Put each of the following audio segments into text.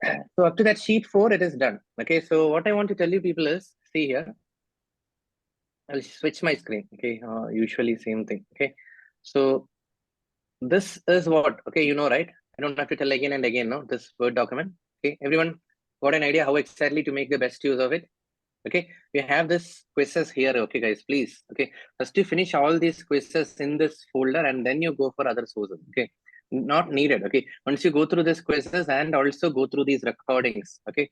So up to that sheet 4, it is done. Okay, so what I want to tell you people is, see here, I'll switch my screen. Okay, usually same thing. Okay, so this is what, okay, you know, right? I don't have to tell again and again, no, this Word document. Okay, everyone got an idea how exactly to make the best use of it? Okay, we have this quizzes here. Okay, guys, please. Okay, first you finish all these quizzes in this folder and then you go for other sources. Okay, not needed. Okay, once you go through these quizzes and also go through these recordings. Okay,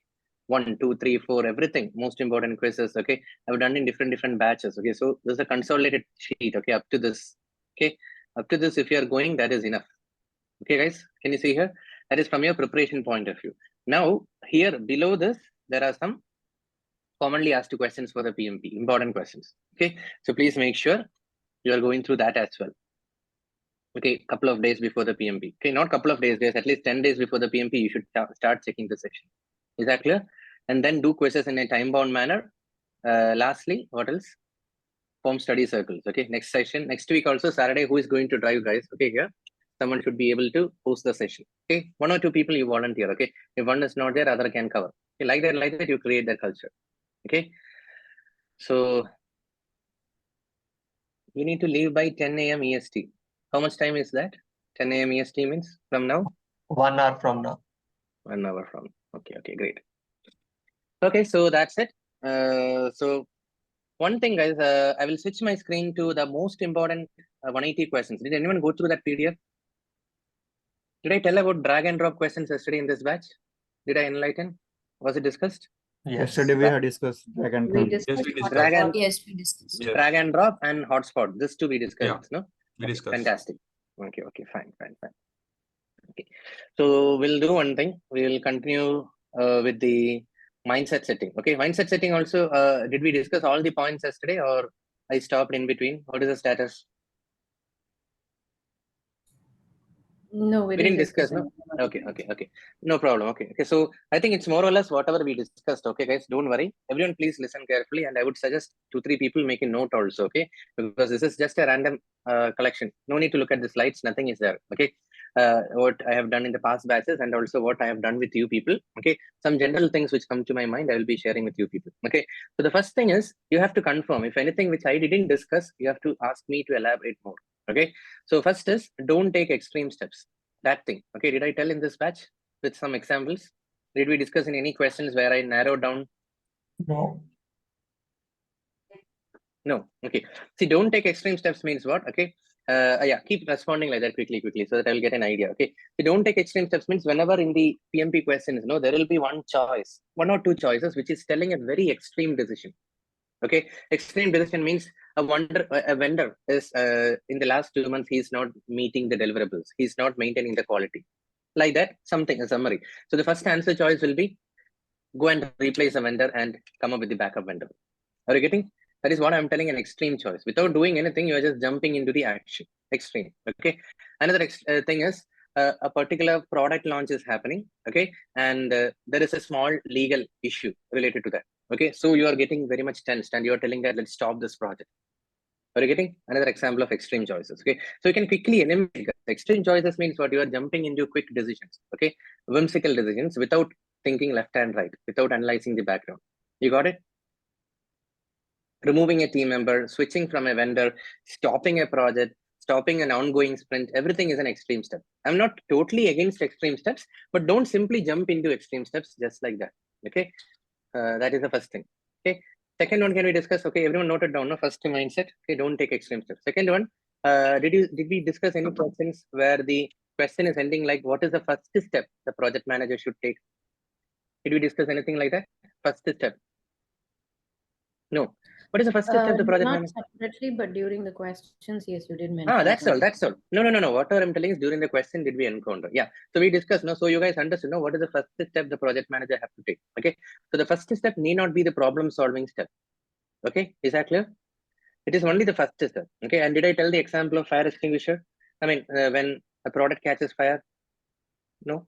1, 2, 3, 4, everything, most important quizzes. Okay, I've done in different batches. Okay, so there's a consolidated sheet. Okay, up to this. Okay, up to this, if you are going, that is enough. Okay, guys, can you see here? That is from your preparation point of view. Now, here below this, there are some commonly asked questions for the PMP, important questions. Okay, so please make sure you are going through that as well. Okay, couple of days before the PMP. Okay, not couple of days, at least 10 days before the PMP, you should start checking the section. Is that clear? And then do quizzes in a time-bound manner. Lastly, what else? Home study circles. Okay, next session, next week also, Saturday, who is going to drive, guys? Okay, here, someone should be able to host the session. Okay, 1 or 2 people you volunteer. Okay, if one is not there, other can cover. Okay, like that, you create that culture. Okay, so you need to leave by 10 a.m. EST. How much time is that? 10 a.m. EST means from now? 1 hour from now. 1 hour from. Okay, great. Okay, so that's it. So one thing, guys, I will switch my screen to the most important 180 questions. Did anyone go through that PDF? Did I tell about drag and drop questions yesterday in this batch? Did I enlighten? Was it discussed? Yesterday we had discussed drag and drop. Yes, we discussed. Yes, we discussed. Yes. Drag and drop and hotspot. This two we discussed, no? We discussed. Fantastic. Okay, fine. Okay, so we'll do one thing. We will continue with the mindset setting. Okay, mindset setting also, did we discuss all the points yesterday or I stopped in between? What is the status? No, We didn't discuss, no? Okay. No problem. Okay. So I think it's more or less whatever we discussed. Okay, guys, don't worry. Everyone, please listen carefully. And I would suggest 2-3 people make a note also. Okay, because this is just a random collection. No need to look at the slides. Nothing is there. Okay, what I have done in the past batches and also what I have done with you people. Okay, some general things which come to my mind, I will be sharing with you people. Okay, so the first thing is you have to confirm if anything which I didn't discuss, you have to ask me to elaborate more. Okay, so first is don't take extreme steps. That thing. Okay, did I tell in this batch with some examples? Did we discuss in any questions where I narrowed down? No. Okay. See, don't take extreme steps means what? Okay. Yeah, keep responding like that quickly, so that I'll get an idea. Okay. So don't take extreme steps means whenever in the PMP questions, there will be one or two choices, which is telling a very extreme decision. Okay, extreme decision means a vendor is in the last 2 months he's not meeting the deliverables, he's not maintaining the quality, like that, something, a summary. So the first answer choice will be go and replace a vendor and come up with the backup vendor. Are you getting? That is what I'm telling, an extreme choice. Without doing anything, you are just jumping into the action. Extreme. Okay. Another thing is a particular product launch is happening. Okay, and there is a small legal issue related to that. Okay, so you are getting very much tensed and you are telling that let's stop this project. Are you getting? Another example of extreme choices. Okay, so you can quickly eliminate extreme choices means what? You are jumping into quick decisions. Okay, whimsical decisions without thinking left and right, without analyzing the background. You got it? Removing a team member, switching from a vendor, stopping a project, stopping an ongoing sprint, everything is an extreme step. I'm not totally against extreme steps, but don't simply jump into extreme steps just like that. Okay, that is the first thing. Okay, second one, can we discuss? Okay, everyone noted down. No, first mindset. Okay, don't take extreme steps. Second one, did we discuss any questions where the question is ending like what is the first step the project manager should take? Did we discuss anything like that? First step. No. What is the first step of the project manager? Not separately, but during the questions, yes, you did mention. That's all. No. Whatever I'm telling is during the question did we encounter? Yeah. So we discussed. No. So you guys understood. No. What is the first step the project manager have to take? Okay. So the first step need not be the problem solving step. Okay. Is that clear? It is only the first step. Okay. And did I tell the example of fire extinguisher? I mean, when a product catches fire? No.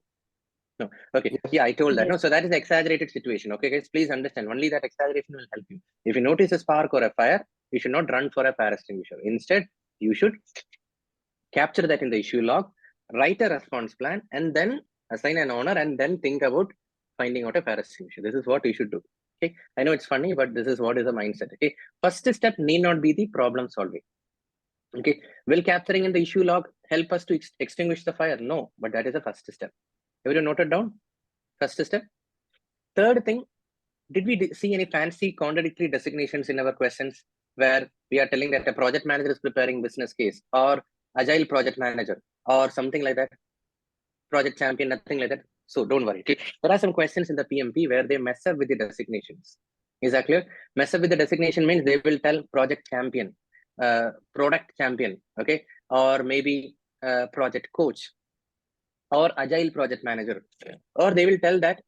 Okay. Yeah, I told that. No, so that is an exaggerated situation. Okay, guys, please understand. Only that exaggeration will help you. If you notice a spark or a fire, you should not run for a fire extinguisher. Instead, you should capture that in the issue log, write a response plan, and then assign an owner, and then think about finding out a Paris solution. This is what you should do. Okay, I know it's funny, but this is what is the mindset. Okay, first step need not be the problem solving. Okay, will capturing in the issue log help us to extinguish the fire? No, but that is the first step. Everyone noted down? First step. Third thing, did we see any fancy contradictory designations in our questions where we are telling that a project manager is preparing business case, or agile project manager, or something like that? Project champion, nothing like that. So don't worry. Okay? There are some questions in the PMP where they mess up with the designations. Is that clear? Mess up with the designation means they will tell project champion, product champion, okay, or maybe project coach, or agile project manager, or they will tell that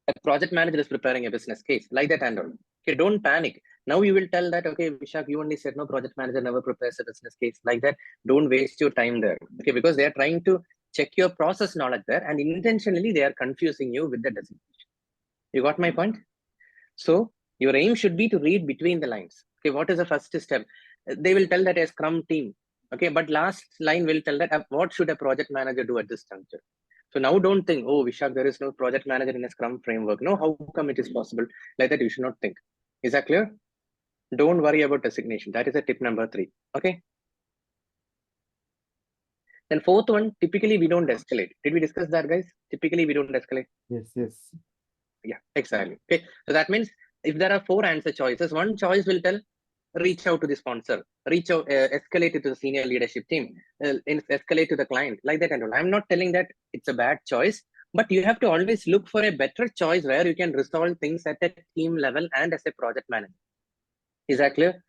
a project manager is preparing a business case, like that and all. Okay, don't panic. Now you will tell that, okay, Vishak, you only said no, project manager never prepares a business case, like that. Don't waste your time there. Okay, because they are trying to check your process knowledge there, and intentionally they are confusing you with the designation. You got my point? So your aim should be to read between the lines. Okay, what is the first step? They will tell that a Scrum team. Okay, but last line will tell that what should a project manager do at this juncture. So now don't think, oh, Vishak, there is no project manager in a Scrum framework. No, how come it is possible? Like that, you should not think. Is that clear? Don't worry about designation. That is a tip number 3. Okay. Then fourth one, typically we don't escalate. Did we discuss that, guys? Typically we don't escalate. Yes, yes. Yeah, exactly. Okay. So that means if there are 4 answer choices, one choice will tell reach out to the sponsor, reach out, escalate it to the senior leadership team, escalate to the client, like that and all. I'm not telling that it's a bad choice, but you have to always look for a better choice where you can resolve things at a team level and as a project manager. Is that clear?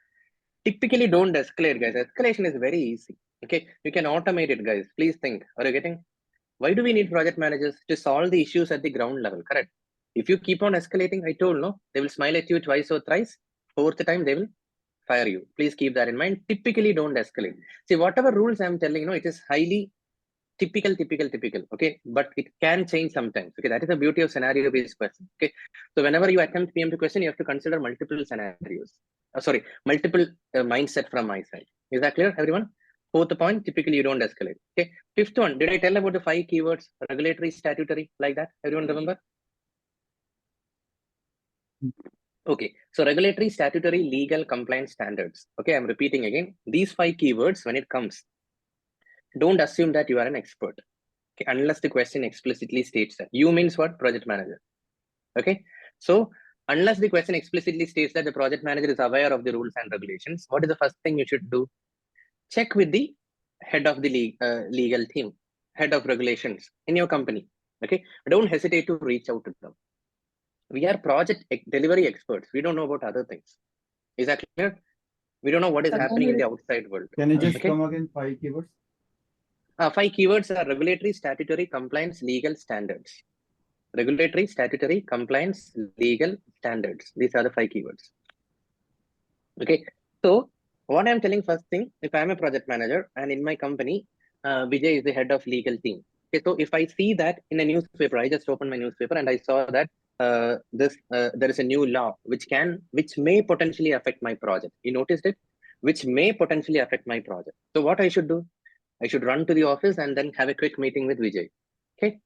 Typically don't escalate, guys. Escalation is very easy. Okay, you can automate it, guys. Please think. Are you getting? Why do we need project managers? To solve the issues at the ground level, correct? If you keep on escalating, I told, no, they will smile at you twice or thrice. 4th time, they will fire you. Please keep that in mind. Typically don't escalate. See, whatever rules I'm telling, it is highly typical, okay? But it can change sometimes. Okay, that is the beauty of scenario-based question. Okay, so whenever you attempt PMP question, you have to consider multiple scenarios. Multiple mindset from my side. Is that clear, everyone? 4th point, typically you don't escalate. Okay, 5th one, did I tell about the 5 keywords? Regulatory, statutory, like that? Everyone remember? Okay, so regulatory, statutory, legal, compliance standards. Okay, I'm repeating again. These 5 keywords, when it comes, don't assume that you are an expert. Okay, unless the question explicitly states that. You means what? Project manager. Okay, so unless the question explicitly states that the project manager is aware of the rules and regulations, what is the first thing you should do? Check with the head of the legal team, head of regulations in your company. Okay, don't hesitate to reach out to them. We are project delivery experts. We don't know about other things. Is that clear? We don't know what is happening in the outside world. Can you just come again? 5 keywords? 5 keywords are regulatory, statutory, compliance, legal, standards. Regulatory, statutory, compliance, legal, standards. These are the 5 keywords. Okay. So what I'm telling first thing, if I'm a project manager and in my company, Vijay is the head of legal team. Okay. So if I see that in a newspaper, I just opened my newspaper and I saw that there is a new law which may potentially affect my project. You noticed it? Which may potentially affect my project. So what I should do? I should run to the office and then have a quick meeting with Vijay. Okay.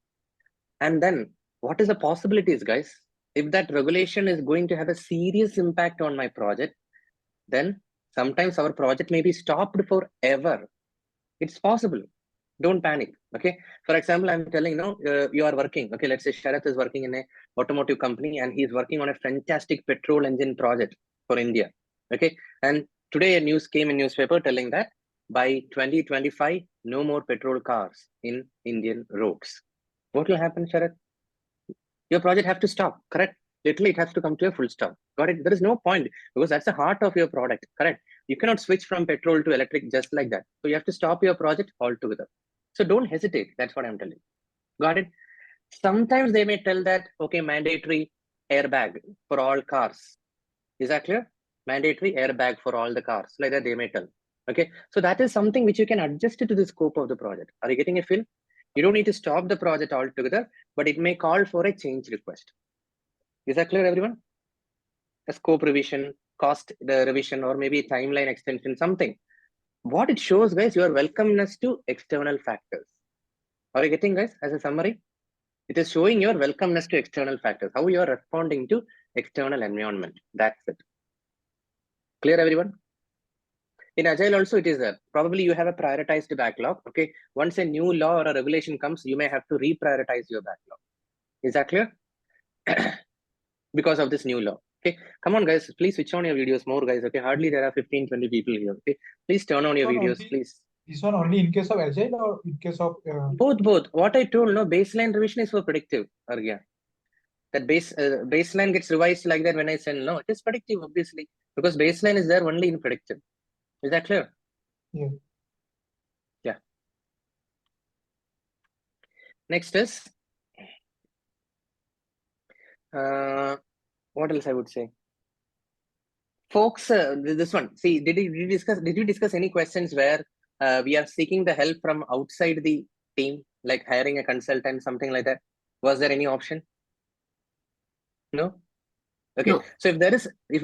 And then what is the possibilities, guys? If that regulation is going to have a serious impact on my project, then sometimes our project may be stopped forever. It's possible. Don't panic. Okay. For example, I'm telling you are working. Okay. Let's say Sharath is working in a automotive company and he's working on a fantastic petrol engine project for India. Okay. And today a news came in newspaper telling that by 2025, no more petrol cars in Indian roads. What will happen, Sharath? Your project have to stop, correct? Literally, it has to come to a full stop. Got it? There is no point because that's the heart of your product, correct? You cannot switch from petrol to electric just like that. So you have to stop your project altogether. So don't hesitate. That's what I'm telling. Got it? Sometimes they may tell that, okay, mandatory airbag for all cars. Is that clear? Mandatory airbag for all the cars. Like that they may tell. Okay. So that is something which you can adjust it to the scope of the project. Are you getting a feel? You don't need to stop the project altogether, but it may call for a change request. Is that clear, everyone? A scope revision, cost revision, or maybe a timeline extension, something. What it shows, guys, your welcomeness to external factors. Are you getting, guys, as a summary? It is showing your welcomeness to external factors, how you are responding to external environment. That's it. Clear, everyone? In Agile also it is there. Probably you have a prioritized backlog. Okay. Once a new law or a regulation comes, you may have to reprioritize your backlog. Is that clear? Because of this new law. Okay. Come on, guys. Please switch on your videos more, guys. Okay. Hardly there are 15, 20 people here. Okay. Please turn on your videos, please. This one only in case of Agile or in case of both. What I told, no, baseline revision is for predictive, Argya. That baseline gets revised like that when I send, no, it is predictive, obviously, because baseline is there only in predictive. Is that clear? Yeah. Yeah. Next is what else I would say? Folks, this one. See, did you discuss any questions where we are seeking the help from outside the team, like hiring a consultant, something like that? Was there any option? No. Okay. No. So if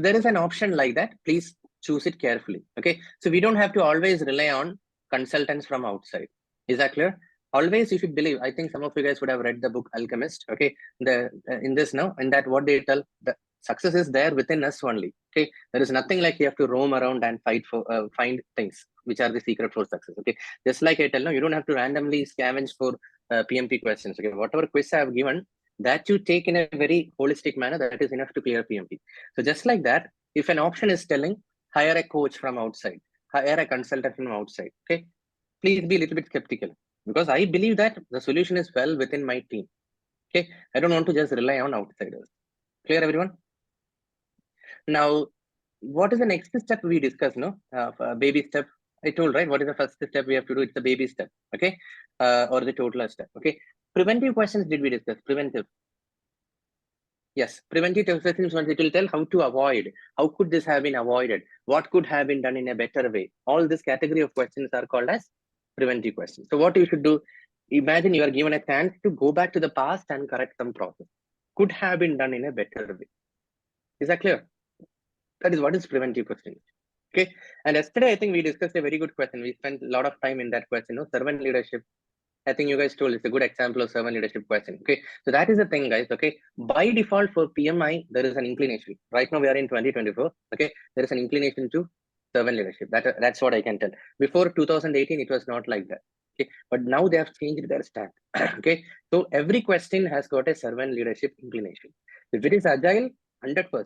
there is an option like that, please choose it carefully. Okay. So we don't have to always rely on consultants from outside. Is that clear? Always you should believe. I think some of you guys would have read the book Alchemist. Okay. In this now, and that what they tell, the success is there within us only. Okay. There is nothing like you have to roam around and find things which are the secret for success. Okay. Just like I tell, no, you don't have to randomly scavenge for PMP questions. Okay. Whatever quiz I have given, that you take in a very holistic manner, that is enough to clear PMP. So just like that, if an option is telling, hire a coach from outside, hire a consultant from outside, okay, please be a little bit skeptical, because I believe that the solution is well within my team. Okay, I don't want to just rely on outsiders. Clear, everyone? Now, what is the next step we discuss? No, baby step. I told, right? What is the first step we have to do? It's a baby step, okay, or the total step. Okay, preventive questions did we discuss? Preventive. Yes, preventive questions, it will tell how to avoid, how could this have been avoided, what could have been done in a better way. All this category of questions are called as preventive questions. So what you should do, imagine you are given a chance to go back to the past and correct some process. Could have been done in a better way. Is that clear? That is what is preventive questions. Okay. And yesterday, I think we discussed a very good question. We spent a lot of time in that question, no? Servant leadership. I think you guys told it's a good example of servant leadership question. Okay, so that is the thing, guys. Okay, by default for PMI, there is an inclination. Right now we are in 2024. Okay, there is an inclination to servant leadership. That's what I can tell. Before 2018, it was not like that. Okay, but now they have changed their stand. Okay, so every question has got a servant leadership inclination. If it is agile, 100%.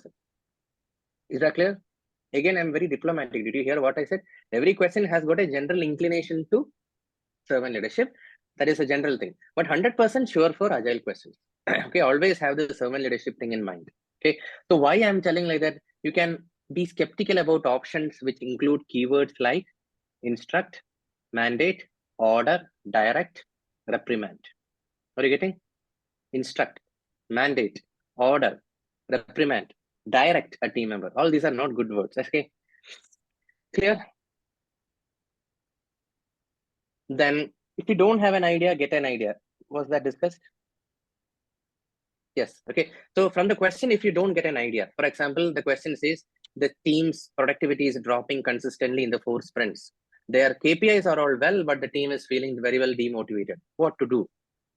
Is that clear? Again, I'm very diplomatic. Did you hear what I said? Every question has got a general inclination to servant leadership. That is a general thing, but 100% sure for agile questions. Okay, always have the servant leadership thing in mind. Okay, so why I'm telling like that, you can be skeptical about options which include keywords like instruct, mandate, order, direct, reprimand. Are you getting? Instruct, mandate, order, reprimand, direct a team member. All these are not good words. Okay, clear? Then if you don't have an idea, get an idea. Was that discussed? Yes. Okay. So from the question, if you don't get an idea, for example, the question says the team's productivity is dropping consistently in the 4 sprints. Their KPIs are all well, but the team is feeling very well demotivated. What to do?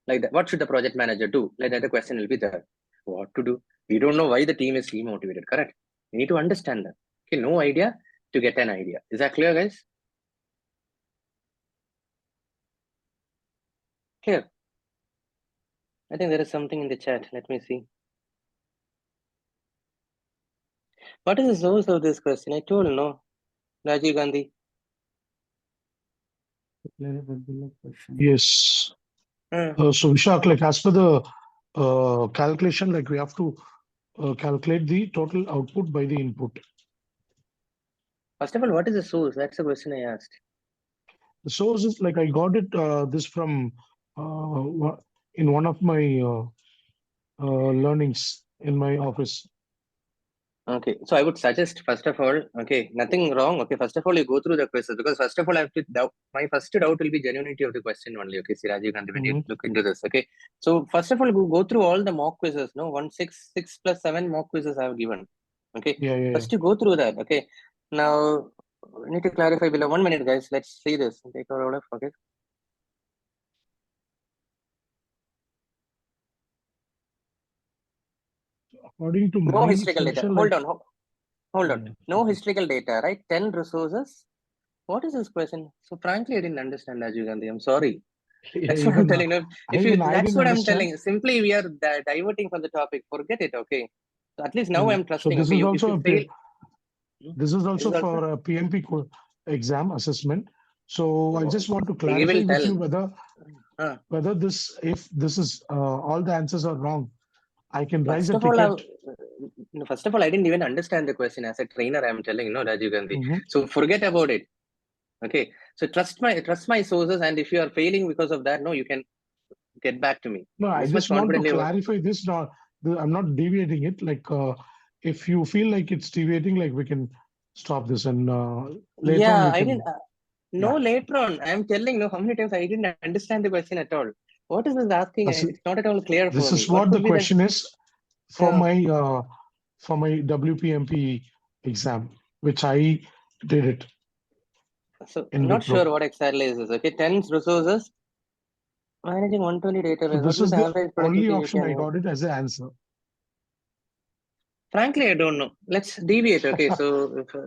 Like that. What should the project manager do? Like that, the question will be there. What to do? We don't know why the team is demotivated. Correct. We need to understand that. Okay. No idea to get an idea. Is that clear, guys? Clear. I think there is something in the chat. Let me see. What is the source of this question? I told no. Rajiv Gandhi. Yes. So Vishak, like as per the calculation, like we have to calculate the total output by the input. First of all, what is the source? That's the question I asked. The source is like I got it this from in one of my learnings in my office. Okay, so I would suggest, first of all, okay, nothing wrong. Okay, first of all, you go through the quizzes, because first of all, I have to doubt. My first doubt will be genuinity of the question only. Okay, Rajiv Gandhi, when you look into this. Okay, so first of all, go through all the mock quizzes. No, 6 plus 7 mock quizzes I have given. Okay, first you go through that. Okay, now we need to clarify below. 1 minute, guys. Let's see this. Take our order. Okay. according to No my historical data. solution, Hold like, on. Hold on. Yeah. No historical data, right? 10 resources. What is this question? So frankly, I didn't understand, Rajiv Gandhi. I'm sorry. That's what I'm even, telling you. If you, even I that's didn't what I'm understand. telling. Simply, we are diverting from the topic. Forget it. Okay. So at least now I'm So trusting. this Okay. is If also you a fail, this is this also is also. for a PMP exam assessment. So I just want to He will clarify with tell. you whether Uh, this, if this is all the answers are wrong, I can raise First a of all, ticket. first of all, I didn't even understand the question as a trainer. I'm telling you, no, Rajiv Gandhi. Mhm. So forget about it. Okay. So trust my sources, and if you are failing because of that, no, you can get back to me. No, I This much just want to confidently. clarify this. Not, I'm not deviating it. Like, if you feel like it's deviating, like we can stop this and later Yeah, on we I can. didn't. No, Yeah. later on, I'm telling no. How many times I didn't understand the question at all? What is this asking? This is, It's not at all clear this for me. is What what the could be the? question is for Yeah. my WPMP exam, which I did it So in I'm not Wipro. sure what exactly is this. Okay, 10 resources, managing 120 So database. What this is is the the average only productivity you option I can use? got it as an answer. Frankly, I don't know. Let's deviate. Okay, so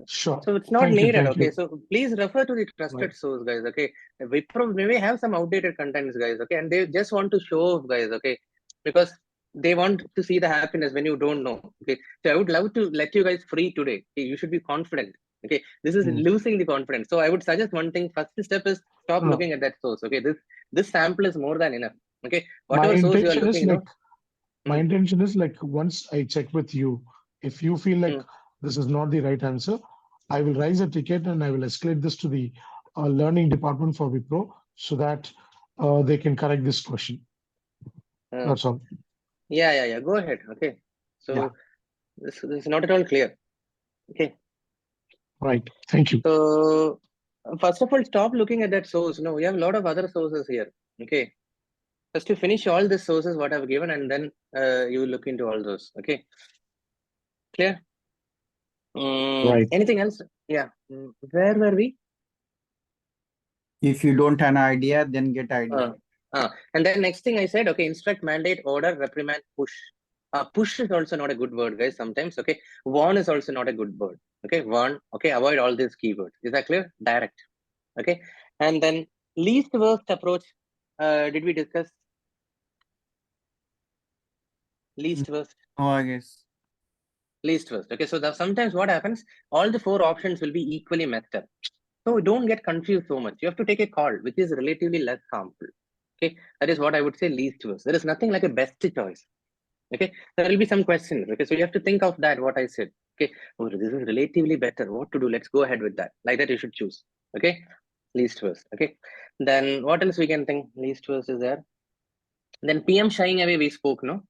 Sure. so it's not Thank you. needed. Thank Okay, you. so please refer to the trusted Right. source, guys. Okay, Wipro maybe have some outdated contents, guys. Okay, and they just want to show off, guys. Okay, because they want to see the happiness when you don't know. Okay, so I would love to let you guys free today. Okay, you should be confident. Okay, this is losing the confidence. So I would suggest one thing. First step is stop No. looking at that source. Okay, this sample is more than enough. Okay, My whatever source you are intention is looking, like, my intention is like, once I check with you, if you feel like this is not the right answer, I will raise a ticket and I will escalate this to the learning department for Wipro so that they can correct this question. That's all. Yeah. Go ahead. Okay, so. Yeah. This is not at all clear. Okay. Right. Thank you. So first of all, stop looking at that source. No, we have a lot of other sources here. Okay. Just to finish all the sources what I've given, and then you look into all those. Okay. Clear? Right. Anything else? Yeah. Where were we? If you don't have an idea, then get idea. And then next thing I said, okay, instruct, mandate, order, reprimand, push. Push is also not a good word, guys. Sometimes, okay. Warn is also not a good word. Okay, warn. Okay, avoid all these keywords. Is that clear? Direct. Okay, and then least worst approach. Did we discuss least worst? Oh, I guess. Least worst. Okay, so sometimes what happens? All the 4 options will be equally messed up. So don't get confused so much. You have to take a call which is relatively less harmful. Okay, that is what I would say least worst. There is nothing like a best choice. Okay, there will be some questions. Okay, so you have to think of that. What I said. Okay, oh, this is relatively better. What to do? Let's go ahead with that. Like that, you should choose. Okay, least worst. Okay, then what else we can think? Least worst is there. Then PM shying away, we spoke, no?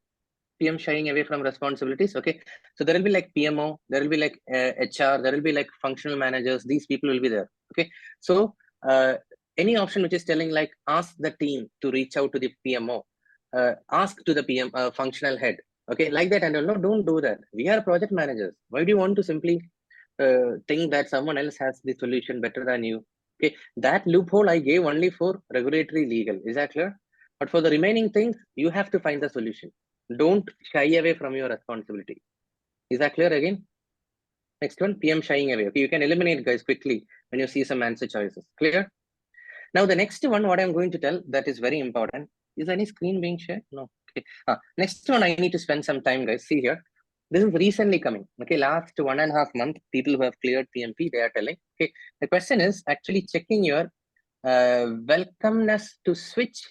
PM shying away from responsibilities. Okay, so there will be like PMO, there will be like HR, there will be like functional managers. These people will be there. Okay, so any option which is telling like ask the team to reach out to the PMO, ask to the PM functional head. Okay, like that, and no, don't do that. We are project managers. Why do you want to simply think that someone else has the solution better than you? Okay, that loophole I gave only for regulatory legal. Is that clear? But for the remaining things, you have to find the solution. Don't shy away from your responsibility. Is that clear again? Next one, PM shying away. Okay, you can eliminate guys quickly when you see some answer choices. Clear? Now the next one, what I'm going to tell, that is very important. Is any screen being shared? No. Okay. Next one, I need to spend some time, guys. See here. This is recently coming. Okay, last 1.5 months, people who have cleared PMP, they are telling. Okay, the question is actually checking your welcomeness to switch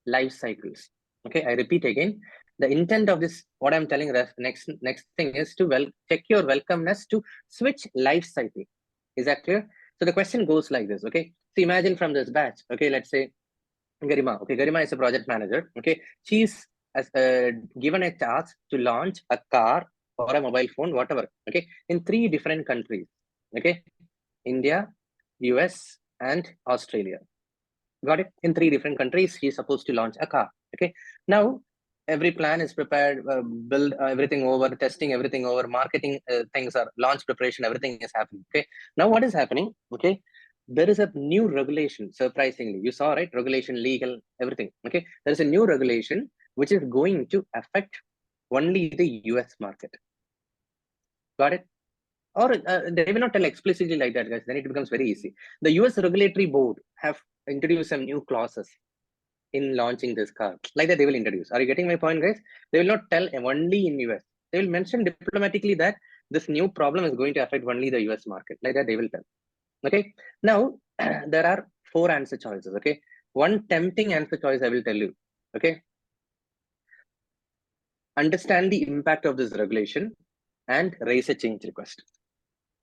life cycles. Okay, I repeat again. The intent of this, what I'm telling next thing is to check your welcomeness to switch life cycle. Is that clear? So the question goes like this. Okay, so imagine from this batch. Okay, let's say Garima. Okay, Garima is a project manager. Okay, she's given a task to launch a car or a mobile phone, whatever. Okay, in 3 different countries. Okay, India, US, and Australia. Got it? In 3 different countries, he's supposed to launch a car. Okay. Now, every plan is prepared, build everything over, testing everything over, marketing things are launch preparation, everything is happening. Okay. Now, what is happening? Okay. There is a new regulation, surprisingly. You saw, right? Regulation, legal, everything. Okay. There is a new regulation which is going to affect only the US market. Got it? Or they will not tell explicitly like that, guys. Then it becomes very easy. The US regulatory board have introduced some new clauses in launching this car. Like that they will introduce. Are you getting my point, guys? They will not tell only in US. They will mention diplomatically that this new problem is going to affect only the US market. Like that they will tell. Okay. Now, there are 4 answer choices. Okay. One tempting answer choice I will tell you. Okay. Understand the impact of this regulation and raise a change request.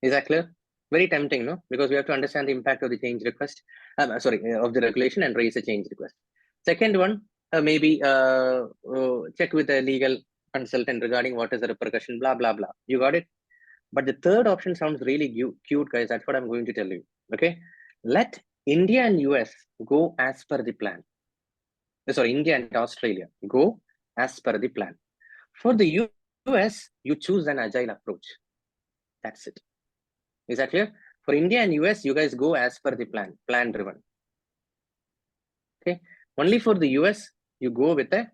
Is that clear? Very tempting, no? Because we have to understand the impact of the change request, of the regulation and raise a change request. Second one, maybe check with a legal consultant regarding what is the repercussion, blah, blah, blah. You got it? But the third option sounds really cute, guys. That's what I'm going to tell you. Okay. Let India and US go as per the plan. Sorry, India and Australia go as per the plan. For the US, you choose an agile approach. That's it. Is that clear? For India and US, you guys go as per the plan driven. Okay. Only for the US, you go with a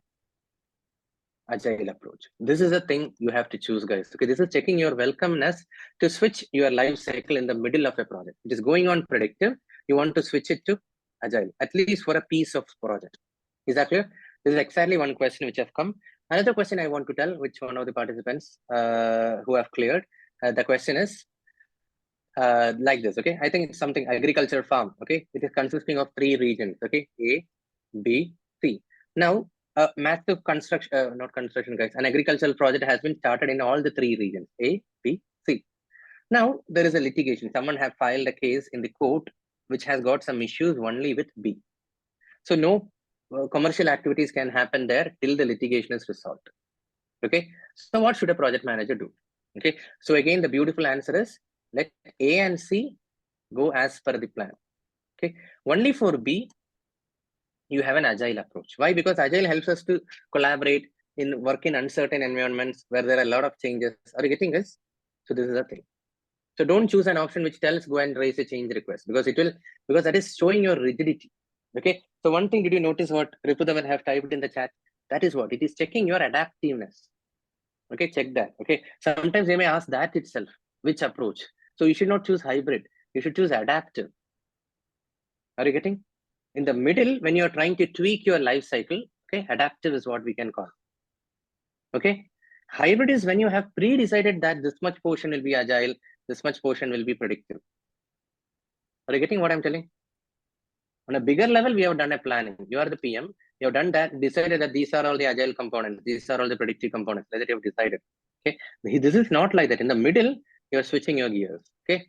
agile approach. This is a thing you have to choose, guys. Okay. This is checking your welcomeness to switch your life cycle in the middle of a project. It is going on predictive. You want to switch it to agile, at least for a piece of project. Is that clear? This is exactly one question which has come. Another question I want to tell, which one of the participants who have cleared, the question is, like this. Okay, I think it's something agriculture farm. Okay, it is consisting of 3 regions. Okay, A, B, C. Now massive construction, not construction, guys, an agricultural project has been started in all the 3 regions, A, B, C. Now there is a litigation. Someone have filed a case in the court which has got some issues only with B. So no commercial activities can happen there till the litigation is resolved. Okay, so what should a project manager do? Okay, so again the beautiful answer is, let A and C go as per the plan. Okay. Only for B, you have an agile approach. Why? Because agile helps us to collaborate in work in uncertain environments where there are a lot of changes. Are you getting this? So this is the thing. So don't choose an option which tells go and raise a change request, because that is showing your rigidity. Okay. So one thing, did you notice what Ripudaman have typed in the chat? That is what it is, checking your adaptiveness. Okay, check that. Okay. Sometimes they may ask that itself, which approach. So you should not choose hybrid. You should choose adaptive. Are you getting? In the middle, when you're trying to tweak your life cycle, okay, adaptive is what we can call. Okay. Hybrid is when you have pre-decided that this much portion will be agile, this much portion will be predictive. Are you getting what I'm telling? On a bigger level, we have done a planning. You are the PM. You have done that, decided that these are all the agile components. These are all the predictive components that you have decided. Okay. This is not like that. In the middle, you're switching your gears. Okay.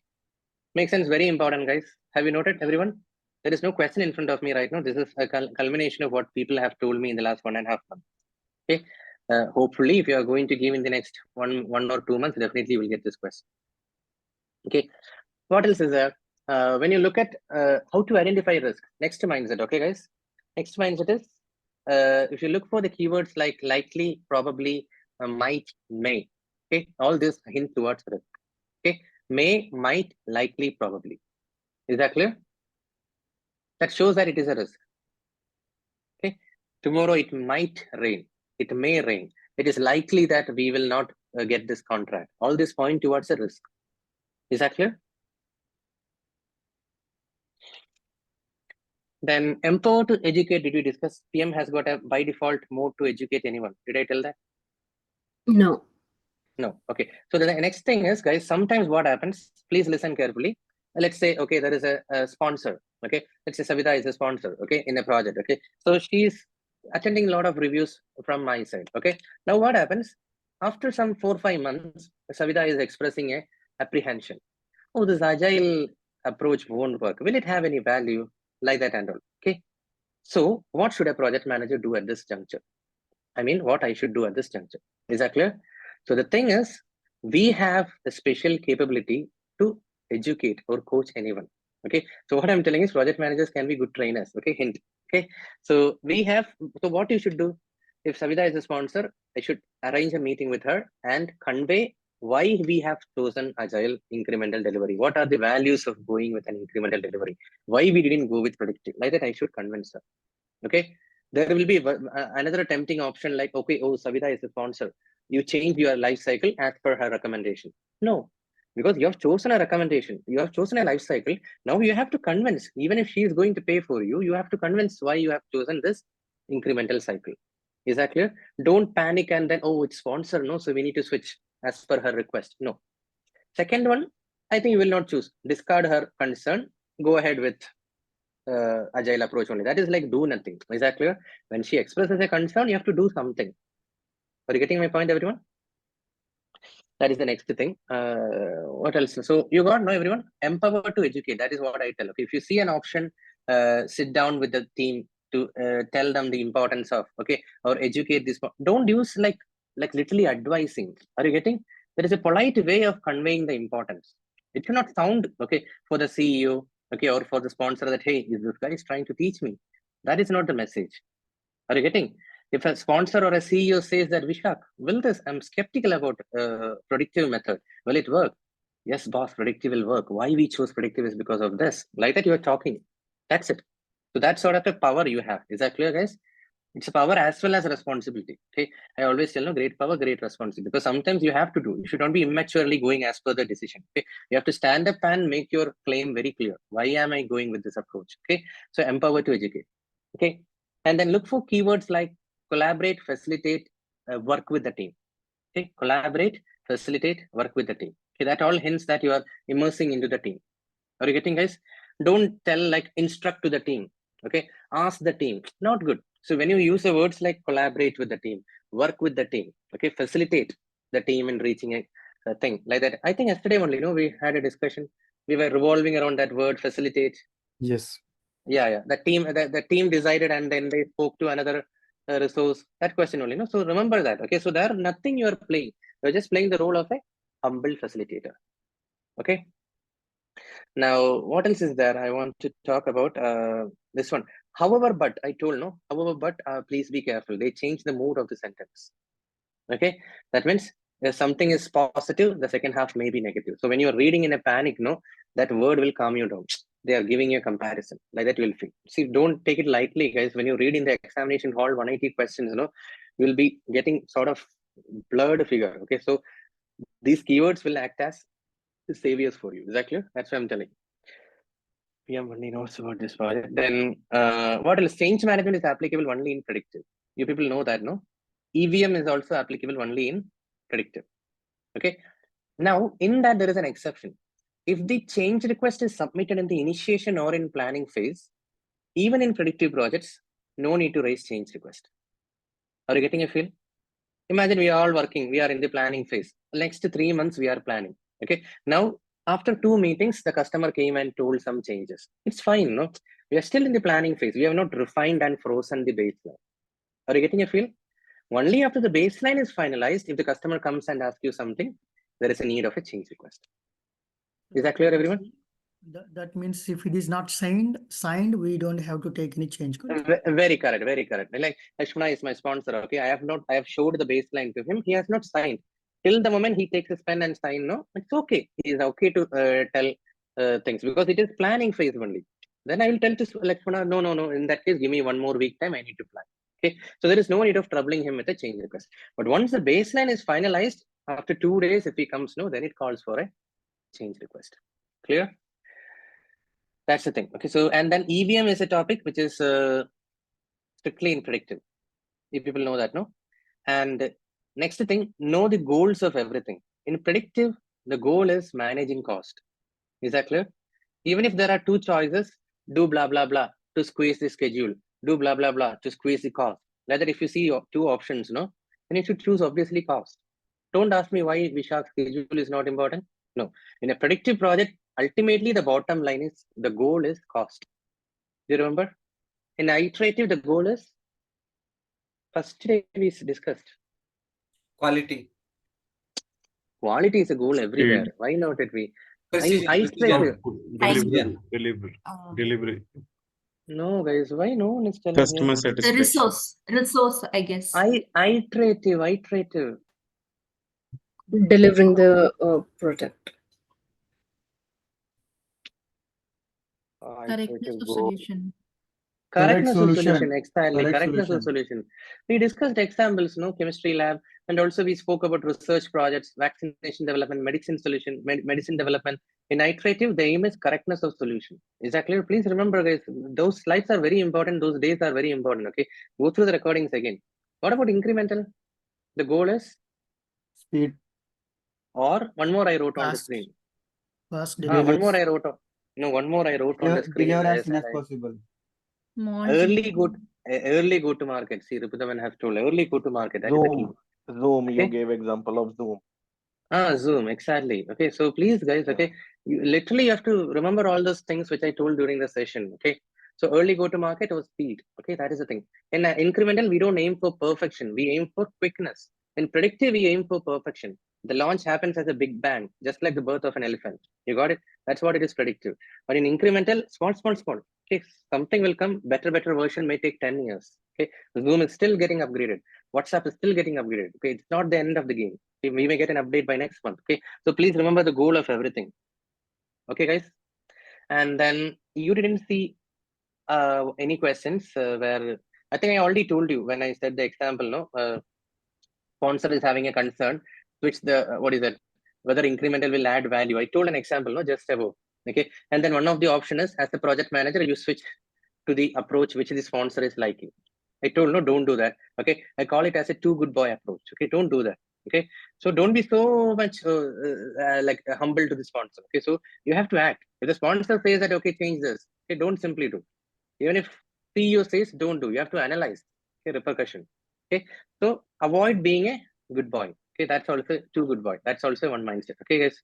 Makes sense. Very important, guys. Have you noted, everyone? There is no question in front of me right now. This is a culmination of what people have told me in the last 1.5 months. Okay. Hopefully, if you are going to give in the next one or 2 months, definitely you will get this question. Okay. What else is there? When you look at how to identify risk, next mindset. Okay, guys. Next mindset is, if you look for the keywords like likely, probably, might, may. Okay. All this hint towards risk. Okay. May, might, likely, probably. Is that clear? That shows that it is a risk. Okay. Tomorrow it might rain. It may rain. It is likely that we will not get this contract. All this point towards a risk. Is that clear? Then empower to educate. Did we discuss? PM has got a by default mode to educate anyone. Did I tell that? No. No. Okay. So the next thing is, guys, sometimes what happens, please listen carefully. Let's say, okay, there is a sponsor. Okay. Let's say Savita is a sponsor. Okay. In a project. Okay. So she's attending a lot of reviews from my side. Okay. Now what happens after some 4 or 5 months, Savita is expressing a apprehension. Oh, this agile approach won't work. Will it have any value? Like that and all. Okay. So what should a project manager do at this juncture? I mean, what I should do at this juncture. Is that clear? So the thing is, we have the special capability to educate or coach anyone. Okay. So what I'm telling is, project managers can be good trainers. Okay. Hint. Okay. So what you should do, if Savita is a sponsor, I should arrange a meeting with her and convey why we have chosen agile incremental delivery. What are the values of going with an incremental delivery? Why we didn't go with predictive? Like that, I should convince her. Okay. There will be another tempting option like, okay, oh, Savita is a sponsor. you change your life cycle as per her recommendation. No, because you have chosen a recommendation, you have chosen a life cycle. Now you have to convince, even if she is going to pay for you, you have to convince why you have chosen this incremental cycle. Is that clear? Don't panic and then, oh, it's sponsor, no, so we need to switch as per her request. No. Second one, I think you will not choose. Discard her concern. Go ahead with agile approach only. That is like do nothing. Is that clear? When she expresses a concern, you have to do something. Are you getting my point, everyone? That is the next thing. What else? So you got, no, everyone? Empower to educate. That is what I tell. Okay, if you see an option, sit down with the team to tell them the importance of, okay, or educate this. Don't use like literally advising. Are you getting? There is a polite way of conveying the importance. It cannot sound okay for the CEO, okay, or for the sponsor that, hey, is this guy is trying to teach me? That is not the message. Are you getting? If a sponsor or a CEO says that, Vishak, will this? I'm skeptical about predictive method. Will it work? Yes, boss, predictive will work. Why we chose predictive is because of this. Like that, you are talking. That's it. So that sort of a power you have. Is that clear, guys? It's a power as well as a responsibility. Okay. I always tell, no, great power, great responsibility. Because sometimes you have to do. You should not be immaturely going as per the decision. Okay. You have to stand up and make your claim very clear. Why am I going with this approach? Okay. So empower to educate. Okay. And then look for keywords like collaborate, facilitate, work with the team. Okay, collaborate, facilitate, work with the team. Okay, that all hints that you are immersing into the team. Are you getting, guys? Don't tell like instruct to the team. Okay, ask the team. Not good. So when you use the words like collaborate with the team, work with the team, okay, facilitate the team in reaching a thing like that. I think yesterday only, we had a discussion. We were revolving around that word facilitate. Yes. Yeah. The team decided and then they spoke to another resource. That question only, So remember that. Okay, so there nothing you are playing. You're just playing the role of a humble facilitator. Okay. Now, what else is there? I want to talk about this one. However, but I told no. However, but please be careful. They change the mood of the sentence. Okay, that means if something is positive, the second half may be negative. So when you are reading in a panic, that word will calm you down. They are giving you a comparison like that. You will feel. See, don't take it lightly, guys. When you read in the examination hall 180 questions, you will be getting sort of blurred figure. Okay, so these keywords will act as the saviors for you. Is that clear? That's what I'm telling. PM only knows about this project. Then what else? Change management is applicable only in predictive. You people know that, no? EVM is also applicable only in predictive. Okay. Now, in that, there is an exception. If the change request is submitted in the initiation or in planning phase, even in predictive projects, no need to raise change request. Are you getting a feel? Imagine we are all working. We are in the planning phase. Next 3 months, we are planning. Okay. Now, after 2 meetings, the customer came and told some changes. It's fine, no? We are still in the planning phase. We have not refined and frozen the baseline. Are you getting a feel? Only after the baseline is finalized, if the customer comes and asks you something, there is a need of a change request. Is that clear, everyone? That means if it is not signed, we don't have to take any change. Very correct, very correct. Like Lakshmana is my sponsor. Okay, I have showed the baseline to him. He has not signed. Till the moment he takes his pen and sign, no, it's okay. He is okay to tell things because it is planning phase only. Then I will tell to Lakshmana, no. In that case, give me 1 more week time. I need to plan. Okay, so there is no need of troubling him with a change request. But once the baseline is finalized, after 2 days, if he comes, then it calls for a change request. Clear? That's the thing. Okay, so and then EVM is a topic which is strictly in predictive. You people know that, no? And next thing, know the goals of everything. In predictive, the goal is managing cost. Is that clear? Even if there are 2 choices, do blah, blah, blah to squeeze the schedule, do blah, blah, blah to squeeze the cost. Like that, if you see 2 options, then you should choose obviously cost. Don't ask me why Vishak's schedule is not important. No, in a predictive project, ultimately the bottom line is the goal is cost. Do you remember? In iterative, the goal is first day we discussed. Quality. Quality is a goal everywhere. Why not it be? Iterative. Delivery. No, guys, why no one is telling Customer me? satisfaction. Resource, I guess. Iterative. Delivering the product. Correctness of solution. Correctness of solution. solution, exactly. Correct Correctness of solution. We discussed examples, no, chemistry lab, and also we spoke about research projects, vaccination development, medicine solution, medicine development. In iterative, the aim is correctness of solution. Is that clear? Please remember, guys, those slides are very important. Those days are very important. Okay, go through the recordings again. What about incremental? The goal is, Speed. or one more I wrote on the Fast. screen. Fast Yeah, One more delivery. I wrote. No, one more I wrote on the screen. Deliver as Yes, soon as and possible. early go to market. See, Ripudaman has told early go to market. That is the key. Zoom, you Okay. gave example of Zoom. Zoom, exactly. Okay, so please, guys, okay, you literally have to remember all those things which I told during the session. Okay, so early go to market or speed. Okay, that is the thing. In incremental, we don't aim for perfection. We aim for quickness. In predictive, we aim for perfection. The launch happens as a big bang, just like the birth of an elephant. You got it? That's what it is predictive. But in incremental, small. Okay, something will come. Better version may take 10 years. Okay, Zoom is still getting upgraded. WhatsApp is still getting upgraded. Okay, it's not the end of the game. We may get an update by next month. Okay, so please remember the goal of everything. Okay, guys. And then you didn't see any questions where I think I already told you when I said the example. No, sponsor is having a concern, which the what is that? Whether incremental will add value. I told an example, no, just above. Okay, and then one of the option is, as the project manager, you switch to the approach which the sponsor is liking. I told no, don't do that. Okay, I call it as a too good boy approach. Okay, don't do that. Okay, so don't be so much like humble to the sponsor. Okay, so you have to act. If the sponsor says that, okay, change this, okay, don't simply do. Even if CEO says don't do, you have to analyze, okay, repercussion. Okay, so avoid being a good boy. Okay, that's also too good boy. That's also one mindset. Okay, guys,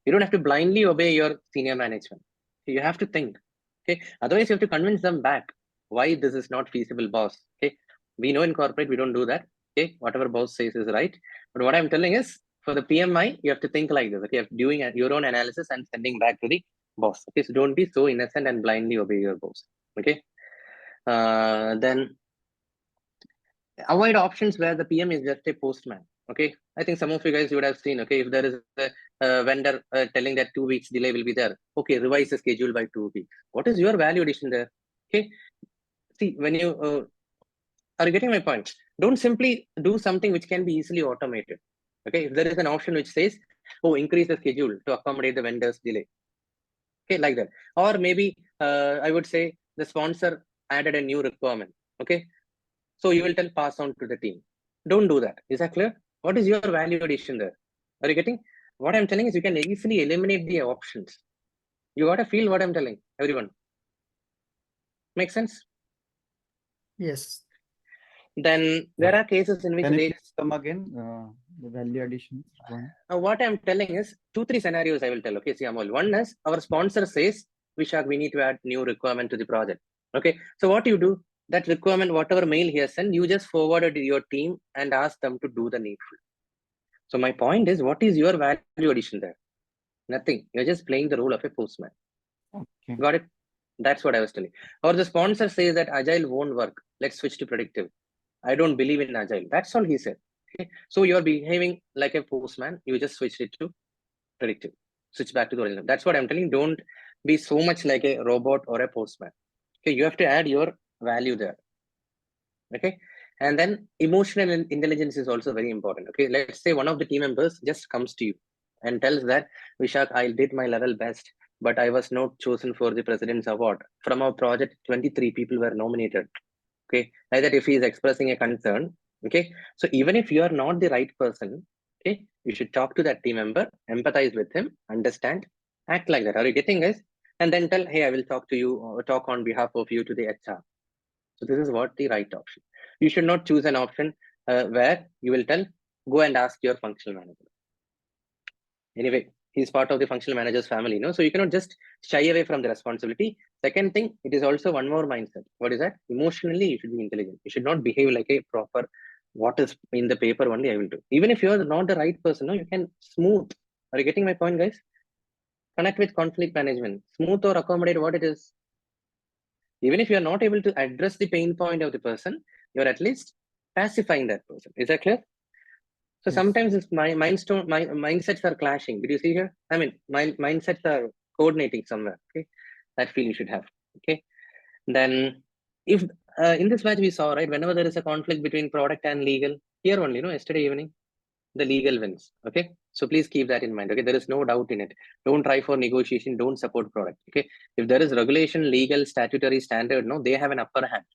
you don't have to blindly obey your senior management. You have to think. Okay, otherwise you have to convince them back why this is not feasible, boss. Okay, we know in corporate we don't do that. Okay, whatever boss says is right. But what I'm telling is, for the PMI, you have to think like this. Okay, of doing your own analysis and sending back to the boss. Okay, so don't be so innocent and blindly obey your boss. Okay, then avoid options where the PM is just a postman. Okay, I think some of you guys would have seen. Okay, if there is a vendor telling that 2 weeks delay will be there, okay, revise the schedule by 2 weeks. What is your value addition there? Okay, see, when you are you getting my point? Don't simply do something which can be easily automated. Okay, if there is an option which says, oh, increase the schedule to accommodate the vendor's delay. Okay, like that. Or maybe I would say the sponsor added a new requirement. Okay, so you will tell pass on to the team. Don't do that. Is that clear? What is your value addition there? Are you getting? What I'm telling is you can easily eliminate the options. You got to feel what I'm telling everyone. Make sense? Yes. Then there are cases in which Can you they please come again? The value addition. what I'm telling is 2-3 scenarios I will tell. Okay, see, Amol. One is our sponsor says, Vishak, we need to add new requirement to the project. Okay, so what you do? That requirement, whatever mail he has sent, you just forwarded to your team and ask them to do the needful. So my point is, what is your value addition there? Nothing. You're just playing the role of a postman. Okay. Got it? That's what I was telling. Or the sponsor says that Agile won't work. Let's switch to predictive. I don't believe in Agile. That's all he said. Okay. So you're behaving like a postman. You just switched it to predictive. Switch back to the original. That's what I'm telling. Don't be so much like a robot or a postman. Okay. You have to add your value there. Okay. And then emotional intelligence is also very important. Okay. Let's say one of the team members just comes to you and tells that, Vishak, I did my level best, but I was not chosen for the president's award. From our project, 23 people were nominated. Okay. Like that, if he is expressing a concern. Okay. So even if you are not the right person, okay, you should talk to that team member, empathize with him, understand, act like that. Are you getting, guys? And then tell, hey, I will talk to you or talk on behalf of you to the HR. So this is what the right option. You should not choose an option where you will tell, go and ask your functional manager. Anyway, he's part of the functional manager's family, no? So you cannot just shy away from the responsibility. Second thing, it is also one more mindset. What is that? Emotionally, you should be intelligent. You should not behave like a proper, what is in the paper only I will do. Even if you're not the right person, no, you can smooth. Are you getting my point, guys? Connect with conflict management. Smooth or accommodate what it is. Even if you're not able to address the pain point of the person, you're at least pacifying that person. Is that clear? So Yes. sometimes it's my mindsets are clashing. Did you see here? I mean, my mindsets are coordinating somewhere. Okay, that feel you should have. Okay, then if in this match we saw, right, whenever there is a conflict between product and legal, here only, yesterday evening, the legal wins. Okay, so please keep that in mind. Okay, there is no doubt in it. Don't try for negotiation, don't support product. Okay, if there is regulation, legal, statutory standard, no, they have an upper hand.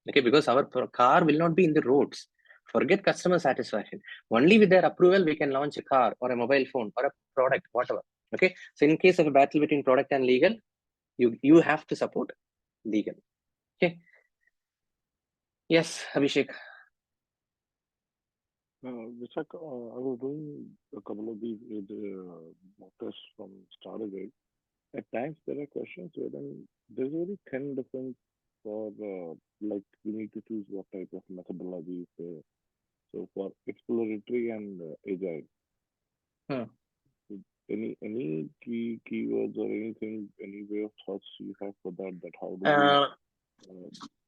Okay, because our car will not be in the roads. Forget customer satisfaction. Only with their approval we can launch a car or a mobile phone or a product, whatever. Okay, so in case of a battle between product and legal, you have to support legal. Okay. Yes, Abhishek. Vishak, I was doing a couple of these mock tests from Stargate. At times there are questions where then there's a very thin difference for like we need to choose what type of methodology. So for exploratory and agile. Any keywords or anything, any way of thoughts you have for that? That how do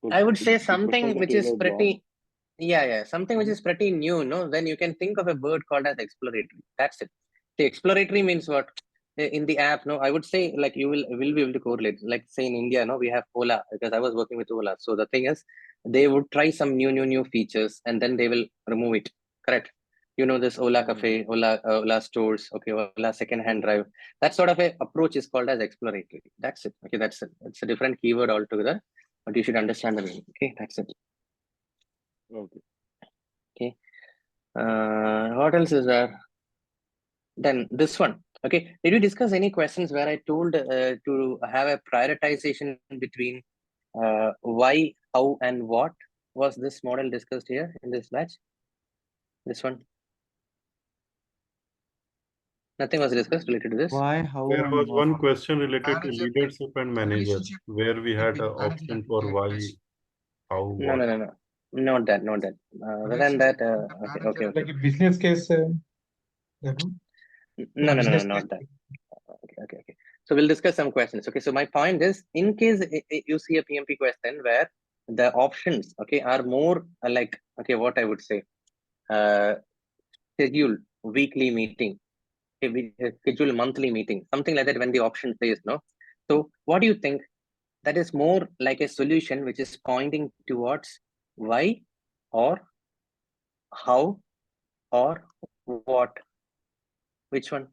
we? I would say the something question which that is you have pretty. drawn, Something which is pretty new, no? Then you can think of a word called as exploratory. That's it. The exploratory means what? In the app, no, I would say like you will be able to correlate. Like say in India, no, we have Ola because I was working with Ola. So the thing is, they would try some new features and then they will remove it. Correct? This Ola Cafe, Ola stores, okay, Ola second-hand drive. That sort of a approach is called as exploratory. That's it. Okay, that's it. It's a different keyword altogether, but you should understand the meaning. Okay, that's it. Okay. What else is there? Then this one. Okay. Did we discuss any questions where I told to have a prioritization between why, how, and what? Was this model discussed here in this batch? This one? Nothing was discussed related to this. Why, how, There and was what? one question related to Manager, leadership and manager, relationship where we had an between manager option and for why, directors. how, No. what. Not that. Other than that, okay. Like a business case. No, business not that. case. Okay. So we'll discuss some questions. Okay, so my point is, in case you see a PMP question where the options, okay, are more like, okay, what I would say, schedule weekly meeting, schedule monthly meeting, something like that when the option says no. So what do you think? That is more like a solution which is pointing towards why or how or what? Which one?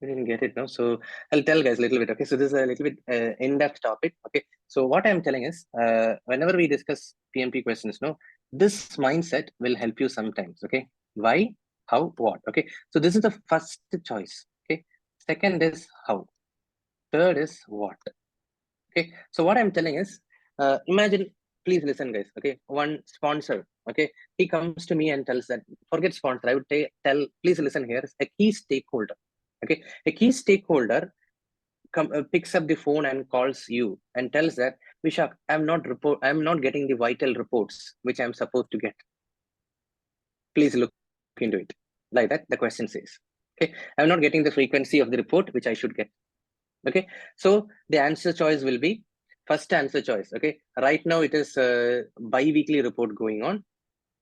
We didn't get it now. So I'll tell guys a little bit. Okay, so this is a little bit in-depth topic. Okay, so what I'm telling is, whenever we discuss PMP questions, no, this mindset will help you sometimes. Okay, why, how, what? Okay, so this is the first choice. Okay, second is how, third is what. Okay, so what I'm telling is, imagine, please listen, guys. Okay, one sponsor. Okay, he comes to me and tells that, forget sponsor. I would tell, please listen here. A key stakeholder. Okay, a key stakeholder picks up the phone and calls you and tells that, Vishak, I'm not getting the vital reports which I'm supposed to get. Please look into it. Like that, the question says. Okay, I'm not getting the frequency of the report which I should get. Okay, so the answer choice will be first answer choice. Okay, right now it is bi-weekly report going on.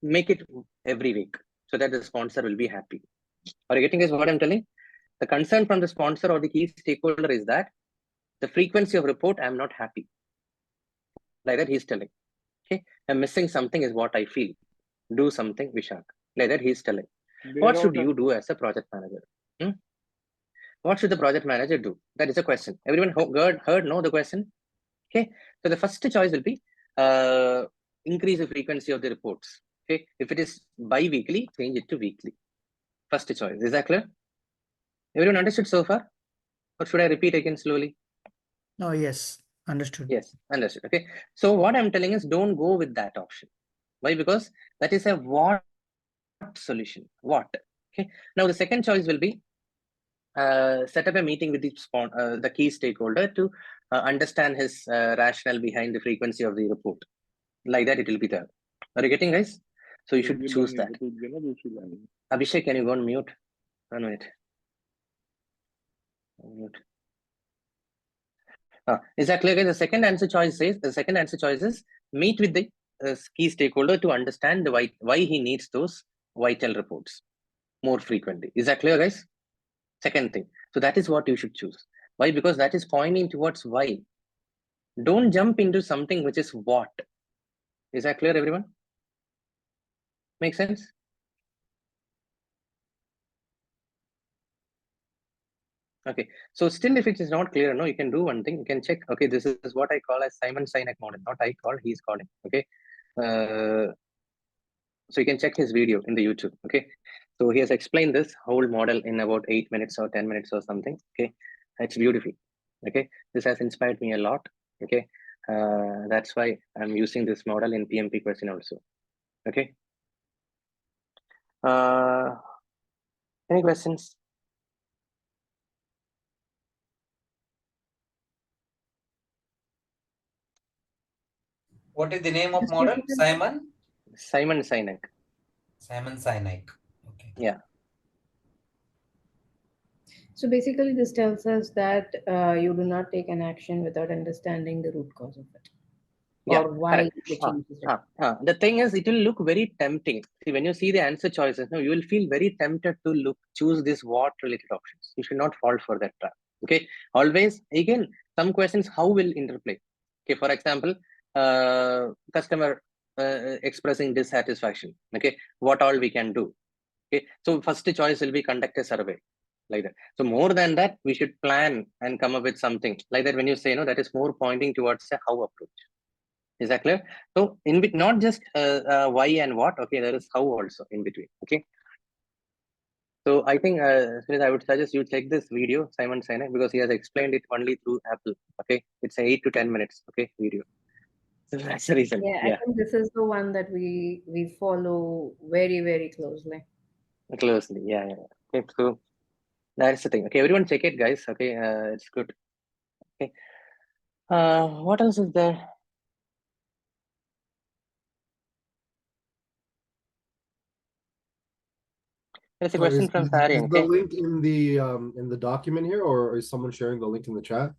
Make it every week so that the sponsor will be happy. Are you getting this? What I'm telling? The concern from the sponsor or the key stakeholder is that the frequency of report, I'm not happy. Like that, he's telling. Okay, I'm missing something is what I feel. Do something, Vishak. Like that, he's telling. What should you do as a project manager? What should the project manager do? That is a question. Everyone heard the question? Okay, so the first choice will be increase the frequency of the reports. Okay, if it is bi-weekly, change it to weekly. First choice. Is that clear? Everyone understood so far? Or should I repeat again slowly? No, yes, understood. Yes, understood. Okay. So what I'm telling is don't go with that option. Why? Because that is a what solution. What? Okay. Now the second choice will be set up a meeting with the key stakeholder to understand his rationale behind the frequency of the report. Like that, it will be there. Are you getting, guys? So you should choose that. Abhishek, can you go on mute? 1 minute. Mute. Is that clear? The second answer choice is meet with the key stakeholder to understand why he needs those vital reports more frequently. Is that clear, guys? Second thing. So that is what you should choose. Why? Because that is pointing towards why. Don't jump into something which is what. Is that clear, everyone? Make sense? Okay, so still if it is not clear, no, you can do one thing, you can check, okay, this is what I call as Simon Sinek model, not I call, he's calling, okay. So you can check his video in the YouTube, okay. So he has explained this whole model in about 8 minutes or 10 minutes or something, okay. It's beautiful, okay. This has inspired me a lot, okay. That's why I'm using this model in PMP question also, okay. Any questions? What is the name of Just model? basically- Simon? Simon Sinek. Simon Sinek. Okay. Yeah. So basically, this tells us that you do not take an action without understanding the root cause of it, Yeah, or why correct. the change is The thing is, it will look very tempting. See, when you see the answer choices, no, you will feel very tempted to choose this what related options. You should not fall for that trap. Okay, always again, some questions how will interplay. Okay, for example, customer expressing dissatisfaction. Okay, what all we can do. Okay, so first choice will be conduct a survey, like that. So more than that, we should plan and come up with something like that. When you say no, that is more pointing towards a how approach. Is that clear? So in between, not just why and what. Okay, there is how also in between. Okay. So I think I would suggest you check this video, Simon Sinek, because he has explained it only through Apple. Okay, it's 8 to 10 minutes. Okay, video. So that's the reason. Yeah, I think this is the one that we follow very, very closely. Closely. Yeah. Okay, so that's the thing. Okay, everyone check it, guys. Okay, it's good. Okay. What else is there? There's a question from Sari. Is the Okay. link in the document here, or is someone sharing the link in the chat?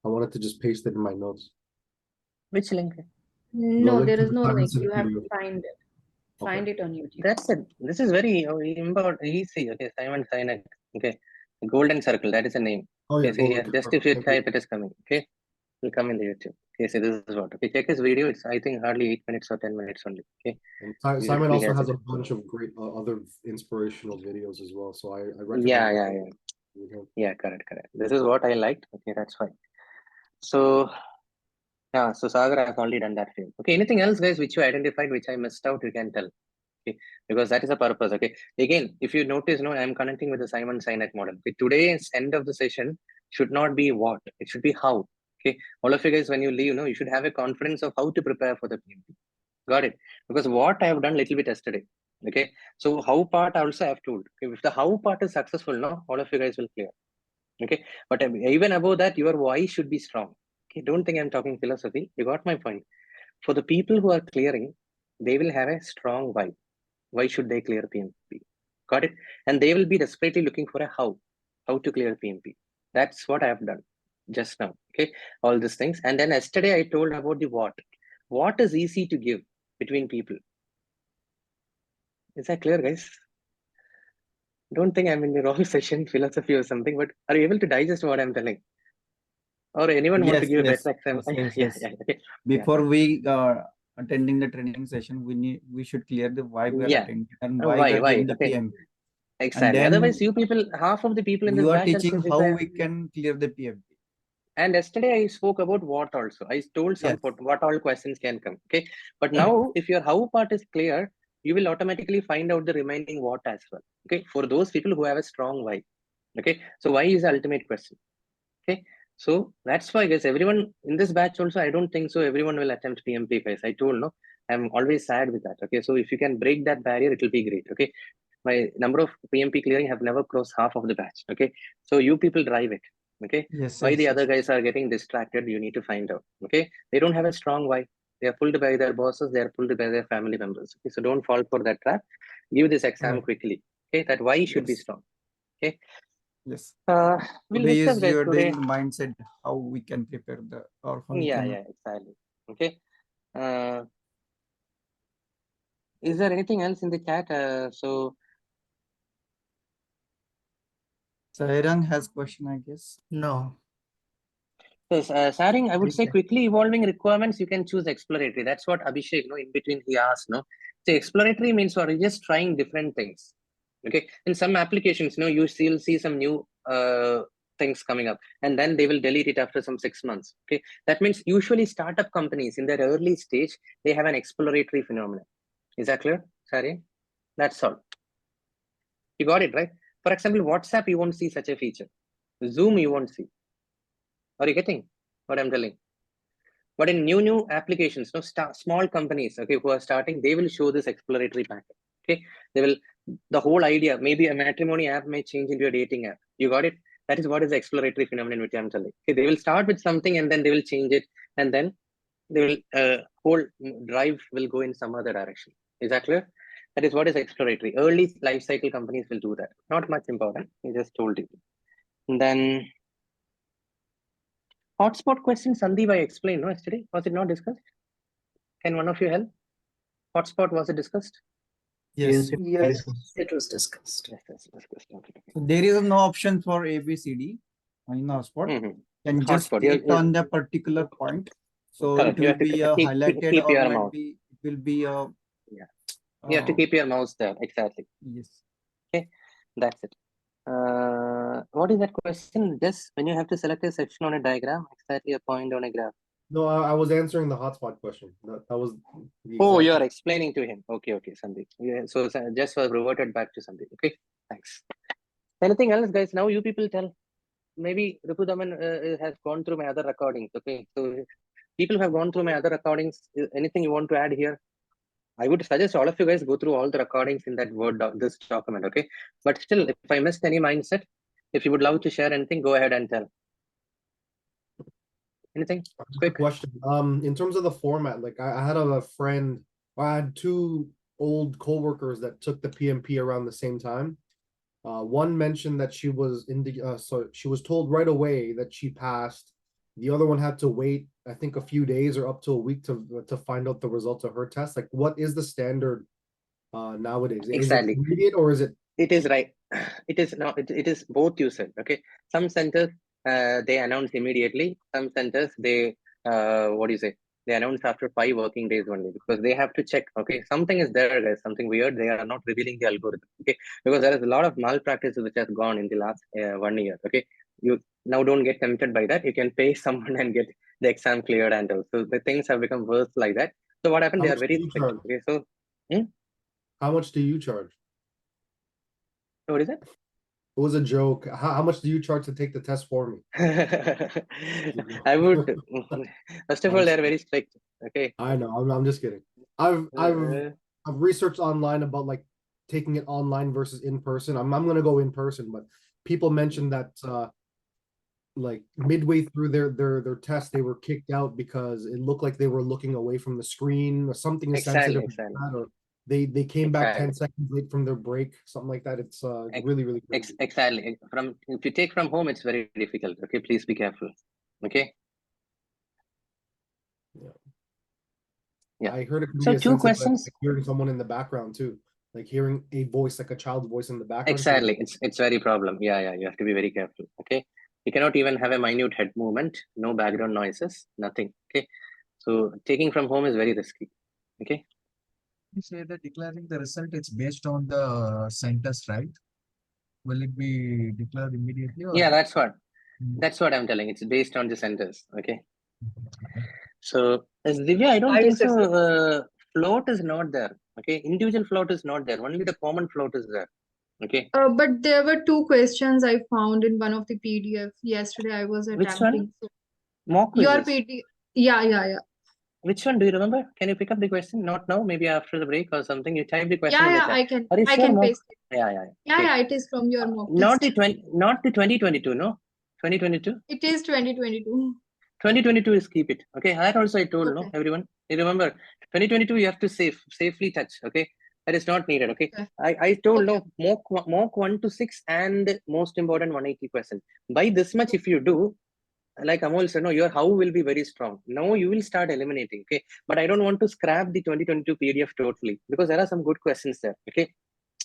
I wanted to just paste it in my notes. Which link? No, link there to is the no Simon link. Sinek You have video. to find it. Find it on YouTube. That's it. This is very important. Easy. Okay, Simon Sinek. Okay, golden circle. That is a name. Oh yeah, Okay, so yeah, golden just circle. if you Thank type, it is coming. Okay, will come in the YouTube. Okay, so this is what. Okay, check his video. It's I think hardly 8 minutes or 10 minutes only. Okay. And He Simon usually also has it. a bunch of great other inspirational videos as well. So I recommend. Yeah, correct. This is what I liked. Okay, that's fine. So yeah, so Sagar has already done that for you. Okay, anything else, guys, which you identified, which I missed out, you can tell. Okay, because that is the purpose. Okay, again, if you notice, no, I'm connecting with the Simon Sinek model. Okay, today's end of the session should not be what, it should be how. Okay, all of you guys, when you leave, you should have a confidence of how to prepare for the PMP. Got it? Because what I have done little bit yesterday. Okay, so how part also I have told. Okay, if the how part is successful, no, all of you guys will clear. Okay, but even above that, your why should be strong. Okay, don't think I'm talking philosophy. You got my point. For the people who are clearing, they will have a strong why. Why should they clear PMP? Got it? And they will be desperately looking for a how to clear PMP. That's what I have done just now. Okay, all these things. And then yesterday I told about the what. What is easy to give between people? Is that clear, guys? Don't think I'm in the wrong session, philosophy or something, but are you able to digest what I'm telling? Or anyone want to give a better example? Yes. Okay. Before we attending the training session, we should clear the why we are Yeah. attending and why we are Why? giving the Okay. PMP. Exactly. then Otherwise, you people, half of the people in this You are batch are teaching saying, how we can clear the PMP. And yesterday I spoke about what also. I told some Yes. what all questions can come. Okay. But now, if your how part is clear, you will automatically find out the remaining what as well. Okay. For those people who have a strong why. Okay. So why is the ultimate question? Okay. So that's why, guys, everyone in this batch also, I don't think so. Everyone will attempt PMP, guys. I told, no, I'm always sad with that. Okay. So if you can break that barrier, it will be great. Okay. My number of PMP clearing have never crossed half of the batch. Okay. So you people drive it. Okay. Yes. Why the other guys are getting distracted, you need to find out. Okay. They don't have a strong why. They are pulled by their bosses, they are pulled by their family members. Okay. So don't fall for that trap. Give this exam quickly. Okay. That why should be strong. Okay. Yes. We'll Today discuss is guys your today. daily mindset, how we can prepare the or how we Yeah, can. yeah, exactly. Okay. Is there anything else in the chat? So Sairang has question, I guess. No. Yes, Saring, I would say Okay. quickly evolving requirements, you can choose exploratory. That's what Abhishek, in between he asked, So exploratory means you're just trying different things. Okay. In some applications, you'll see some new things coming up, and then they will delete it after some 6 months. Okay. That means usually startup companies in their early stage, they have an exploratory phenomenon. Is that clear, Saring? That's all. You got it, right? For example, WhatsApp, you won't see such a feature. Zoom, you won't see. Are you getting what I'm telling? But in new applications, small companies, okay, who are starting, they will show this exploratory pattern. Okay, they will. The whole idea, maybe a matrimony app may change into a dating app. You got it? That is what is the exploratory phenomenon which I'm telling. Okay, they will start with something and then they will change it, and then they will whole drive will go in some other direction. Is that clear? That is what is exploratory. Early life cycle companies will do that. Not much important. I just told you. And then hotspot question, Sandeep, I explained, yesterday. Was it not discussed? Can one of you help? Hotspot, was it discussed? Yes. Yes, it was discussed. Yes, discussed. Okay. So there is no option for ABCD in the hotspot. Can just Hotspot, click on the particular point. So Correct. it You will have to be highlighted keep or your might mouse. be, it will be You have to keep your mouse there. Exactly. yes. Okay. That's it. What is that question? Just when you have to select a section on a diagram, exactly a point on a graph. No, I was answering the hotspot question. That was. The Oh, exact- you are explaining to him. Okay, Sandeep. Yeah, so just reverted back to Sandeep. Okay, thanks. Anything else, guys? Now you people tell. Maybe Ripudaman has gone through my other recordings. Okay, so people have gone through my other recordings. Anything you want to add here? I would suggest all of you guys go through all the recordings in that this document. Okay, but still, if I missed any mindset, if you would love to share anything, go ahead and tell. Anything? Quick question. In terms of the format, like I had a friend, I had two old coworkers that took the PMP around the same time. One mentioned that she was in the so she was told right away that she passed. The other one had to wait, I think, a few days or up to a week to find out the results of her test. Like, what is the standard nowadays? Exactly. Is it immediate or is it? It is right. It is no. It is both. You said okay. Some centers they announce immediately. Some centers they what do you say? They announce after 5 working days only because they have to check. Okay, something is there. There's something weird. They are not revealing the algorithm. Okay, because there is a lot of malpractice which has gone in the last 1 year. Okay, you now don't get tempted by that. You can pay someone and get the exam cleared and all. So the things have become worse like that. So what happened? How They are much do very you strict. charge? Okay, so How much do you charge? what is it? It was a joke. How much do you charge to take the test for me? I would first of all they're very strict. Okay. I know. I'm just kidding. I've researched online about like taking it online versus in person. I'm gonna go in person, but people mentioned that like midway through their test they were kicked out because it looked like they were looking away from the screen or something is sensitive like that, or they came back 10 seconds late from their break, something like that. It's really crazy. Exactly. From if you take from home, it's very difficult. Okay, please be careful. Okay. Yeah. I heard it can So be a 2 sensitive, questions. like hearing someone in the background too, like hearing a voice, like a child's voice in the background. Exactly. It's very problem. Yeah. You have to be very careful. Okay. You cannot even have a minute head movement, no background noises, nothing. Okay. So taking from home is very risky. Okay. You say that declaring the result is based on the centers, right? Will it be declared immediately? Or... Yeah, that's what I'm telling. It's based on the centers. Okay. So as Divya, I don't think so. Float is not there. Okay, individual float is not there. Only the common float is there. Okay. But there were 2 questions I found in one of the PDF yesterday. I was Which attempting. one? Mock Your quizzes. PDF. Yeah. Which one do you remember? Can you pick up the question? Not now, maybe after the break or something. You type the question in the chat. I can. Are you I sure, can mock? paste it. Yeah. Yeah, it is from your mock Not test. the 2022, no? 2022? It is 2022. 2022 is keep it. Okay, that also I told, no, everyone. You remember, 2022 you have to safely touch. Okay, that is not needed. Okay, I told no mock 1 to 6 and most important 180%. By this much, if you do, like Amol said, no, your how will be very strong. Now you will start eliminating. Okay, but I don't want to scrap the 2022 PDF totally because there are some good questions there. Okay,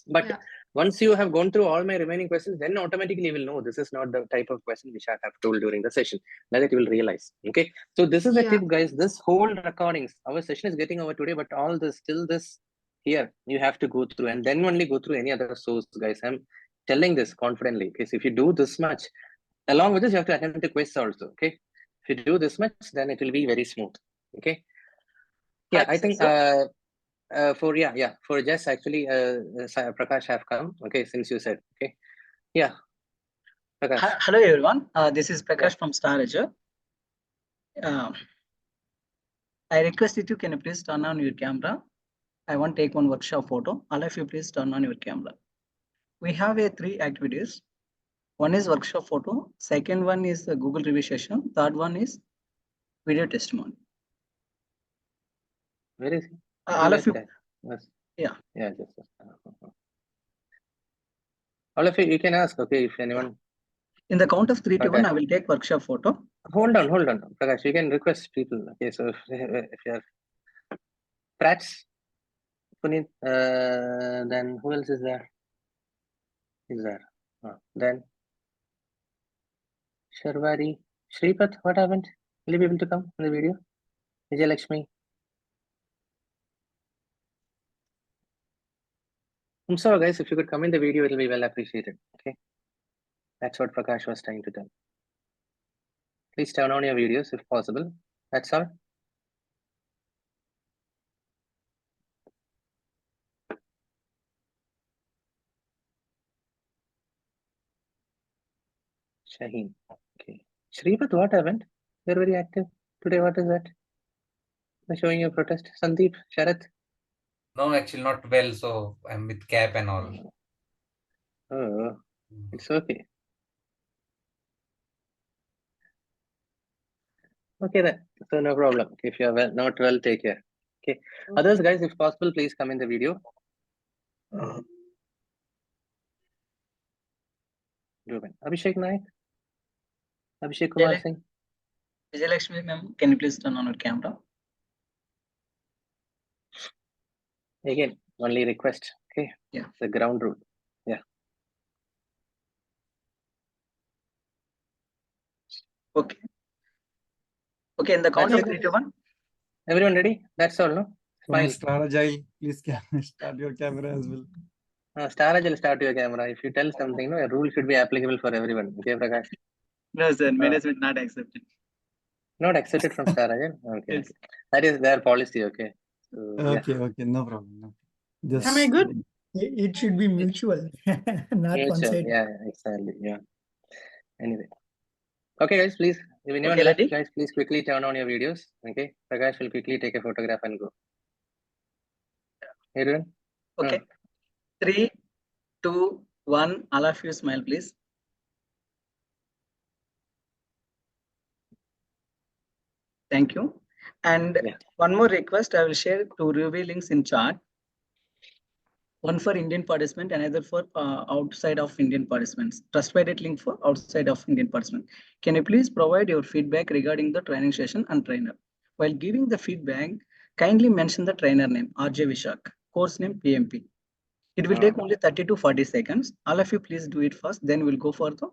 but Once you have gone through all my remaining questions, then automatically you will know this is not the type of question which I have told during the session. Like that you will realize. Okay. So this is the Yeah. tip, guys. This whole recordings, our session is getting over today, but all this till this here you have to go through and then only go through any other source, guys. I'm telling this confidently. Okay. So if you do this much, along with this, you have to attempt the quiz also. Okay. If you do this much, then it will be very smooth. Okay. Yeah, I think for just actually Prakash have come. Okay, since you said okay. Yeah. Prakash. Hello everyone. This is Prakash from Star Azure. I request you, can you please turn on your camera? I want to take one workshop photo. All of you please turn on your camera. We have 3 activities. One is workshop photo. Second one is the Google review session. Third one is video testimony. Where is he? All of you. Yes. Yeah. Yeah. Just. All of you can ask. Okay, if anyone. In the count of 3 to 1, I will take workshop photo. Hold on, Prakash. You can request people. Okay, so if you have Prats, Puneet, then who else is there? Then Sharwari, Shripat, what happened? Will you be able to come in the video? Vijay Lakshmi. I'm sorry, guys. If you could come in the video, it will be well appreciated. Okay, that's what Prakash was trying to tell. Please turn on your videos if possible. That's all. Shaheen. Okay. Shripat, what happened? You're very active today. What is that? They're showing your protest. Sandeep, Sharath. No, actually not well, so I'm with cap and all. Oh, it's okay. Okay then. So no problem. If you are not well, take care. Okay. Others, guys, if possible, please come in the video. Abhishek Naik. Abhishek Kumar Singh. Vijay Lakshmi ma'am, can you please turn on your camera? Again, only request. Okay. Yeah. It's the ground rule. Yeah. Okay. Okay, in the count of 3 to 1. Everyone ready? That's all, no? Smile. Star Agile, please start your camera as well. Star Agile, start your camera. If you tell something, no, a rule should be applicable for everyone. Okay, Prakash? No, sir. Management not accepted. Not accepted from Star Agile? Okay. Yes. That is their policy, okay. So, Okay, no problem. No. Just Am I good? It should be mutual, not Mutual. one-sided. Yeah, exactly. Yeah. Anyway. Okay, guys, please. If anyone Okay, left, ready? guys, please quickly turn on your videos. Okay. Prakash will quickly take a photograph and go. Everyone? Okay. 3, 2, 1. All of you smile, please. Thank you. And one more request, I will share 2 review links in chat. One for Indian participant, another for outside of Indian participants. Trustpilot link for outside of Indian participant. Can you please provide your feedback regarding the training session and trainer? While giving the feedback, kindly mention the trainer name, RJ Vishak, course name PMP. It will take only 30 to 40 seconds. All of you please do it first, then we'll go for the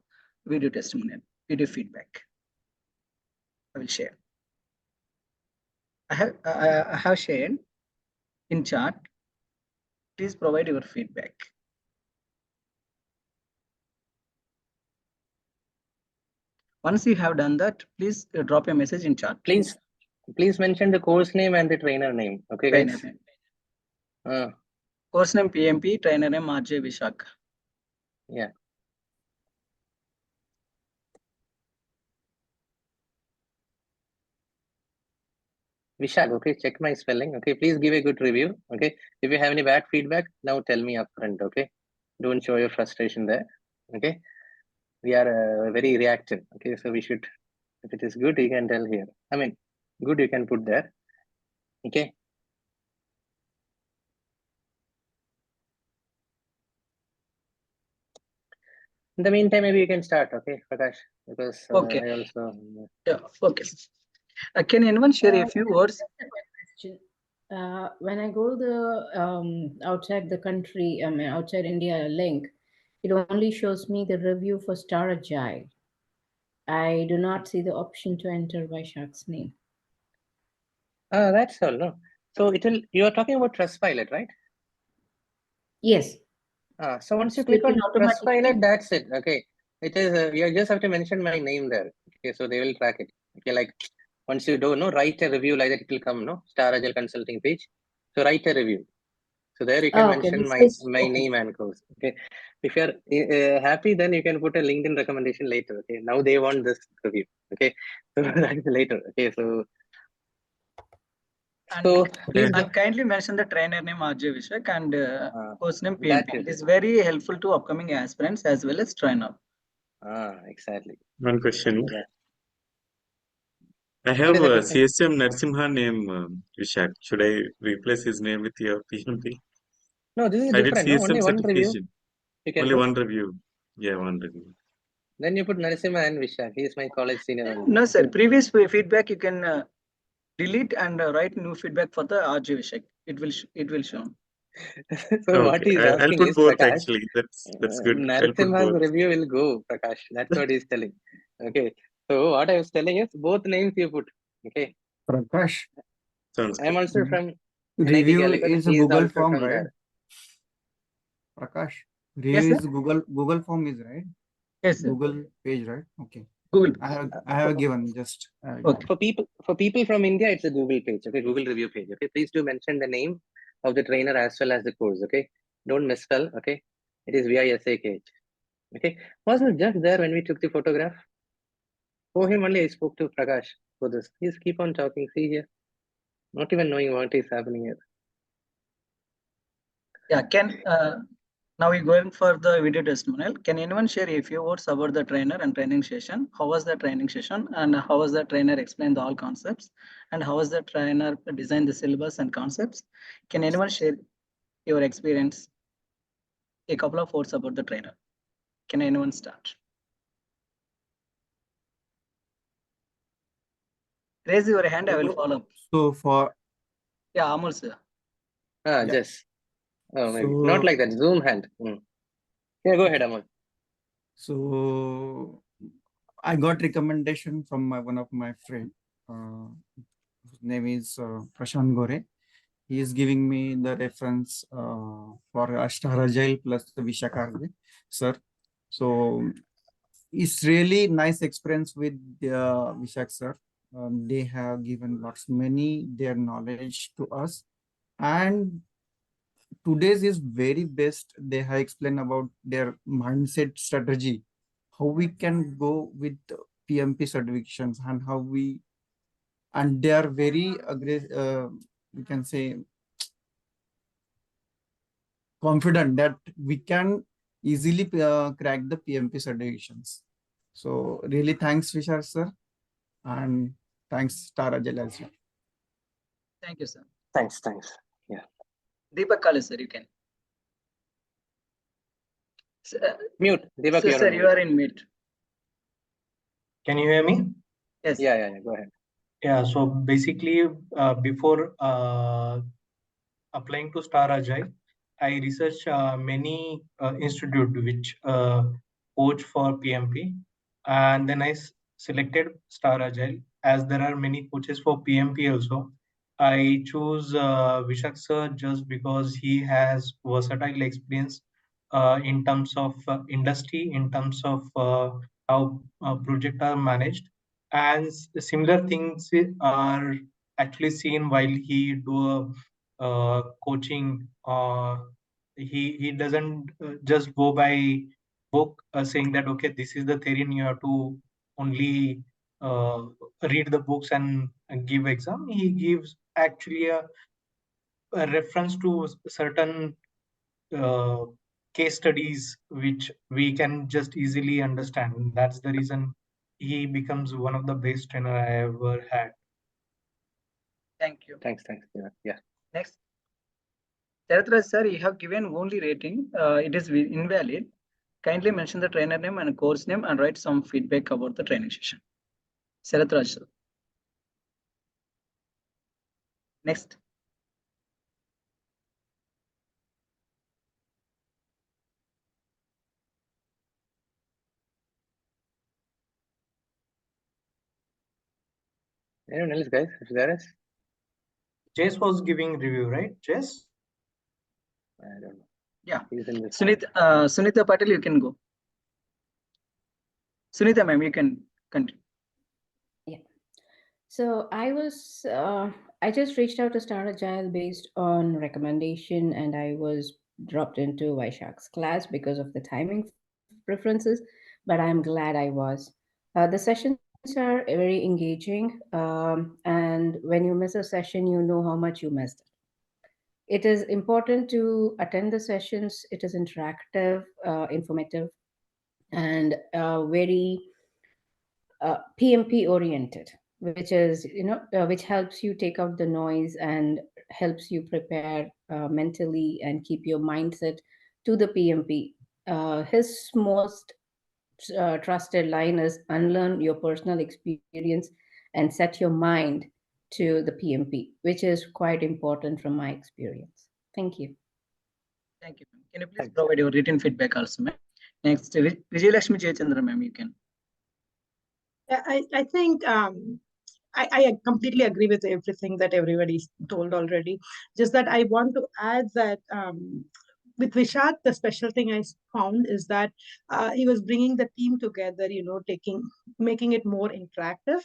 video testimonial, video feedback. I will share. I have shared in chat. Please provide your feedback. Once you have done that, please drop a message in chat. Please mention the course name and the trainer name. Okay, Trainer guys? name. Course name PMP, trainer name RJ Vishak. Yeah. Vishak, okay, check my spelling. Okay, please give a good review. Okay, if you have any bad feedback, now tell me upfront. Okay, don't show your frustration there. Okay, we are very reactive. Okay, so we should, if it is good, you can tell here. I mean, good, you can put there. Okay. In the meantime, maybe you can start. Okay, Prakash, because Okay. I also. Yeah. Okay. Can anyone share a few words? When I go to the outside the country, outside India link, it only shows me the review for Star Agile. I do not see the option to enter Vaishak's name. That's all, no? So you are talking about Trustpilot, right? Yes. So once you So click it will on automatically- Trustpilot, that's it. Okay. It is, you just have to mention my name there. Okay, so they will track it. Okay, like once you do, no, write a review like that, it will come, no? Star Agile Consulting page. So write a review. So there you can Okay, mention this my is- okay. name and course. Okay. If you're happy, then you can put a LinkedIn recommendation later. Okay. Now they want this review. Okay. So that is later. Okay. So And kindly mention the trainer name RJ Vishak and course name PMP. It is very helpful to upcoming aspirants as well as trainer. Exactly. One question. Yeah. I have What is the question? CSM Narsimha name, Vishak. Should I replace his name with your PMP? No, this is I did different. No, CSM only one review. certification. You can Only put. one review. Yeah, one review. Then you put Narasimha and Vishak. He is my college senior. No, sir. Previous feedback you can delete and write new feedback for the RJ Vishak. It will show. So what he's I'll asking put is, both Prakash, actually. That's good. I'll put Narasimha's both. review will go, Prakash. That's what he's telling. Okay. So what I was telling is both names you put. Okay. Prakash, Sounds I'm good. also from NIT review Calicut. is a He is Google also form, from right? there. Prakash, Yes, review sir. is Google form is right? Yes, sir. Google page, right? Okay. Google. I have given just. Okay. For people from India, it's a Google page. Okay, Google review page. Okay, please do mention the name of the trainer as well as the course. Okay, don't misspell. Okay, it is VISAKH. Okay, wasn't just there when we took the photograph. For him only I spoke to Prakash for this. Please keep on talking. See here, not even knowing what is happening here. Yeah, now we're going for the video testimonial. Can anyone share a few words about the trainer and training session? How was the training session and how was the trainer explained all concepts? And how was the trainer designed the syllabus and concepts? Can anyone share your experience? A couple of words about the trainer. Can anyone start? Raise your hand, I will follow. So for Yeah, Amol sir. Yes. Oh, maybe not like that. Zoom hand. Yeah, go ahead, Amol. So I got recommendation from one of my friend. His name is Prashant Gore. He is giving me the reference for Star Agile plus the Vishak sir. So it's really nice experience with Vishak sir. They have given many their knowledge to us, and today's is very best. They have explained about their mindset strategy, how we can go with PMP certifications and how and they are very aggressive, we can say confident that we can easily crack the PMP certifications. So really thanks Vishal sir, and thanks Star Agile as well. Thank you, sir. Thanks. Yeah. Deepak Kalu, sir, you can. Mute. Deepak, Sir, you are in mute. Can you hear me? Yes. Yeah. Go ahead. Yeah, so basically, before applying to Star Agile, I researched many institutes which coach for PMP, and then I selected Star Agile. As there are many coaches for PMP also, I choose Vishak sir just because he has versatile experience in terms of industry, in terms of how projects are managed, and similar things are actually seen while he do coaching. He doesn't just go by book saying that okay, this is the theory and you have to only read the books and give exam. He gives actually a reference to certain case studies which we can just easily understand. That's the reason he becomes one of the best trainer I ever had. Thank you. Thanks. Yeah. Next. Sharatraj sir, you have given only rating. It is invalid. Kindly mention the trainer name and course name and write some feedback about the training session. Sharatraj sir. Next. Anyone else, guys? If there is, Jess was giving review, right? Jess? I don't know. Yeah. He's in this. Sunita Patel, you can go. Sunita ma'am, you can continue. So I just reached out to Star Agile based on recommendation, and I was dropped into Vaishak's class because of the timing preferences, but I'm glad I was. The sessions are very engaging, and when you miss a session, you know how much you missed. It is important to attend the sessions. It is interactive, informative, and very PMP oriented, which is, which helps you take out the noise and helps you prepare mentally and keep your mindset to the PMP. His most trusted line is unlearn your personal experience and set your mind to the PMP, which is quite important from my experience. Thank you. Thank you. Can you please provide your written feedback also, ma'am? Next, Vijayalakshmi Jayachandra, ma'am, you can. I think I completely agree with everything that everybody's told already. Just that I want to add that with Vishak, the special thing I found is that he was bringing the team together, making it more interactive,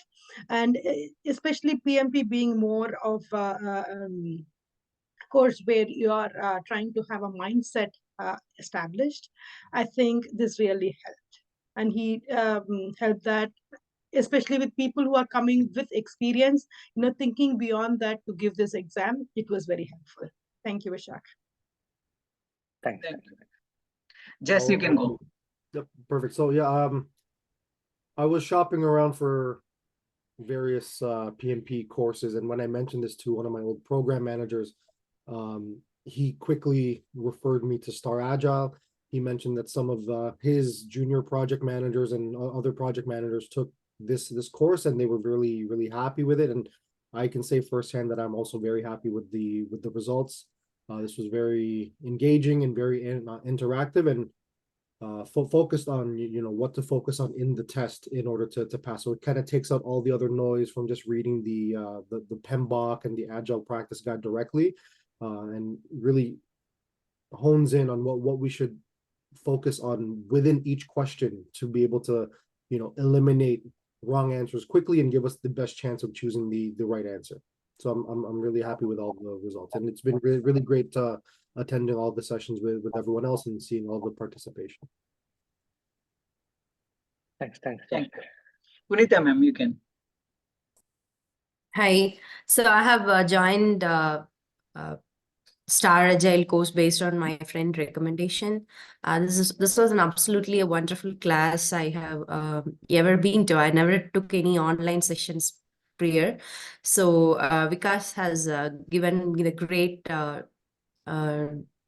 and especially PMP being more of course where you are trying to have a mindset established. I think this really helped, and he helped that, especially with people who are coming with experience, thinking beyond that to give this exam. It was very helpful. Thank you, Vishak. Thanks. Jess, you can go. Yep, perfect. So yeah, I was shopping around for various PMP courses, and when I mentioned this to one of my old program managers, he quickly referred me to Star Agile. He mentioned that some of his junior project managers and other project managers took this course, and they were really happy with it. And I can say firsthand that I'm also very happy with the results. This was very engaging and very interactive, and focused on what to focus on in the test in order to pass. So it kind of takes out all the other noise from just reading the PMBOK and the Agile Practice Guide directly, and really hones in on what we should focus on within each question to be able to eliminate wrong answers quickly and give us the best chance of choosing the right answer. So I'm really happy with all the results, and it's been really great attending all the sessions with everyone else and seeing all the participation. Thanks. Thank you. Punita ma'am, you can. Hi. So I have joined Star Agile course based on my friend recommendation. This was an absolutely a wonderful class I have ever been to. I never took any online sessions prior. So Vikas has given me the great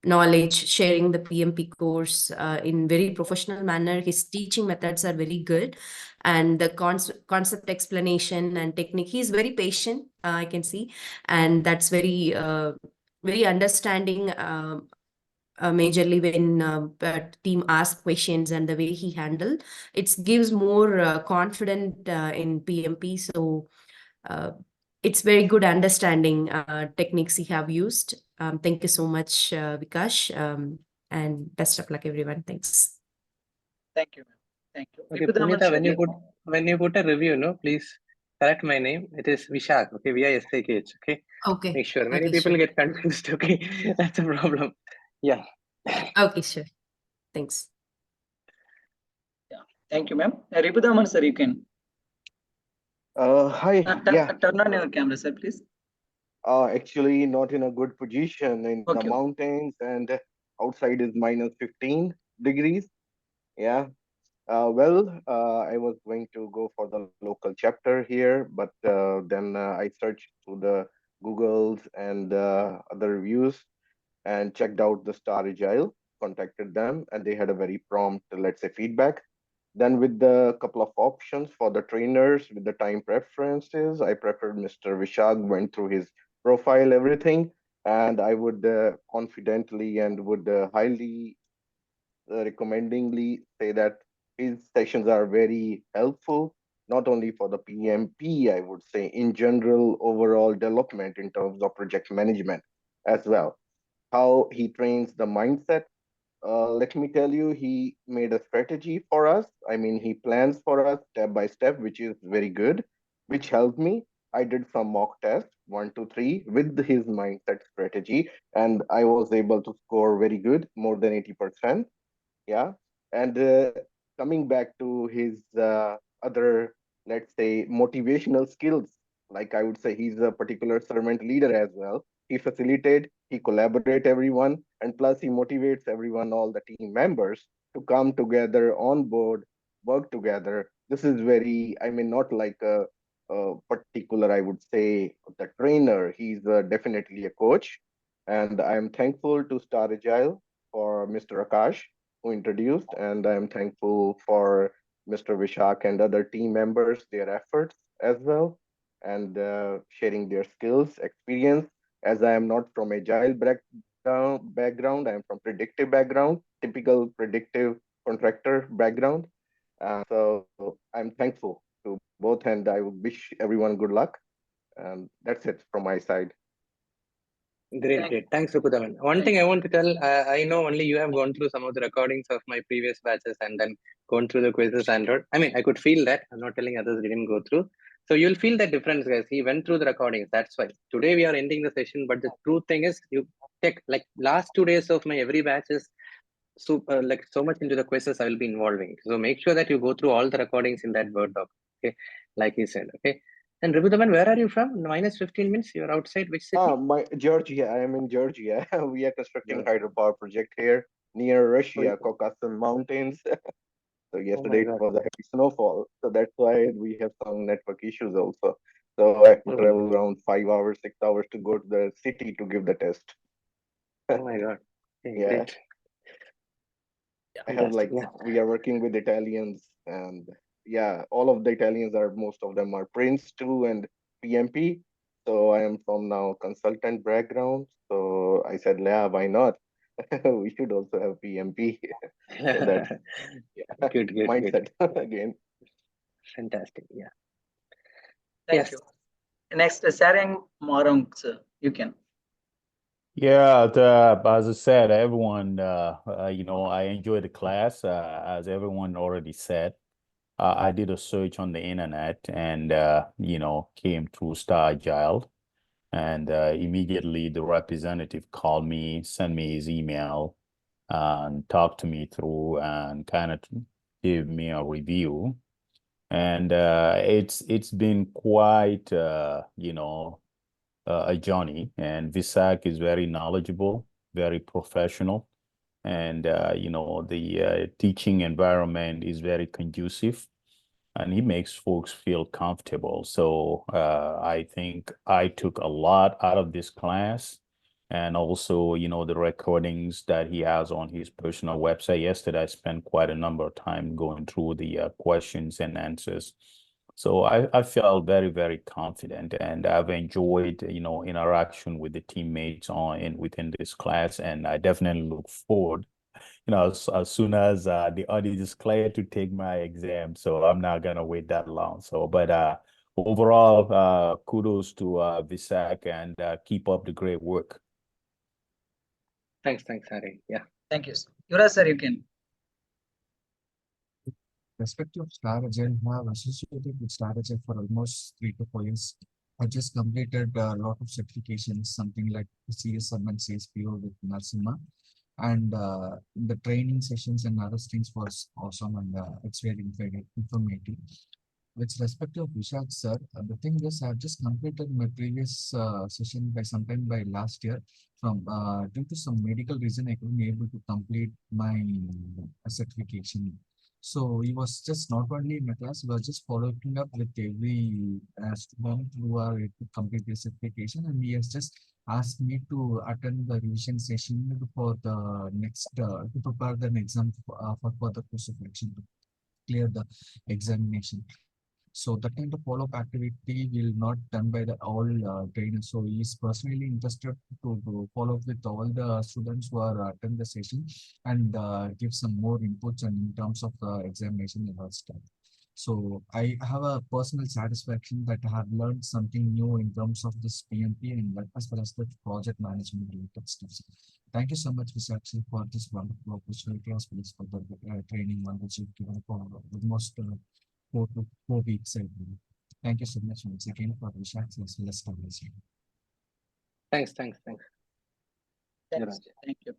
knowledge, sharing the PMP course in very professional manner. His teaching methods are very good, and the concept explanation and technique. He's very patient, I can see, and that's very understanding. Majorly when team asks questions, and the way he handled it gives more confident in PMP. So it's very good understanding techniques he have used. Thank you so much, Vikash, and best of luck, everyone. Thanks. Thank you. Thank you. Okay, Punita, when you put a review, please correct my name. It is Vishak. Okay, Vishakh. Okay. Okay. Make sure. Many Okay, people sure. get confused. Okay, that's a problem. Yeah. Okay, sure. Thanks. Yeah. Thank you, ma'am. Ripudaman sir, you can. Hi. Yeah. Turn on your camera, sir, please. Actually not in a good position in the mountains, and outside is -15 degrees. Yeah. I was going to go for the local chapter here, but then I searched through the Googles and other reviews and checked out the Star Agile, contacted them, and they had a very prompt, let's say, feedback. Then with the couple of options for the trainers with the time preferences, I preferred Mr. Vishak, went through his profile, everything, and I would confidently and would highly recommendingly say that his sessions are very helpful. not only for the PMP, I would say, in general, overall development in terms of project management as well. How he trains the mindset. Let me tell you, he made a strategy for us. I mean, he plans for us step by step, which is very good, which helped me. I did some mock tests, 1, 2, 3, with his mindset strategy, and I was able to score very good, more than 80%. Yeah. And coming back to his other, let's say, motivational skills, like I would say, he's a particular servant leader as well. He facilitates, he collaborates everyone, and plus he motivates everyone, all the team members, to come together on board, work together. This is very, I mean, not like a particular, I would say, the trainer. He's definitely a coach. And I'm thankful to Star Agile for Mr. Akash, who introduced, and I'm thankful for Mr. Vishak and other team members, their efforts as well, and sharing their skills, experience. As I am not from agile background, I am from predictive background, typical predictive contractor background. So I'm thankful to both, and I would wish everyone good luck. And that's it from my side. Great. Thanks, Rukutaman. One thing I want to tell, I know only you have gone through some of the recordings of my previous batches and then gone through the quizzes and all. I mean, I could feel that. I'm not telling others didn't go through. So you'll feel that difference, guys. He went through the recordings. That's why. Today we are ending the session, but the true thing is you take like last 2 days of my every batch is super like so much into the quizzes I will be involving. So make sure that you go through all the recordings in that Word doc. Okay, like he said. Okay. And Ributaman, where are you from? Minus 15 minutes. You're outside which city? Georgia. I am in Georgia. We are constructing hydropower project here near Russia, Caucasus Mountains. So yesterday it was a heavy snowfall. So that's why we have some network issues also. So I have to travel around 5 hours, 6 hours to go to the city to give the test. Oh my God. Okay, Yeah. great. I have like, we are working with Italians, and yeah, all of the Italians are, most of them are Prince 2 and PMP. So I am from now consultant background. So I said, yeah, why not? We should also have PMP. So that's good. mindset again. Fantastic. Yeah. Thank you. Next, Sarang Marong, sir. You can. Yeah, as I said, everyone, you know, I enjoyed the class. As everyone already said, I did a search on the internet and, you know, came through Star Agile. And immediately the representative called me, sent me his email, and talked to me through and kind of gave me a review. And it's been quite, you know, a journey. And Visak is very knowledgeable, very professional, and you know, the teaching environment is very conducive, and he makes folks feel comfortable. So I think I took a lot out of this class, and also, you know, the recordings that he has on his personal website. Yesterday, I spent quite a number of time going through the questions and answers. So I felt very, very confident, and I've enjoyed, you know, interaction with the teammates within this class, and I definitely look forward, you know, as soon as the audit is clear, to take my exam. So I'm not gonna wait that long. So, but overall, kudos to Visak, and keep up the great work. Thanks, Harry. Yeah. Thank you, sir. Yuvraj, sir, you can. Perspective of Star Agile, have associated with Star Agile for almost 3 to 4 years. I just completed a lot of certifications, something like CSM and CSPO with Narasimha. And the training sessions and other things was awesome, and it's very informative. With respect to Vishak sir, the thing is, I've just completed my previous session by sometime by last year. From due to some medical reason, I couldn't be able to complete my certification. So he was just not only in my class, he was just following up with every student who are to complete their certification, and he has just asked me to attend the revision session for the next to prepare the exam for the course of action to clear the examination. So that kind of follow-up activity will not done by the all trainers. So he is personally interested to follow up with all the students who are attend the session and give some more inputs and in terms of the examination and all stuff. So I have a personal satisfaction that I have learned something new in terms of this PMP and as well as the project management related stuff. Thank you so much, Vishakshi, for this wonderful opportunity as well as for the training one which you've given for almost 4 weeks. I believe. Thank you so much once again for Vishakshi as well as for this. Thanks. Thanks. Thank you.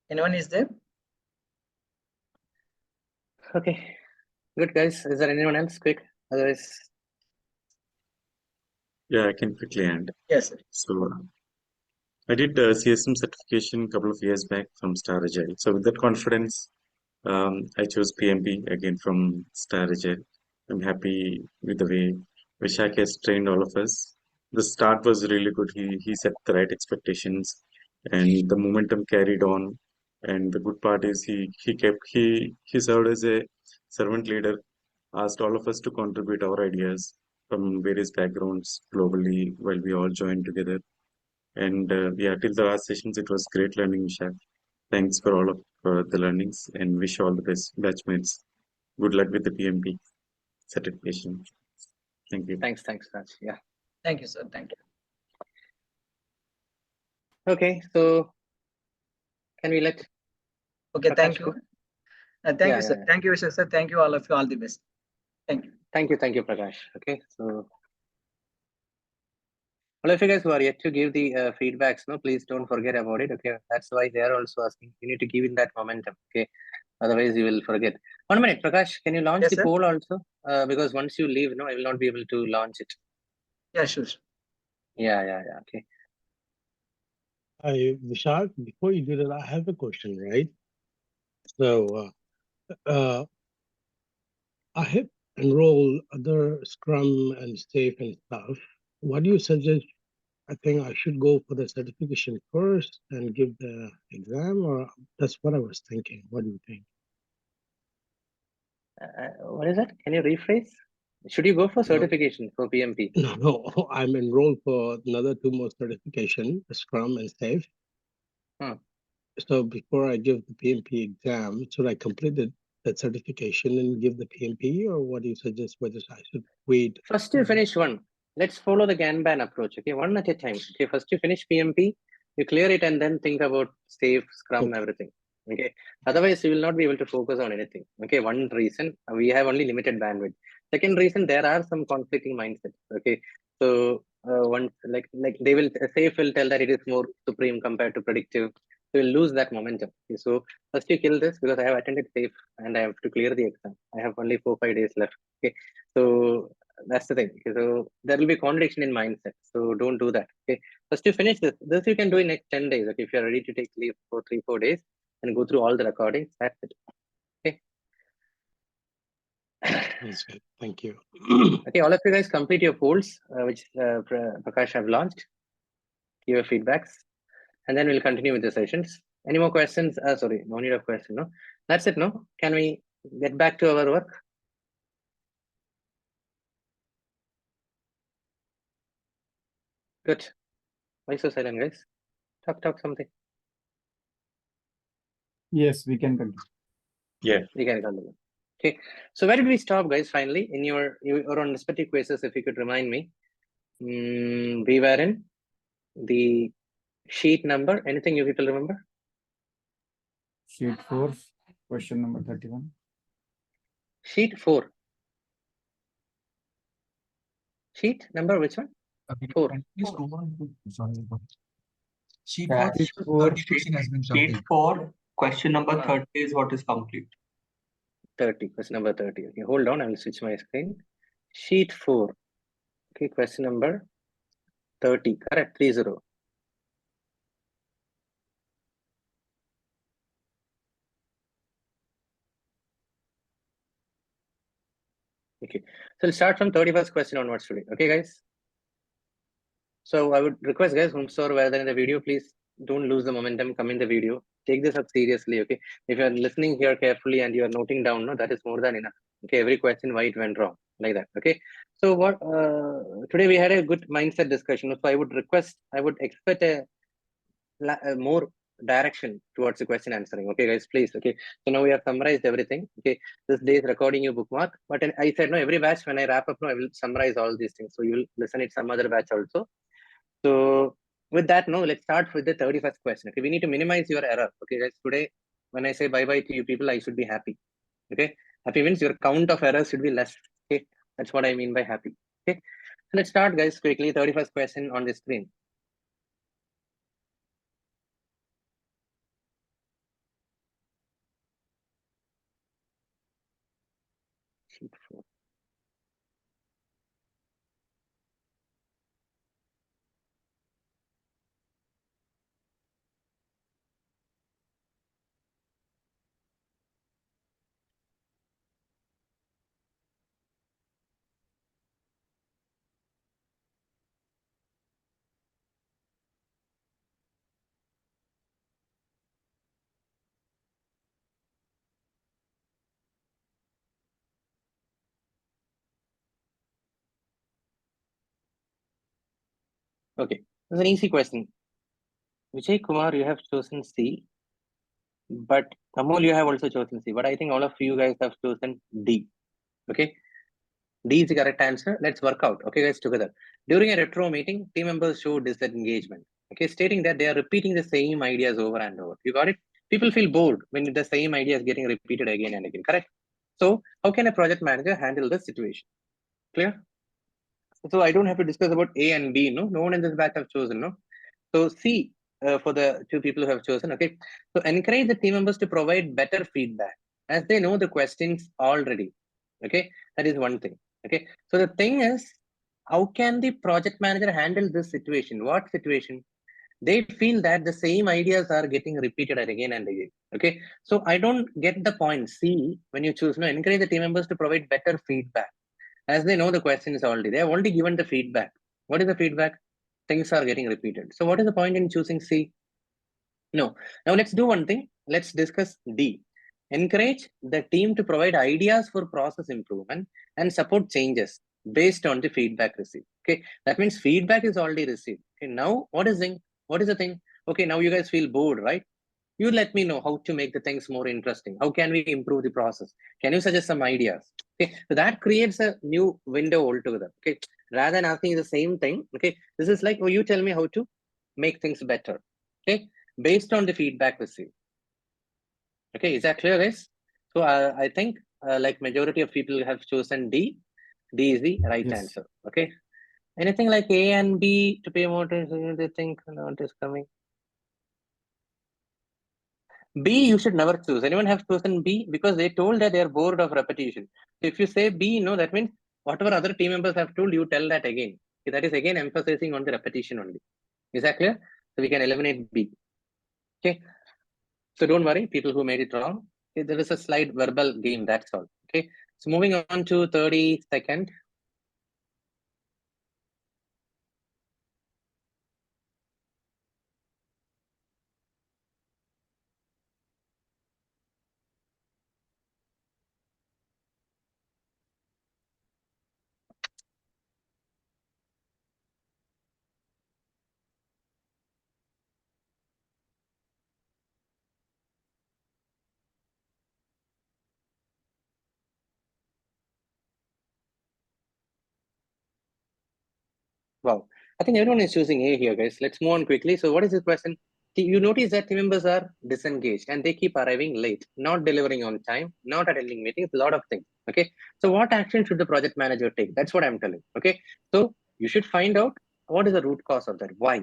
Anyone is there? Okay. Good, guys. Is there anyone else? Quick. Otherwise. Yeah, I can quickly end. Yes, sir. So I did CSM certification a couple of years back from Star Agile. So with that confidence, I chose PMP again from Star Agile. I'm happy with the way Vishak has trained all of us. The start was really good. He set the right expectations, and the momentum carried on. And the good part is he served as a servant leader, asked all of us to contribute our ideas from various backgrounds globally while we all joined together. And yeah, till the last sessions, it was great learning, Vishak. Thanks for all of the learnings and wish all the best batchmates. Good luck with the PMP certification. Thank you. Thanks, Raj. Yeah. Thank you, sir. Thank you. Okay, so can we let? Okay, Prakash thank you. go? Thank you, sir. Thank you, Vishak, sir. Thank you, all of you. All the best. Thank you. Thank you, Prakash. Okay, so all of you guys who are yet to give the feedbacks, no, please don't forget about it. Okay, that's why they are also asking. You need to give in that momentum. Okay, otherwise you will forget. 1 minute, Prakash. Can you launch the poll also? Because once you leave, no, I will not be able to launch it. Yeah, sure. Yeah. Okay. Vishak, before you do that, I have a question, right? So, I have enrolled other Scrum and Safe and stuff. What do you suggest? I think I should go for the certification first and give the exam, or that's what I was thinking. What do you think? What is that? Can you rephrase? Should you go for certification for PMP? No, I'm enrolled for another 2 more certification, Scrum and Safe. So before I give the PMP exam, should I complete that certification and give the PMP, or what do you suggest? Whether I should wait? First you finish one. Let's follow the Kanban approach. Okay, one at a time. Okay, first you finish PMP, you clear it, and then think about Safe, Scrum, everything. Okay, otherwise you will not be able to focus on anything. Okay, one reason, we have only limited bandwidth. Second reason, there are some conflicting mindsets. Okay, so one like they will Safe will tell that it is more supreme compared to predictive. So you'll lose that momentum. Okay, so first you kill this, because I have attended Safe and I have to clear the exam. I have only 4-5 days left. Okay, so that's the thing. Okay, so there will be contradiction in mindset. So don't do that. Okay, first you finish this. This you can do in next 10 days. Okay, if you're ready to take leave for 3-4 days and go through all the recordings, that's it. Okay. That's good. Thank you. Okay, all of you guys complete your polls, which Prakash have launched. Give your feedbacks, and then we'll continue with the sessions. Any more questions? Sorry, no need of question. No, that's it. No, can we get back to our work? Good. Why so silent, guys? Talk something. Yes, we can continue. Yeah, we can continue. Okay, so where did we stop, guys? Finally, in your on respective quizzes, if you could remind me, we were in the sheet number. Anything you people remember? Sheet 4, question number 31. Sheet 4. Sheet number which one? 4. Sheet Yeah, 4, 30 question has been Sheet 4, question number 30 is what is complete. 30, question number 30. Okay, hold on, I will switch my screen. Sheet 4. Okay, question number 30. Correct, 30. Okay, so we'll start from 31st question onwards today. Okay, guys. So I would request, guys, whomsoever whether in the video, please don't lose the momentum. Come in the video. Take this up seriously. Okay, if you are listening here carefully and you are noting down, no, that is more than enough. Okay, every question why it went wrong, like that. Okay, so what today we had a good mindset discussion. So I would expect a more direction towards the question answering. Okay, guys, please. Okay, so now we have summarized everything. Okay, this day's recording you bookmark. But I said no, every batch when I wrap up, no, I will summarize all these things. So you will listen it some other batch also. So with that, no, let's start with the 31st question. Okay, we need to minimize your error. Okay, guys, today when I say bye-bye to you people, I should be happy. Okay, happy means your count of errors should be less. Okay, that's what I mean by happy. Okay, so let's start, guys, quickly. 31st question on the screen. Okay, it's an easy question. Vijay Kumar, you have chosen C, but Amol, you have also chosen C, but I think all of you guys have chosen D. Okay, D is the correct answer. Let's work out. Okay, guys, together. During a retro meeting, team members show disengagement. Okay, stating that they are repeating the same ideas over and over. You got it? People feel bored when the same idea is getting repeated again and again. Correct? So, how can a project manager handle this situation? Clear? So I don't have to discuss about A and B. No one in this batch have chosen. No. So C for the two people who have chosen. Okay. So encourage the team members to provide better feedback as they know the questions already. Okay. That is one thing. Okay. So the thing is, how can the project manager handle this situation? What situation? They feel that the same ideas are getting repeated again and again. Okay. So I don't get the point. C, when you choose, no, encourage the team members to provide better feedback as they know the question is already. They have already given the feedback. What is the feedback? Things are getting repeated. So what is the point in choosing C? No. Now let's do one thing. Let's discuss D. Encourage the team to provide ideas for process improvement and support changes based on the feedback received. Okay, that means feedback is already received. Okay, now what is the thing? Okay, now you guys feel bored, right? You let me know how to make the things more interesting. How can we improve the process? Can you suggest some ideas? Okay, so that creates a new window altogether. Okay, rather than asking the same thing. Okay, this is like, oh, you tell me how to make things better. Okay, based on the feedback received. Okay, is that clear, guys? So I think like majority of people have chosen D. D is the right answer. Okay. Anything like A and B to pay more attention? They think what is coming. B, you should never choose. Anyone have chosen B? Because they told that they are bored of repetition. So if you say B, no, that means whatever other team members have told you, tell that again. Okay, that is again emphasizing on the repetition only. Is that clear? So we can eliminate B. Okay. So don't worry, people who made it wrong. Okay, there is a slight verbal game, that's all. Okay. So moving on to 32nd. Wow, I think everyone is choosing A here, guys. Let's move on quickly. So what is this question? You notice that team members are disengaged and they keep arriving late, not delivering on time, not attending meetings, a lot of things. Okay. So what action should the project manager take? That's what I'm telling. Okay. So you should find out what is the root cause of that. Why?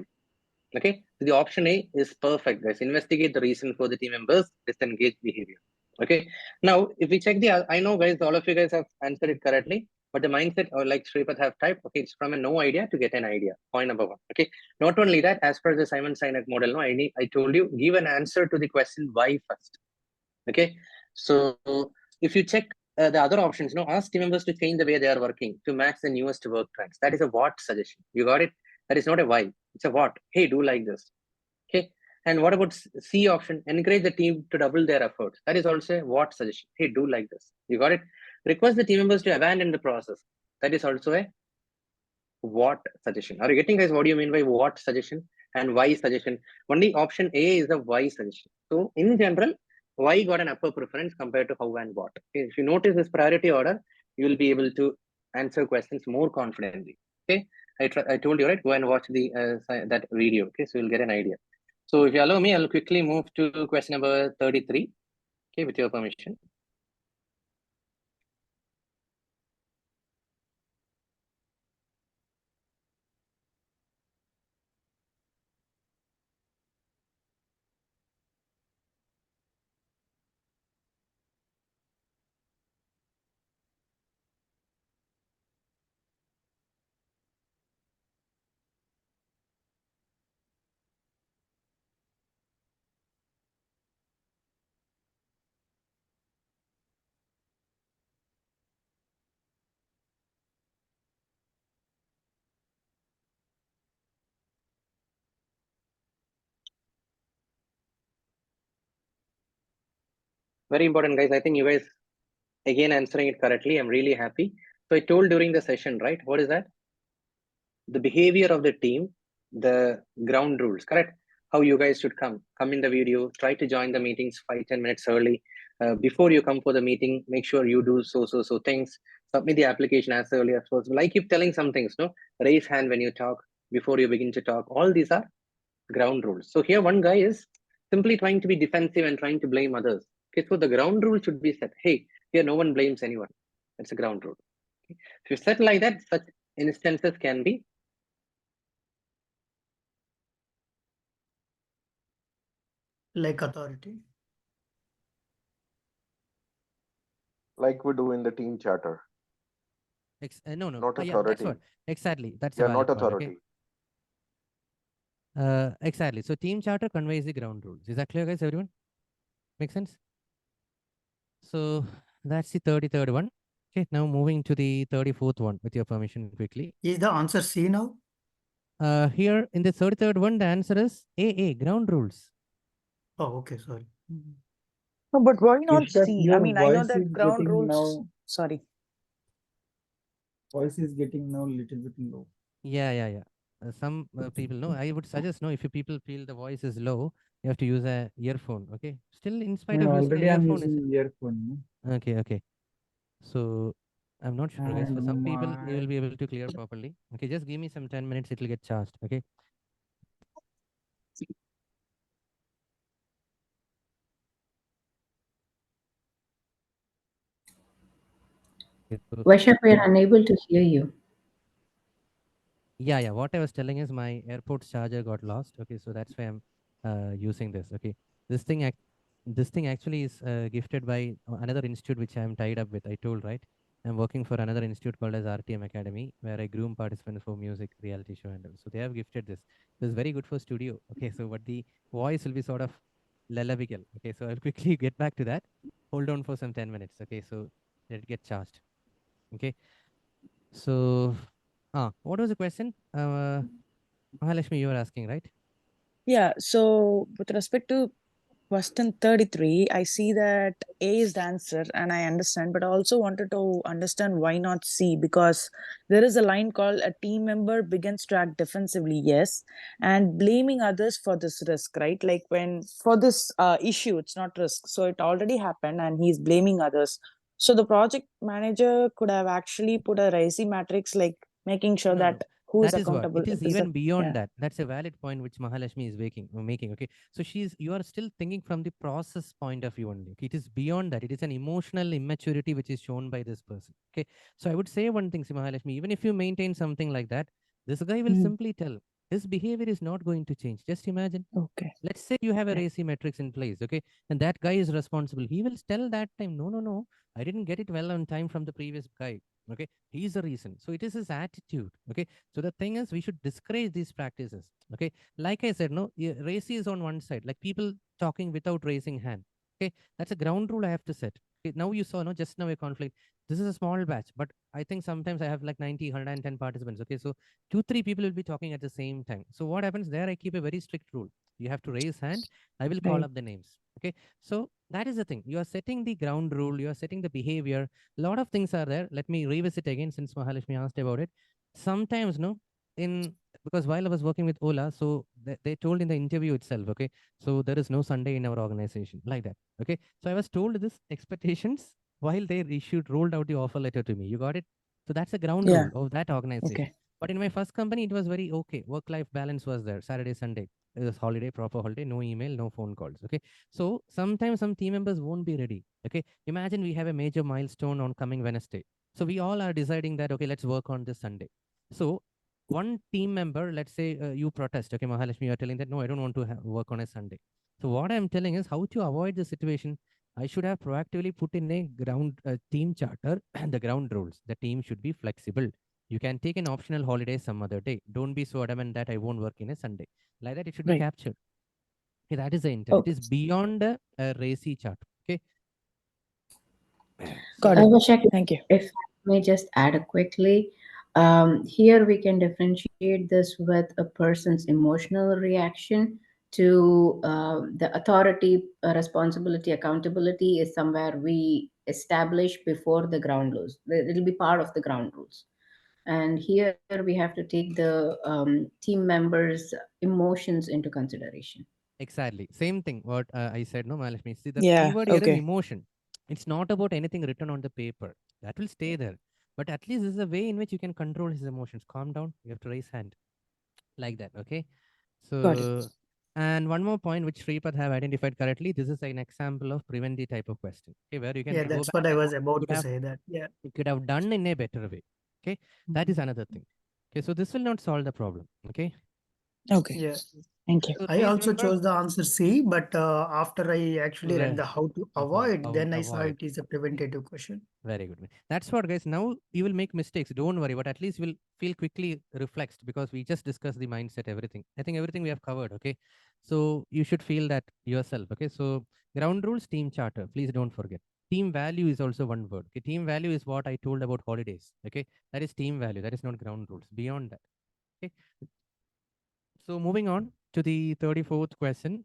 Okay. So the option A is perfect, guys. Investigate the reason for the team members' disengaged behavior. Okay. Now, if we check I know, guys, all of you guys have answered it correctly. But the mindset, or like Sripath have typed, okay, it's from a no idea to get an idea. Point number one. Okay. Not only that, as per the Simon Sinek model, no, I told you, give an answer to the question why first. Okay. So if you check the other options, ask team members to change the way they are working to match the newest work trends. That is a what suggestion. You got it? That is not a why. It's a what. Hey, do like this. Okay. And what about C option? Encourage the team to double their efforts. That is also a what suggestion. Hey, do like this. You got it? Request the team members to abandon the process. That is also a what suggestion. Are you getting, guys, what do you mean by what suggestion? and why suggestion. Only option A is a why suggestion. So in general, why got an upper preference compared to how and what. Okay, if you notice this priority order, you will be able to answer questions more confidently. Okay, I told you, right? Go and watch the that video. Okay, so you'll get an idea. So if you allow me, I'll quickly move to question number 33. Okay, with your permission. Very important, guys. I think you guys again answering it correctly. I'm really happy. So I told during the session, right? What is that? The behavior of the team, the ground rules, correct? How you guys should come in the video, try to join the meetings 5-10 minutes early. Before you come for the meeting, make sure you do so things. Submit the application as early as possible. I keep telling some things, no? Raise hand when you talk, before you begin to talk. All these are ground rules. So here one guy is simply trying to be defensive and trying to blame others. Okay, so the ground rule should be set. Hey, here no one blames anyone. That's a ground rule. Okay. If you set like that, such instances can be like authority. Like we do in the team charter. No, Not yeah, that's authority. what exactly. That's Yeah, a valid not point, authority. okay? Exactly. So team charter conveys the ground rules. Is that clear, guys? Everyone? Make sense? So that's the 33rd one. Okay, now moving to the 34th one with your permission quickly. Is the answer C now? Here in the 33rd one, the answer is AA, ground rules. Oh, okay, sorry. No, but why not Is that C? I your mean, I know voice that is ground getting rules. now? Sorry. Voice is getting now a little bit low. Yeah. Some people know. I would suggest if you people feel the voice is low, you have to use a earphone. Okay. Still, in spite of using Already an I'm earphone, using earphone. Okay. So I'm not sure, guys. For some people, you will My be able to clear properly. Okay, just give me some 10 minutes. It will get charged. Okay. Vaishak, we are unable to hear you. Yeah. What I was telling is my AirPods charger got lost. Okay, so that's why I'm using this. Okay, this thing actually is gifted by another institute which I'm tied up with. I told, right? I'm working for another institute called as RTM Academy, where I groom participants for music, reality show, and all. So they have gifted this. This is very good for studio. Okay, so but the voice will be sort of lullabical. Okay, so I'll quickly get back to that. Hold on for some 10 minutes. Okay, so let it get charged. Okay, so what was the question? Mahalakshmi, you were asking, right? Yeah, so with respect to question 33, I see that A is the answer and I understand, but I also wanted to understand why not C, because there is a line called a team member begins to act defensively, yes, and blaming others for this risk, right? Like when for this issue, it's not risk. So it already happened and he's blaming others. So the project manager could have actually put a RACI matrix, like making sure No. that who is That is what accountable. it is. if there's Even a- beyond yeah. that, that's a valid point which Mahalakshmi is making. Okay, so you are still thinking from the process point of view only. Okay? It is beyond that. It is an emotional immaturity which is shown by this person. Okay, so I would say one thing, Mahalakshmi. Even if you maintain something like that, this guy will simply tell his behavior is not going to change. Just imagine. Okay. Let's say you have a RACI metrics in place, okay, and that guy is responsible. He will tell that time, no, I didn't get it well on time from the previous guy. Okay, he's the reason. So it is his attitude. Okay, so the thing is, we should discourage these practices. Okay, like I said, RACI is on one side, like people talking without raising hand. Okay, that's a ground rule I have to set. Okay, now you saw, just now a conflict. This is a small batch, but I think sometimes I have like 90, 110 participants. Okay, so 2-3 people will be talking at the same time. So what happens there? I keep a very strict rule. You have to raise hand. I will call Right. up the names. Okay, so that is the thing. You are setting the ground rule. You are setting the behavior. A lot of things are there. Let me revisit again since Mahalakshmi asked about it. Sometimes, because while I was working with Ola, so they told in the interview itself, okay, so there is no Sunday in our organization, like that. Okay, so I was told this expectations while they rolled out the offer letter to me. You got it? So that's the ground Yeah. rule of that organization. Okay. But in my first company, it was very okay. Work-life balance was there. Saturday, Sunday. It was holiday, proper holiday, no email, no phone calls. Okay. So sometimes some team members won't be ready. Okay. Imagine we have a major milestone on coming Wednesday. So we all are deciding that, okay, let's work on this Sunday. So one team member, let's say you protest. Okay, Mahalakshmi, you're telling that, no, I don't want to work on a Sunday. So what I'm telling is how to avoid the situation. I should have proactively put in a ground team charter and the ground rules. The team should be flexible. You can take an optional holiday some other day. Don't be so adamant that I won't work in a Sunday. Like that, it should be captured. Okay, that is the intent. It is beyond a racy chart. Okay. Got I it. wish I could, Thank you. if I may just add quickly, here we can differentiate this with a person's emotional reaction to the authority, responsibility, accountability is somewhere we establish before the ground rules. It'll be part of the ground rules. And here we have to take the team members' emotions into consideration. Exactly. Same thing what I said, no, Mahalakshmi. See, the Yeah, keyword here is okay. emotion. It's not about anything written on the paper. That will stay there. But at least this is a way in which you can control his emotions. Calm down. You have to raise hand. Like that. Okay. Got it. So, and one more point which Shripad have identified correctly. This is an example of preventive type of question. Okay, where you can Yeah, go that's back what I and was about could to have, say that. Yeah. you could have done in a better way. Okay. That is another thing. Okay. So this will not solve the problem. Okay. Okay. Yeah. Thank you. So I please also remember, chose the answer C, but after I actually read Right. the how to avoid, then I saw it is a preventative question. Very good. That's what, guys. Now you will make mistakes. Don't worry, but at least you will feel quickly reflexed because we just discussed the mindset, everything. I think everything we have covered. Okay. So you should feel that yourself. Okay. So ground rules, team charter. Please don't forget. Team value is also one word. Okay. Team value is what I told about holidays. Okay. That is team value. That is not ground rules. Beyond that. Okay. So moving on to the 34th question.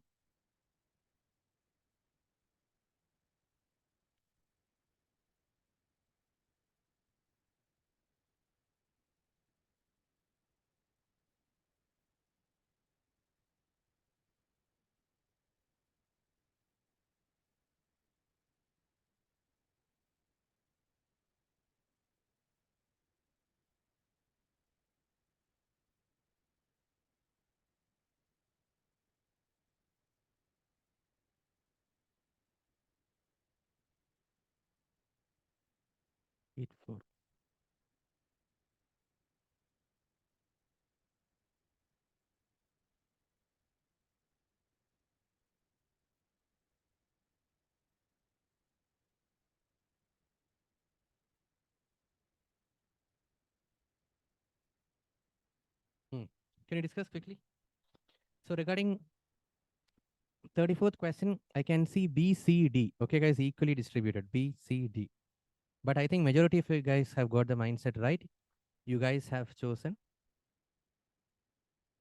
Eight, four. Can you discuss quickly? So regarding 34th question, I can see B, C, D. Okay, guys, equally distributed. B, C, D. But I think majority of you guys have got the mindset right. You guys have chosen.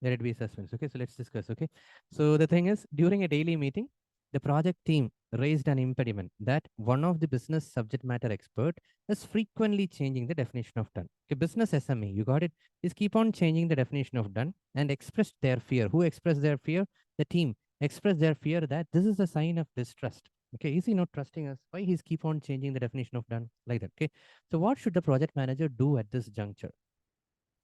Let it be suspense. Okay, so let's discuss. Okay, so the thing is, during a daily meeting, the project team raised an impediment that one of the business subject matter expert is frequently changing the definition of done. Okay, business SME, you got it, is keep on changing the definition of done and expressed their fear. Who expressed their fear? The team expressed their fear that this is a sign of distrust. Okay, is he not trusting us? Why he's keep on changing the definition of done like that? Okay, so what should the project manager do at this juncture?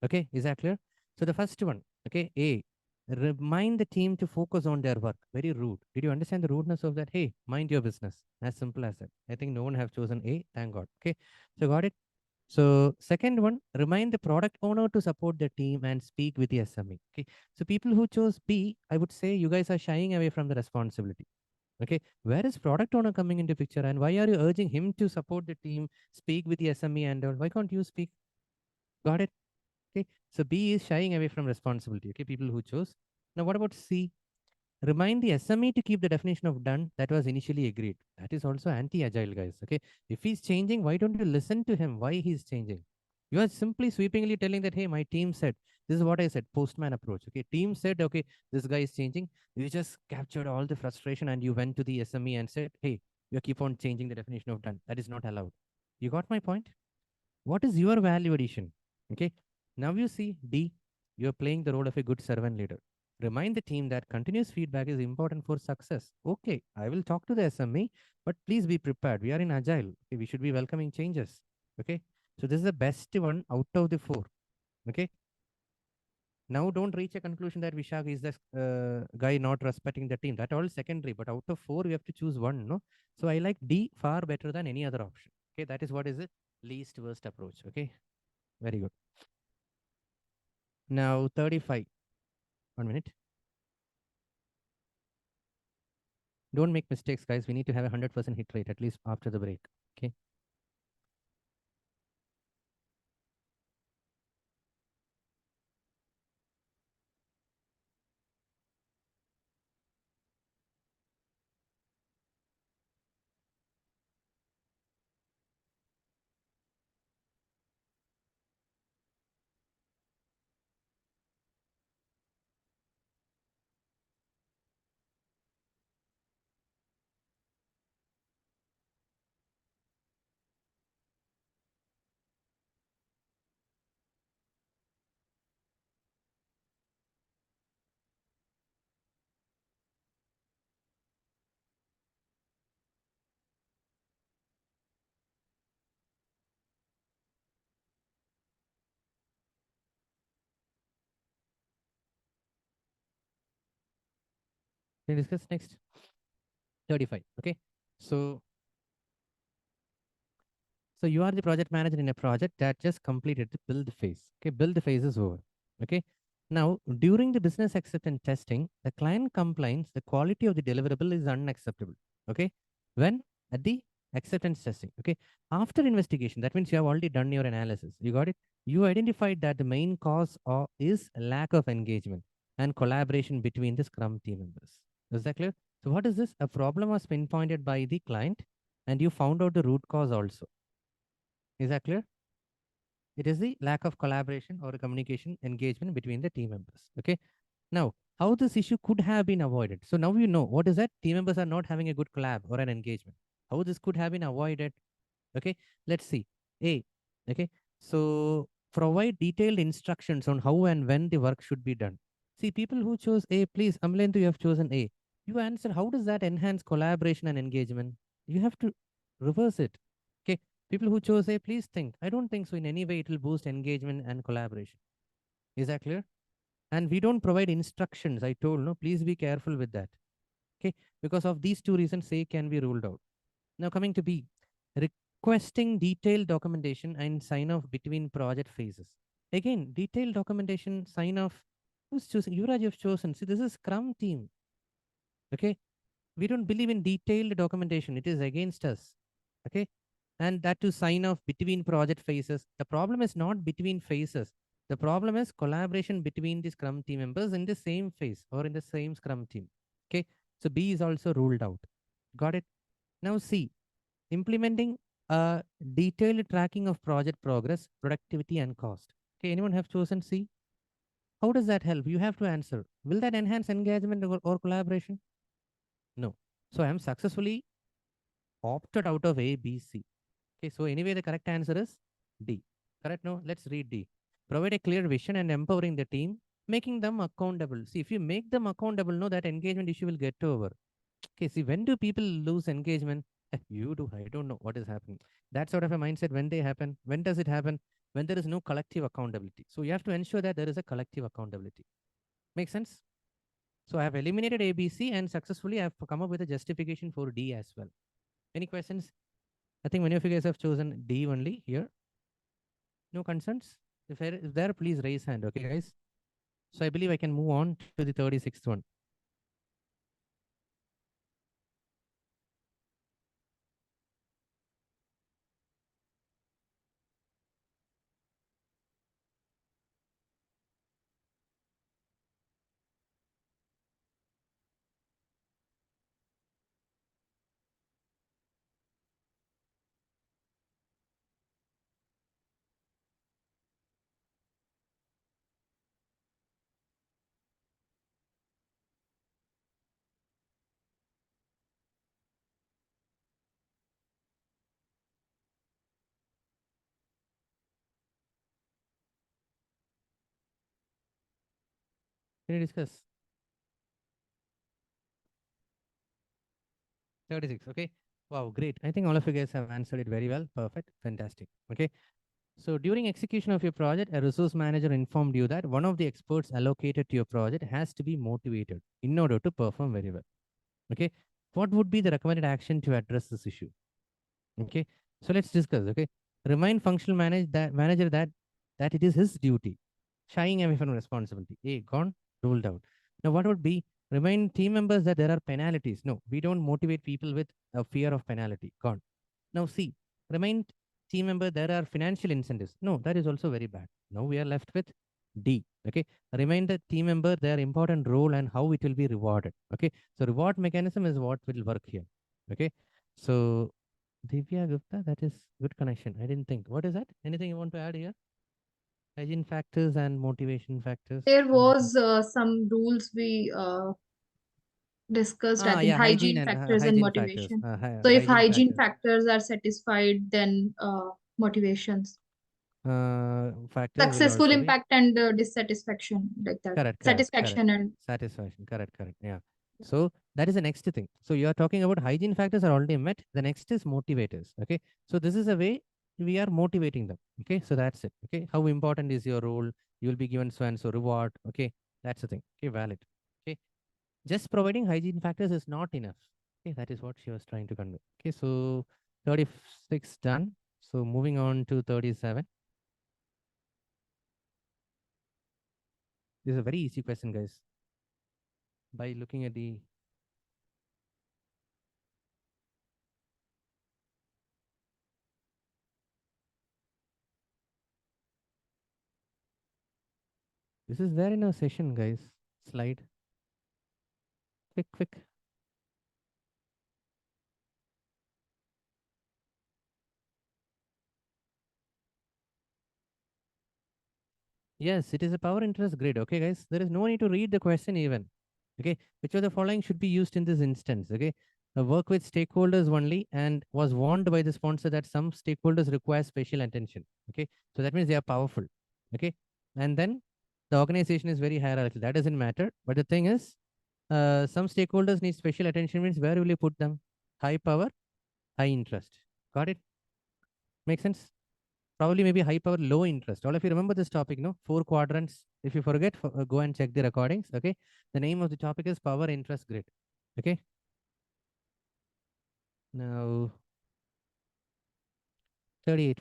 Okay, is that clear? So the first one, okay, A, remind the team to focus on their work. Very rude. Did you understand the rudeness of that? Hey, mind your business. As simple as that. I think no one have chosen A, thank God. Okay, so got it. So second one, remind the product owner to support the team and speak with the SME. Okay, so people who chose B, I would say you guys are shying away from the responsibility. Okay, where is product owner coming into picture and why are you urging him to support the team, speak with the SME and why can't you speak? Got it? Okay, so B is shying away from responsibility. Okay, people who chose. Now, what about C? Remind the SME to keep the definition of done that was initially agreed. That is also anti-agile, guys. Okay, if he's changing, why don't you listen to him? Why he's changing? You are simply sweepingly telling that, hey, my team said, this is what I said, postman approach. Okay, team said, okay, this guy is changing. You just captured all the frustration and you went to the SME and said, hey, you keep on changing the definition of done. That is not allowed. You got my point? What is your value addition? Okay, now you see D, you're playing the role of a good servant leader. Remind the team that continuous feedback is important for success. Okay, I will talk to the SME, but please be prepared. We are in agile. Okay, we should be welcoming changes. Okay, so this is the best one out of the 4. Okay. Now don't reach a conclusion that Vishak is the guy not respecting the team. That all secondary, but out of 4, you have to choose one. No, so I like D far better than any other option. Okay, that is what is the least worst approach. Okay, very good. Now 35. 1 minute. Don't make mistakes, guys. We need to have a 100% hit rate at least after the break. Okay. Can we discuss next? 35. Okay. So you are the project manager in a project that just completed the build phase. Okay, build phase is over. Okay. Now, during the business acceptance testing, the client complains the quality of the deliverable is unacceptable. Okay. When? At the acceptance testing. Okay. After investigation, that means you have already done your analysis. You got it? You identified that the main cause is lack of engagement and collaboration between the Scrum team members. Is that clear? So what is this? A problem was pinpointed by the client and you found out the root cause also. Is that clear? It is the lack of collaboration or communication engagement between the team members. Okay. Now, how this issue could have been avoided. So now you know what is that? Team members are not having a good collab or an engagement. How this could have been avoided. Okay. Let's see. A. Okay. So provide detailed instructions on how and when the work should be done. See, people who chose A, please, Amlendu, you have chosen A. You answer, how does that enhance collaboration and engagement? You have to reverse it. Okay. People who chose A, please think. I don't think so in any way it will boost engagement and collaboration. Is that clear? And we don't provide instructions. I told, no, please be careful with that. Okay. Because of these 2 reasons, A can be ruled out. Now coming to B, requesting detailed documentation and sign off between project phases. Again, detailed documentation, sign off. Who's choosing? Yuvraj, you've chosen. See, this is Scrum team. Okay. We don't believe in detailed documentation. It is against us. Okay. And that to sign off between project phases. The problem is not between phases. The problem is collaboration between the Scrum team members in the same phase or in the same Scrum team. Okay. So B is also ruled out. Got it? Now C, implementing a detailed tracking of project progress, productivity, and cost. Okay. Anyone have chosen C? How does that help? You have to answer. Will that enhance engagement or collaboration? No. So I am successfully opted out of A, B, C. Okay, so anyway, the correct answer is D. Correct? No, let's read D. Provide a clear vision and empowering the team, making them accountable. See, if you make them accountable, no, that engagement issue will get over. Okay, see, when do people lose engagement? You do. I don't know what is happening. That sort of a mindset, when they happen, when does it happen? When there is no collective accountability. So you have to ensure that there is a collective accountability. Make sense? So I have eliminated A, B, C, and successfully I have come up with a justification for D as well. Any questions? I think many of you guys have chosen D only here. No concerns? If there, please raise hand. Okay, guys. So I believe I can move on to the 36th one. Can you discuss? 36. Okay. Wow, great. I think all of you guys have answered it very well. Perfect. Fantastic. Okay. So during execution of your project, a resource manager informed you that one of the experts allocated to your project has to be motivated in order to perform very well. Okay. What would be the recommended action to address this issue? Okay. So let's discuss. Okay. Remind functional manager that it is his duty. Shying away from responsibility. A, gone, ruled out. Now, what would be remind team members that there are penalties? No, we don't motivate people with a fear of penalty. Gone. Now, C, remind team member there are financial incentives. No, that is also very bad. Now we are left with D. Okay. Remind the team member their important role and how it will be rewarded. Okay. So reward mechanism is what will work here. Okay. So Divya Gupta, that is good connection. I didn't think. What is that? Anything you want to add here? Hygiene factors and motivation factors. There was some rules we discussed, I think, Yeah, hygiene hygiene and factors and hygiene factors. motivation. So if hygiene factors. factors are satisfied, then motivations. Factors will Successful also be impact and dissatisfaction, like that. correct. Satisfaction and satisfaction. Correct. Yeah. So that is the next thing. So you are talking about hygiene factors are already met. The next is motivators. Okay. So this is a way we are motivating them. Okay. So that's it. Okay. How important is your role? You will be given so and so reward. Okay. That's the thing. Okay. Valid. Okay. Just providing hygiene factors is not enough. Okay. That is what she was trying to convey. Okay. So 36 done. So moving on to 37. This is a very easy question, guys. By looking at the this is there in our session, guys. Slide. Quick. Yes, it is a power interest grid. Okay, guys. There is no need to read the question even. Okay. Which of the following should be used in this instance? Okay. Work with stakeholders only and was warned by the sponsor that some stakeholders require special attention. Okay. So that means they are powerful. Okay. And then the organization is very hierarchical. That doesn't matter. But the thing is, some stakeholders need special attention means where will you put them? High power, high interest. Got it? Make sense? Probably maybe high power, low interest. All of you remember this topic, no? 4 quadrants. If you forget, go and check the recordings. Okay. The name of the topic is power interest grid. Okay. Now, 38.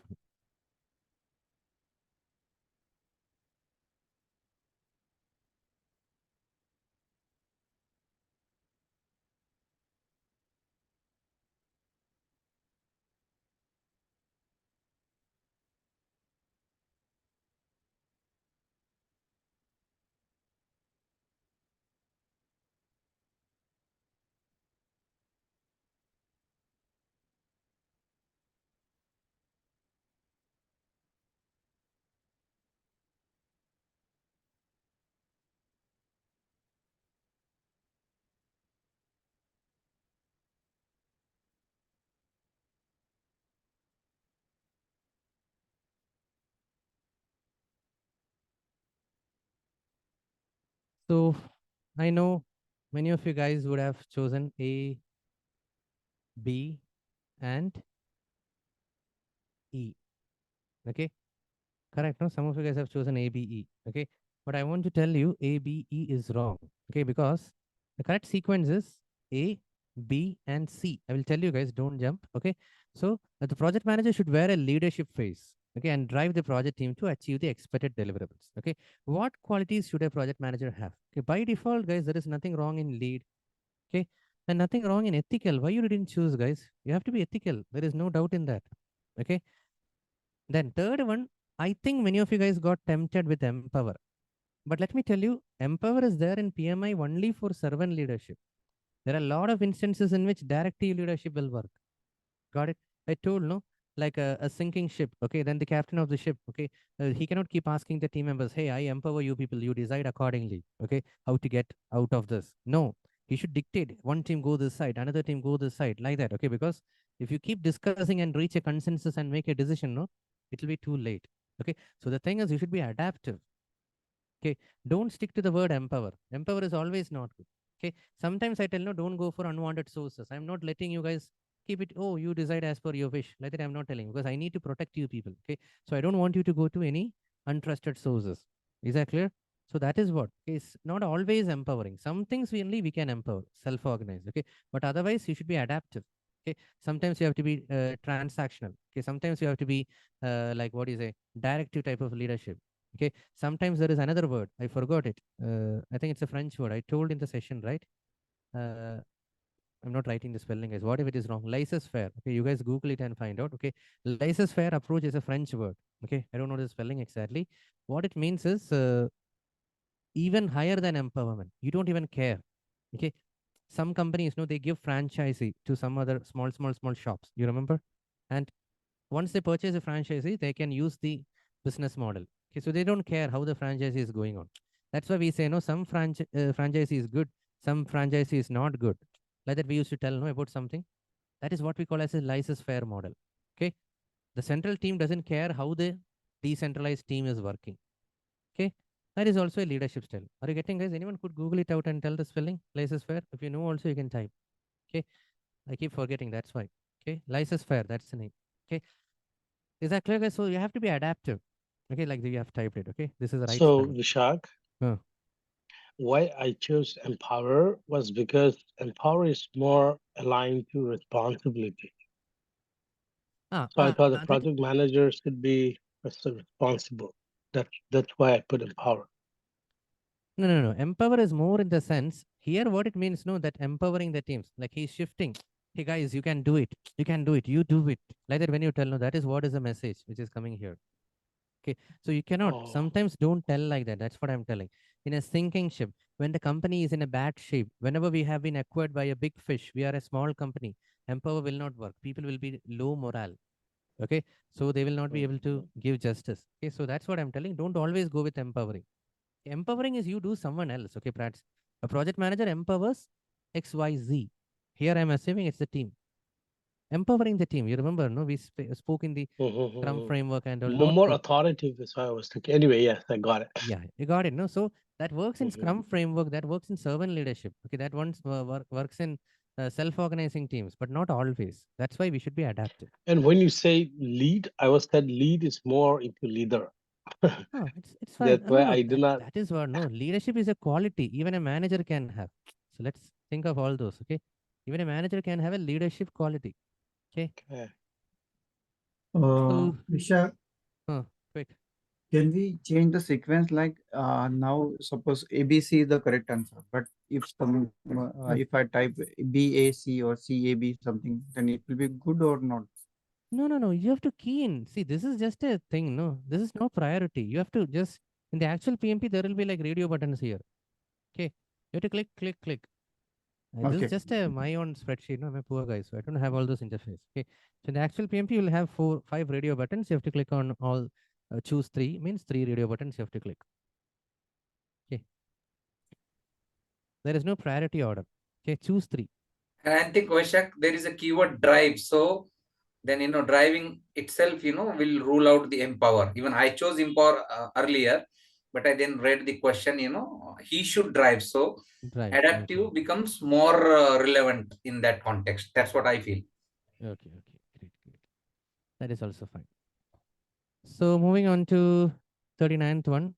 So I know many of you guys would have chosen A, B, and E. Okay. Correct. No, some of you guys have chosen A, B, E. Okay. But I want to tell you A, B, E is wrong. Okay. Because the correct sequence is A, B, and C. I will tell you guys, don't jump. Okay. So the project manager should wear a leadership face. Okay. And drive the project team to achieve the expected deliverables. Okay. What qualities should a project manager have? Okay. By default, guys, there is nothing wrong in lead. Okay. And nothing wrong in ethical. Why you didn't choose, guys? You have to be ethical. There is no doubt in that. Okay. Then third one, I think many of you guys got tempted with Empower. But let me tell you, Empower is there in PMI only for servant leadership. There are a lot of instances in which directive leadership will work. Got it? I told, no? Like a sinking ship. Okay. Then the captain of the ship. Okay. He cannot keep asking the team members, hey, I empower you people. You decide accordingly. Okay. How to get out of this. No. He should dictate. One team go this side, another team go this side, like that. Okay. Because if you keep discussing and reach a consensus and make a decision, no, it will be too late. Okay. So the thing is, you should be adaptive. Okay. Don't stick to the word empower. Empower is always not good. Okay. Sometimes I tell no, don't go for unwanted sources. I'm not letting you guys keep it. Oh, you decide as per your wish. Like that, I'm not telling because I need to protect you people. Okay. So I don't want you to go to any untrusted sources. Is that clear? So that is what is not always empowering. Some things we only we can empower, self-organize. Okay. But otherwise, you should be adaptive. Okay. Sometimes you have to be transactional. Okay. Sometimes you have to be like what is a directive type of leadership. Okay. Sometimes there is another word. I forgot it. I think it's a French word. I told in the session, right? I'm not writing the spelling, guys. What if it is wrong? Laissez-faire. Okay, you guys Google it and find out. Okay, laissez-faire approach is a French word. Okay, I don't know the spelling exactly. What it means is even higher than empowerment. You don't even care. Okay, some companies, they give franchisee to some other small shops. You remember? And once they purchase a franchisee, they can use the business model. Okay, so they don't care how the franchisee is going on. That's why we say, some franchisee is good, some franchisee is not good. Like that, we used to tell about something. That is what we call as a laissez-faire model. Okay, the central team doesn't care how the decentralized team is working. Okay, that is also a leadership style. Are you getting, guys? Anyone could Google it out and tell the spelling laissez-faire. If you know, also you can type. Okay, I keep forgetting. That's why. Okay, laissez-faire. That's the name. Okay, is that clear, guys? So you have to be adaptive. Okay, like you have typed it. Okay, this is the right So, spelling. Vishak, why I chose Empower was because Empower is more aligned to responsibility. So I thought the project manager should be responsible. That's why I put Empower. No. Empower is more in the sense here what it means, that empowering the teams. Like he's shifting. Hey guys, you can do it. You can do it. You do it. Like that when you tell, no, that is what is the message which is coming here. Okay. So you cannot, sometimes don't tell like that. That's what I'm telling. In a sinking ship, when the company is in a bad shape, whenever we have been acquired by a big fish, we are a small company. Empower will not work. People will be low morale. Okay. So they will not be able to give justice. Okay. So that's what I'm telling. Don't always go with empowering. Empowering is you do someone else. Okay, Prats. A project manager empowers XYZ. Here I'm assuming it's the team. Empowering the team. You remember, no? We spoke in the Scrum framework and all. More authoritative is what I was thinking. Anyway, yes, I got it. Yeah, you got it. No, so that works in Scrum framework. That works in servant leadership. Okay, that once works in self-organizing teams, but not always. That's why we should be adaptive. And when you say lead, I was said lead is more into leader. Oh, it's fine. That's why I do not. That is what, no, leadership is a quality even a manager can have. So let's think of all those. Okay, even a manager can have a leadership quality. Okay. Vishak, Quick. can we change the sequence? Like now, suppose ABC is the correct answer, but if some if I type BAC or CAB something, then it will be good or not? No. You have to key in. See, this is just a thing. No, this is no priority. You have to just in the actual PMP there will be like radio buttons here. Okay, you have to click. This is just my own spreadsheet. No, I'm a poor guy, so I don't have all those interface. Okay, so in the actual PMP you will have 5 radio buttons. You have to click on all. Choose 3 means 3 radio buttons you have to click. Okay, there is no priority order. Okay, choose 3. And I think, Vishak, there is a keyword drive. So then, driving itself, will rule out the empower. Even I chose empower earlier, but I then read the question, he should drive. So adaptive becomes more relevant in that context. That's what I feel. Okay, great. That is also fine. So moving on to 39th one.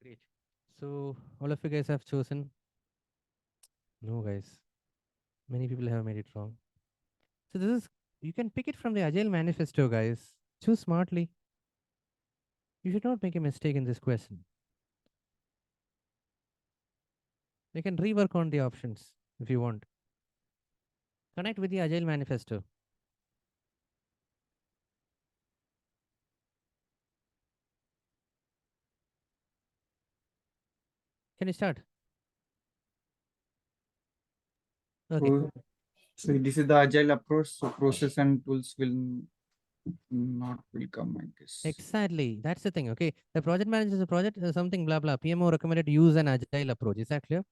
great. So all of you guys have chosen. No, guys. Many people have made it wrong. So this is, you can pick it from the Agile Manifesto, guys. Choose smartly. You should not make a mistake in this question. You can rework on the options if you want. Connect with the Agile Manifesto. Can you start? Okay. So this is the agile approach. So process and tools will come, I guess. Exactly. That's the thing. Okay. The project manager is a project, something blah blah. PMO recommended to use an agile approach. Is that clear?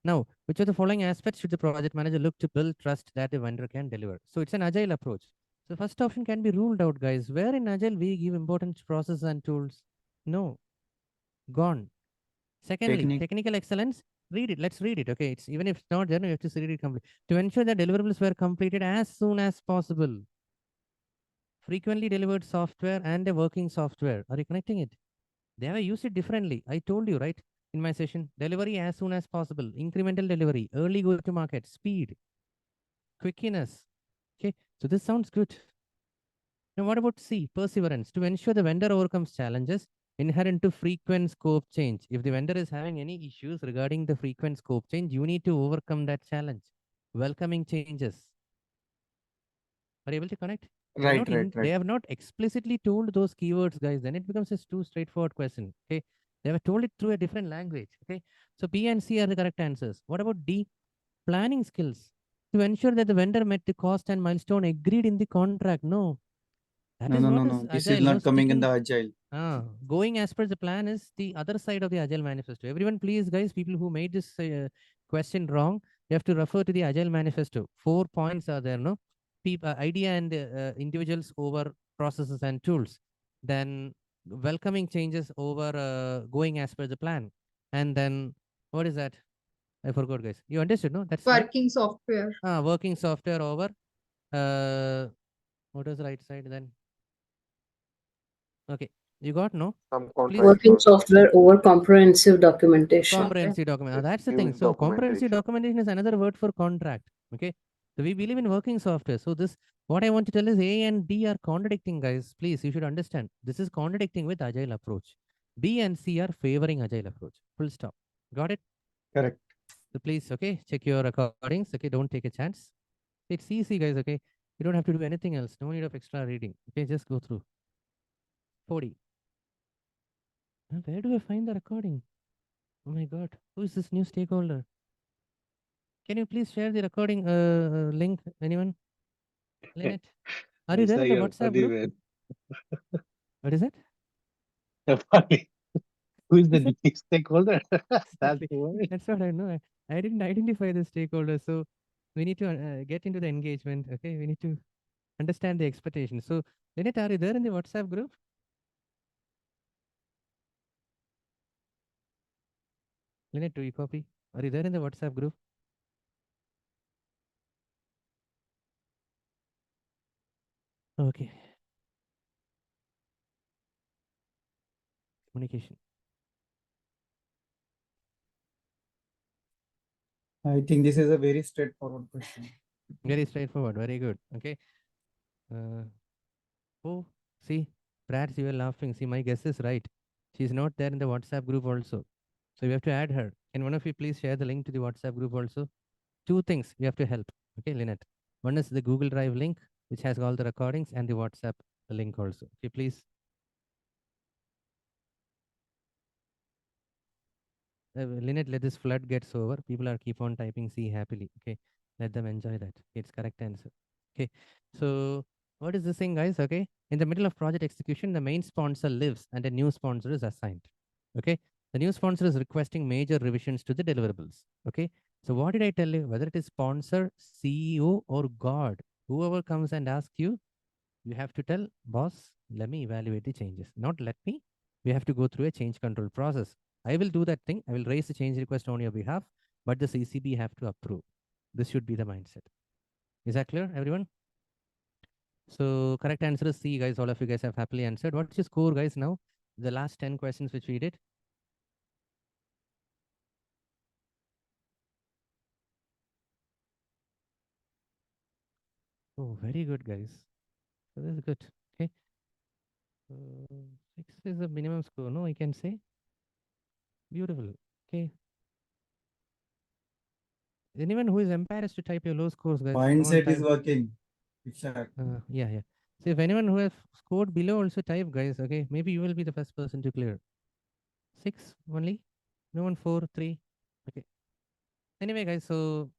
Now, which of the following aspects should the project manager look to build trust that the vendor can deliver? So it's an agile approach. So first option can be ruled out, guys. Where in agile we give importance to processes and tools? No. Gone. Secondly, technical excellence. Read it. Let's read it. Okay. It's even if it's not there, you have to read it completely. To ensure that deliverables were completed as soon as possible. Frequently delivered software and a working software. Are you connecting it? They have used it differently. I told you, right? In my session, delivery as soon as possible, incremental delivery, early go to market, speed, quickiness. Okay. So this sounds good. Now, what about C? Perseverance. To ensure the vendor overcomes challenges inherent to frequent scope change. If the vendor is having any issues regarding the frequent scope change, you need to overcome that challenge. Welcoming changes. Are you able to connect? Right. They have not explicitly told those keywords, guys. Then it becomes a too straightforward question. Okay. They have told it through a different language. Okay. So B and C are the correct answers. What about D? Planning skills. To ensure that the vendor met the cost and milestone agreed in the contract. No. No. This is not coming in the agile. Going as per the plan is the other side of the Agile Manifesto. Everyone, please, guys, people who made this question wrong, you have to refer to the Agile Manifesto. 4 points are there, no? Idea and individuals over processes and tools. Then welcoming changes over going as per the plan. And then what is that? I forgot, guys. You understood, no? That's working software. Working software over. What is the right side then? Okay, you got no? Working software over comprehensive documentation. Comprehensive document. That's the thing. So comprehensive documentation is another word for contract. Okay. So we believe in working software. So this, what I want to tell is A and D are contradicting, guys. Please, you should understand. This is contradicting with agile approach. B and C are favoring agile approach. Full stop. Got it? Correct. So please, okay, check your recordings. Okay, don't take a chance. It's easy, guys. Okay, you don't have to do anything else. No need of extra reading. Okay, just go through. 40. Where do I find the recording? Oh my God, who is this new stakeholder? Can you please share the recording link? Anyone? Lynette, are you there in the WhatsApp group? What is it? Who is the new stakeholder? That's what I know. I didn't identify the stakeholder, so we need to get into the engagement. Okay, we need to understand the expectations. So, Lynette, are you there in the WhatsApp group? Lynette, do you copy? Are you there in the WhatsApp group? Okay. Communication. I think this is a very straightforward question. Very straightforward. Very good. Okay. Oh, see, Prats, you are laughing. See, my guess is right. She's not there in the WhatsApp group also. So you have to add her. Can one of you please share the link to the WhatsApp group also? 2 things you have to help. Okay, Lynette. One is the Google Drive link, which has all the recordings, and the WhatsApp link also. Okay, please. Lynette, let this flood gets over. People are keep on typing C happily. Okay, let them enjoy that. It's correct answer. Okay, so what is this thing, guys? Okay, in the middle of project execution, the main sponsor lives and a new sponsor is assigned. Okay, the new sponsor is requesting major revisions to the deliverables. Okay, so what did I tell you? Whether it is sponsor, CEO, or God, whoever comes and asks you, you have to tell, boss, let me evaluate the changes. Not let me. We have to go through a change control process. I will do that thing. I will raise the change request on your behalf, but the CCB have to approve. This should be the mindset. Is that clear, everyone? So correct answer is C, guys. All of you guys have happily answered. What's your score, guys, now? The last 10 questions which we did. Oh, very good, guys. So this is good. Okay. 6 is the minimum score, no, I can say. Beautiful. Okay. Anyone who is embarrassed to type your low scores, guys. come on, Mindset is type. working. Vishak. Yeah. So if anyone who has scored below also type, guys. Okay. Maybe you will be the first person to clear. 6 only. No one 4, 3. Okay. Anyway, guys. So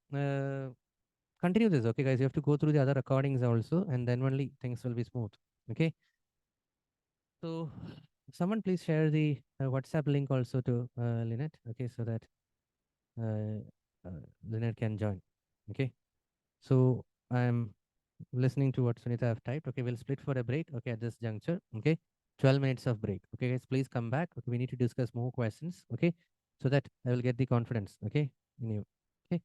continue this. Okay, guys. You have to go through the other recordings also, and then only things will be smooth. Okay. So someone please share the WhatsApp link also to Lynette. Okay, so that Lynette can join. Okay. So I'm listening to what Sunita have typed. Okay, we'll split for a break. Okay, at this juncture. Okay, 12 minutes of break. Okay, guys, please come back. Okay, we need to discuss more questions. Okay, so that I will get the confidence. Okay, in you. Okay.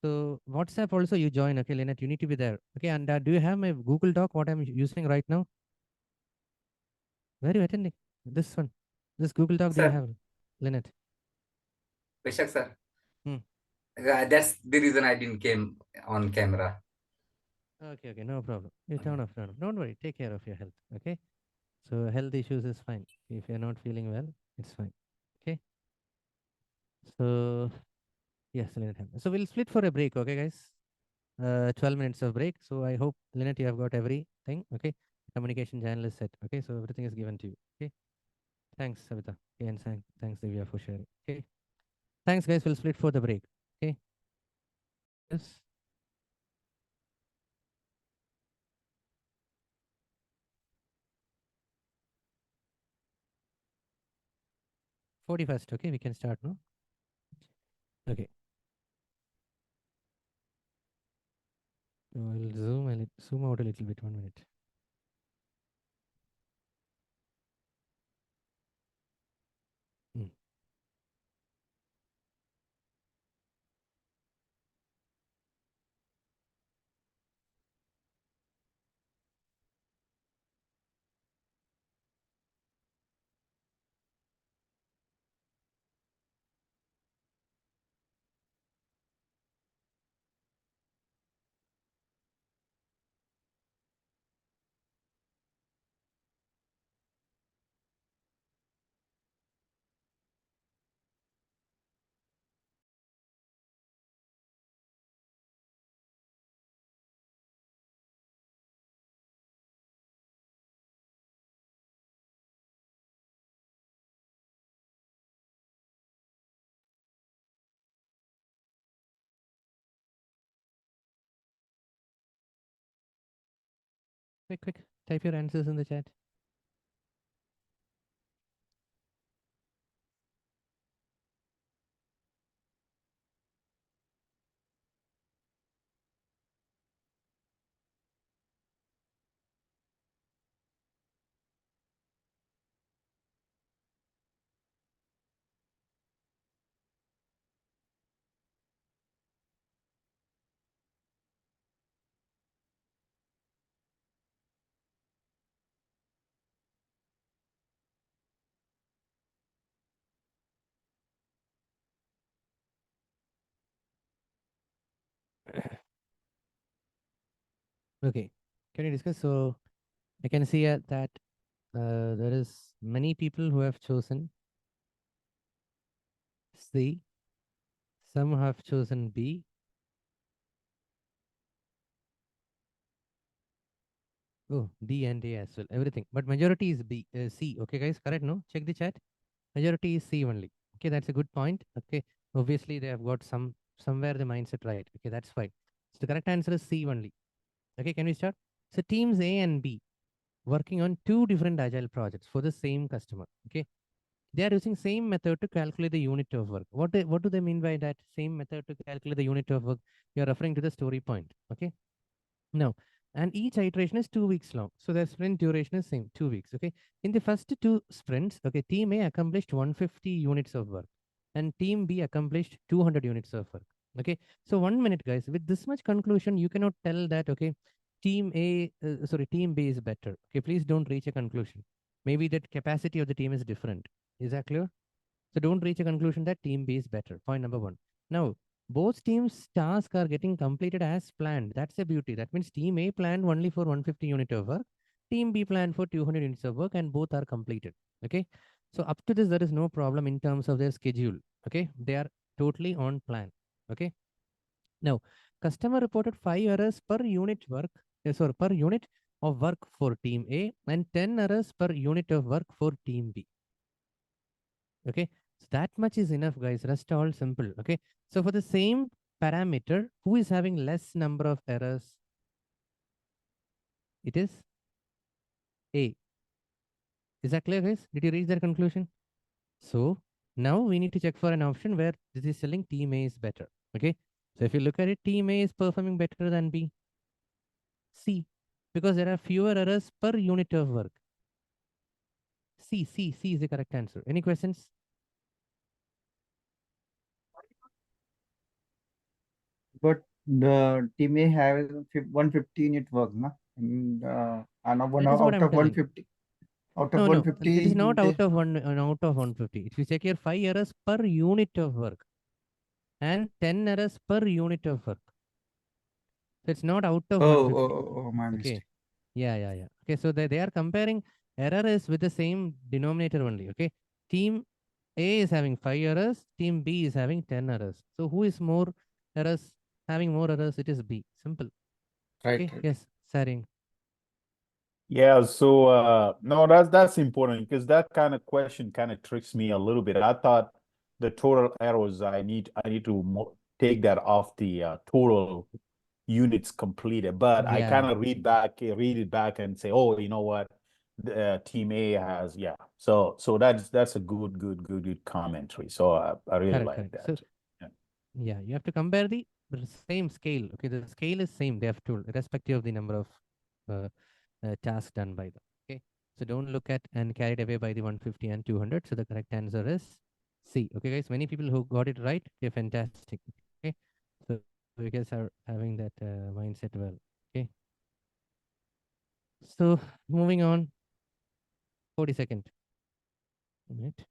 So WhatsApp also you join. Okay, Lynette, you need to be there. Okay, and do you have my Google Doc? What I'm using right now? Where are you attending? This one. This Google Doc do you Sir. have, Lynette? Vishak, sir. Hmm. That's the reason I didn't came on camera. Okay, no problem. You turn off. Don't worry. Take care of your health. Okay. So health issues is fine. If you're not feeling well, it's fine. Okay. So yes, Lynette. So we'll split for a break. Okay, guys. 12 minutes of break. So I hope, Lynette, you have got everything. Okay. Communication channel is set. Okay. So everything is given to you. Okay. Thanks, Savita. Okay, and thanks, Divya, for sharing. Okay. Thanks, guys. We'll split for the break. Okay. Yes. First, okay, we can start now. Okay. I'll zoom out a little bit. 1 minute. Quick. Type your answers in the chat. Okay. Can you discuss? So I can see that there is many people who have chosen C. Some have chosen B. Oh, D and A as well. Everything. But majority is C. Okay, guys. Correct, no? Check the chat. Majority is C only. Okay, that's a good point. Okay. Obviously, they have got somewhere the mindset right. Okay, that's fine. So the correct answer is C only. Okay, can we start? So teams A and B working on 2 different agile projects for the same customer. Okay. They are using same method to calculate the unit of work. What do they mean by that? Same method to calculate the unit of work. You're referring to the story point. Okay. Now, and each iteration is 2 weeks long. So the sprint duration is same, 2 weeks. Okay. In the first 2 sprints, okay, team A accomplished 150 units of work and team B accomplished 200 units of work. Okay. So 1 minute, guys, with this much conclusion, you cannot tell that, okay, team B is better. Okay. Please don't reach a conclusion. Maybe that capacity of the team is different. Is that clear? So don't reach a conclusion that team B is better. Point number 1. Now, both teams' tasks are getting completed as planned. That's the beauty. That means team A planned only for 150 unit of work, team B planned for 200 units of work, and both are completed. Okay. So up to this, there is no problem in terms of their schedule. Okay. They are totally on plan. Okay. Now, customer reported 5 errors per unit work, sorry, per unit of work for team A and 10 errors per unit of work for team B. Okay. So that much is enough, guys. Rest all simple. Okay. So for the same parameter, who is having less number of errors? It is A. Is that clear, guys? Did you reach that conclusion? So now we need to check for an option where this is selling team A is better. Okay. So if you look at it, team A is performing better than B. C, because there are fewer errors per unit of work. C is the correct answer. Any questions? But the team may have 150 unit work, na? And one That is what out I'm of telling. 150. Out of No, 150, it is not they- out of 150. If you check here, 5 errors per unit of work and 10 errors per unit of work. So it's not out of 150. my Okay. mistake. Yeah. Okay, so they are comparing errors with the same denominator only. Okay. Team A is having 5 errors, team B is having 10 errors. So who is more errors, having more errors? It is B. Simple. Right. Okay. Yes, Saring. Yeah, so no, that's important because that kind of question kind of tricks me a little bit. I thought the total errors I need to take that off the total units completed, but I kind of read it back and say, oh, you know what, team A has So that's a good commentary. So I really like that. So, yeah, you have to compare the same scale. Okay, the scale is same. They have to, irrespective of the number of tasks done by them. Okay, so don't look at and carried away by the 150 and 200. So the correct answer is C. Okay, guys, many people who got it right, they're fantastic. Okay, so you guys are having that mindset well. Okay, so moving on. 40-second. A minute.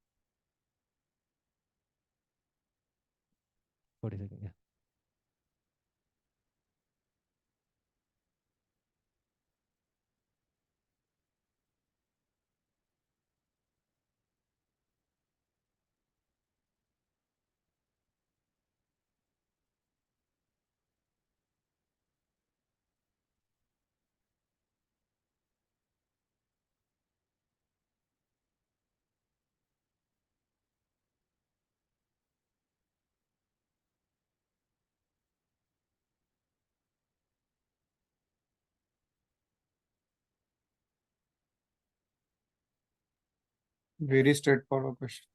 40-second. Yeah. Very straightforward question.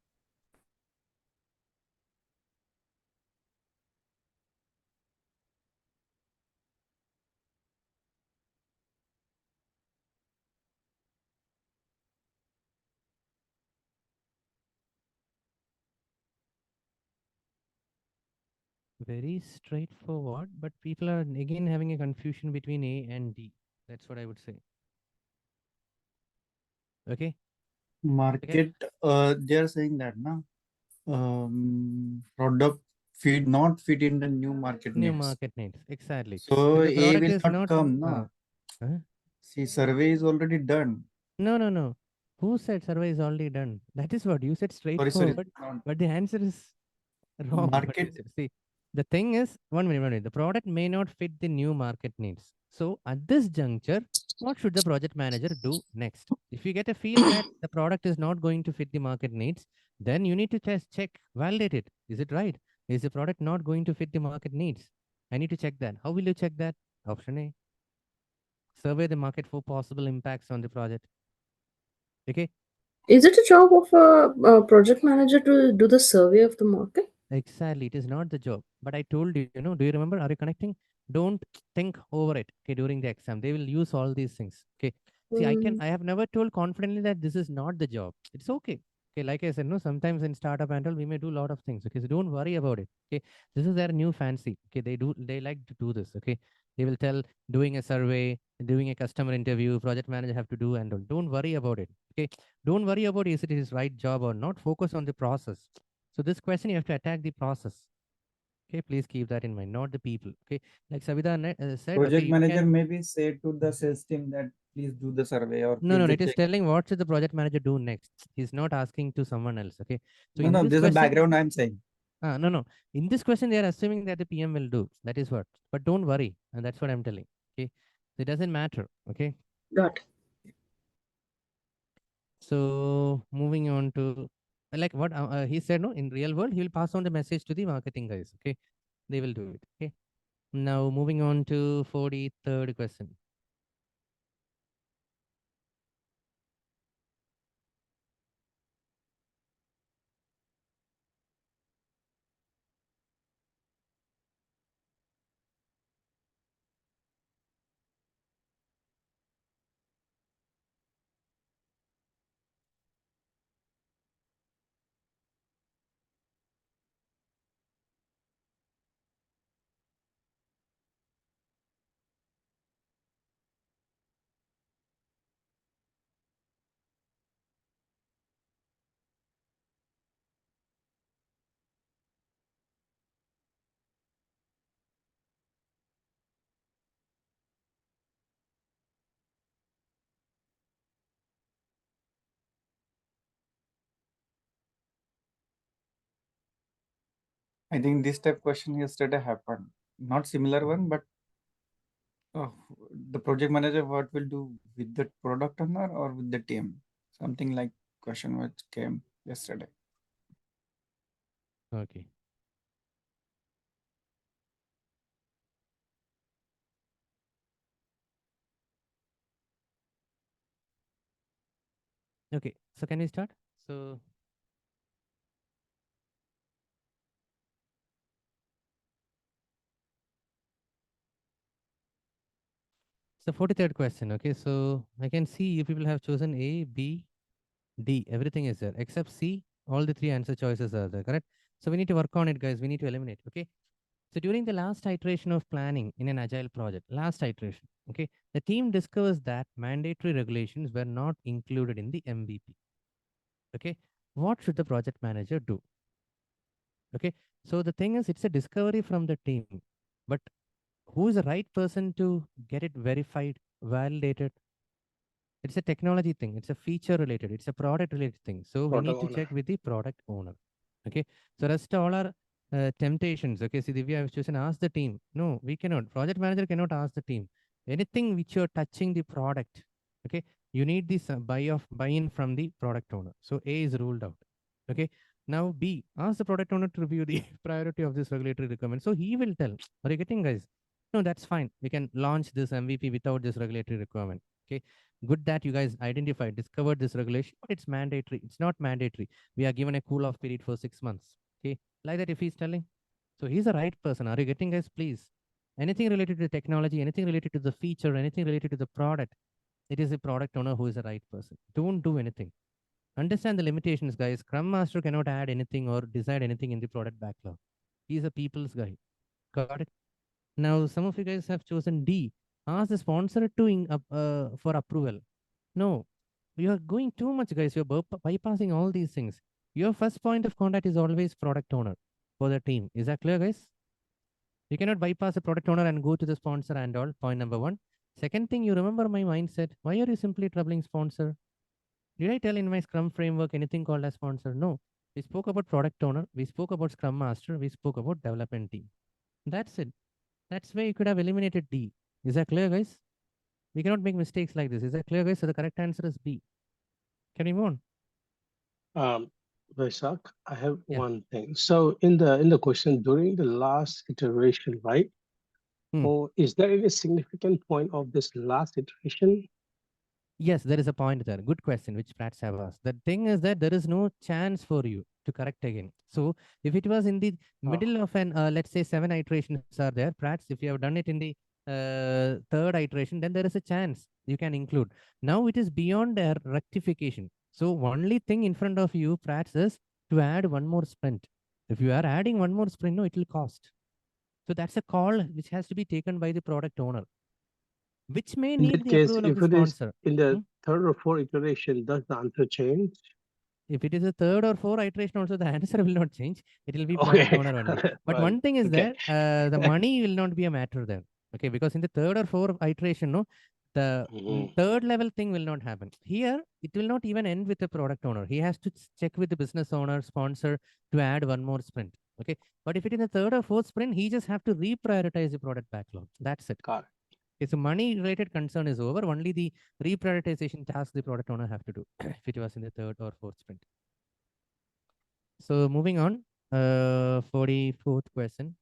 Very straightforward, but people are again having a confusion between A and D. That's what I would say. Okay. Market, they're saying that product not fit in the new market New needs. market needs, exactly. So If the A product will is not not come, no. See, survey is already done. No. Who said survey is already done? That is what you said Sorry. straightforward, but the answer is wrong. what you Market. said. See, the thing is, one minute. The product may not fit the new market needs. So at this juncture, what should the project manager do next? If you get a feel that the product is not going to fit the market needs, then you need to just check, validate it. Is it right? Is the product not going to fit the market needs? I need to check that. How will you check that? Option A. Survey the market for possible impacts on the project. Okay. Is it a job of a project manager to do the survey of the market? Exactly. It is not the job. But I told you, do you remember? Are you connecting? Don't think over it. Okay, during the exam. They will use all these things. Okay. See, I have never told confidently that this is not the job. It's okay. Okay, like I said, sometimes in startup and all, we may do a lot of things. Okay, so don't worry about it. Okay, this is their new fancy. Okay, they like to do this. Okay, they will tell doing a survey, doing a customer interview, project manager have to do and all. Don't worry about it. Okay, don't worry about is it his right job or not. Focus on the process. So this question, you have to attack the process. Okay, please keep that in mind, not the people. Okay, like Savita said, Project okay, you manager can. maybe say to the sales team that please do the survey or No, please no, the it is check. telling what should the project manager do next. He's not asking to someone else. Okay, so No, in no, this there's a question, background I'm saying. no, no. In this question, they are assuming that the PM will do. That is what. But don't worry, and that's what I'm telling. Okay, so it doesn't matter. Okay. Got it. So moving on to like what he said. No, in real world, he will pass on the message to the marketing guys. Okay, they will do it. Okay. Now moving on to 43rd question. I think this type question yesterday happened. Not similar one, but the project manager what will do with the product owner or with the team? Something like question which came yesterday. Okay. Okay, so can we start? So So 43rd question. Okay, so I can see you people have chosen A, B, D. Everything is there except C. All the three answer choices are there, correct? So we need to work on it, guys. We need to eliminate. Okay. So during the last iteration of planning in an agile project, last iteration, okay, the team discovers that mandatory regulations were not included in the MVP. Okay, what should the project manager do? Okay, so the thing is, it's a discovery from the team, but who is the right person to get it verified, validated? It's a technology thing. It's a feature related. It's a product related thing. So we need to check with the product owner. Okay. So rest all our temptations. Okay. See, Divya, I've chosen ask the team. No, we cannot. Project manager cannot ask the team. Anything which you're touching the product. Okay. You need this buy-in from the product owner. So A is ruled out. Okay. Now B, ask the product owner to review the priority of this regulatory requirement. So he will tell. Are you getting, guys? No, that's fine. We can launch this MVP without this regulatory requirement. Okay. Good that you guys identified, discovered this regulation, but it's mandatory. It's not mandatory. We are given a cool off period for 6 months. Okay. Like that, if he's telling. So he's the right person. Are you getting, guys? Please. Anything related to technology, anything related to the feature, anything related to the product, it is a product owner who is the right person. Don't do anything. Understand the limitations, guys. Scrum Master cannot add anything or decide anything in the product backlog. He's a people's guy. Got it? Now, some of you guys have chosen D. Ask the sponsor to for approval. No, you are going too much, guys. You're bypassing all these things. Your first point of contact is always product owner for the team. Is that clear, guys? You cannot bypass the product owner and go to the sponsor and all. Point number one. Second thing, you remember my mindset. Why are you simply troubling sponsor? Did I tell in my Scrum framework anything called as sponsor? No. We spoke about product owner. We spoke about Scrum Master. We spoke about development team. That's it. That's where you could have eliminated D. Is that clear, guys? We cannot make mistakes like this. Is that clear, guys? So the correct answer is B. Can we move on? Vaishak, I have one thing. So in the question during the last iteration, right? Or is there any significant point of this last iteration? Yes, there is a point there. Good question, which Prats have asked. The thing is that there is no chance for you to correct again. So if it was in the middle of an, let's say 7 iterations are there, Prats, if you have done it in the 3rd iteration, then there is a chance you can include. Now it is beyond their rectification. So only thing in front of you, Prats, is to add one more sprint. If you are adding one more sprint, no, it will cost. So that's a call which has to be taken by the product owner, which may In need that the case, approval of if the it is sponsor. in the 3rd or 4th iteration, does the answer change? If it is a third or fourth iteration also, the answer will not change. It will be product Okay. owner only. But Well, one thing is okay. there, the money will not be a matter there. Okay, because in the third or fourth iteration, no, the third level thing will not happen. Here, it will not even end with the product owner. He has to check with the business owner, sponsor to add one more sprint. Okay, but if it is the third or fourth sprint, he just have to reprioritize the product backlog. That's it. Got it. Okay, so money related concern is over. Only the reprioritization task the product owner have to do if it was in the third or fourth sprint. So moving on, 44th question.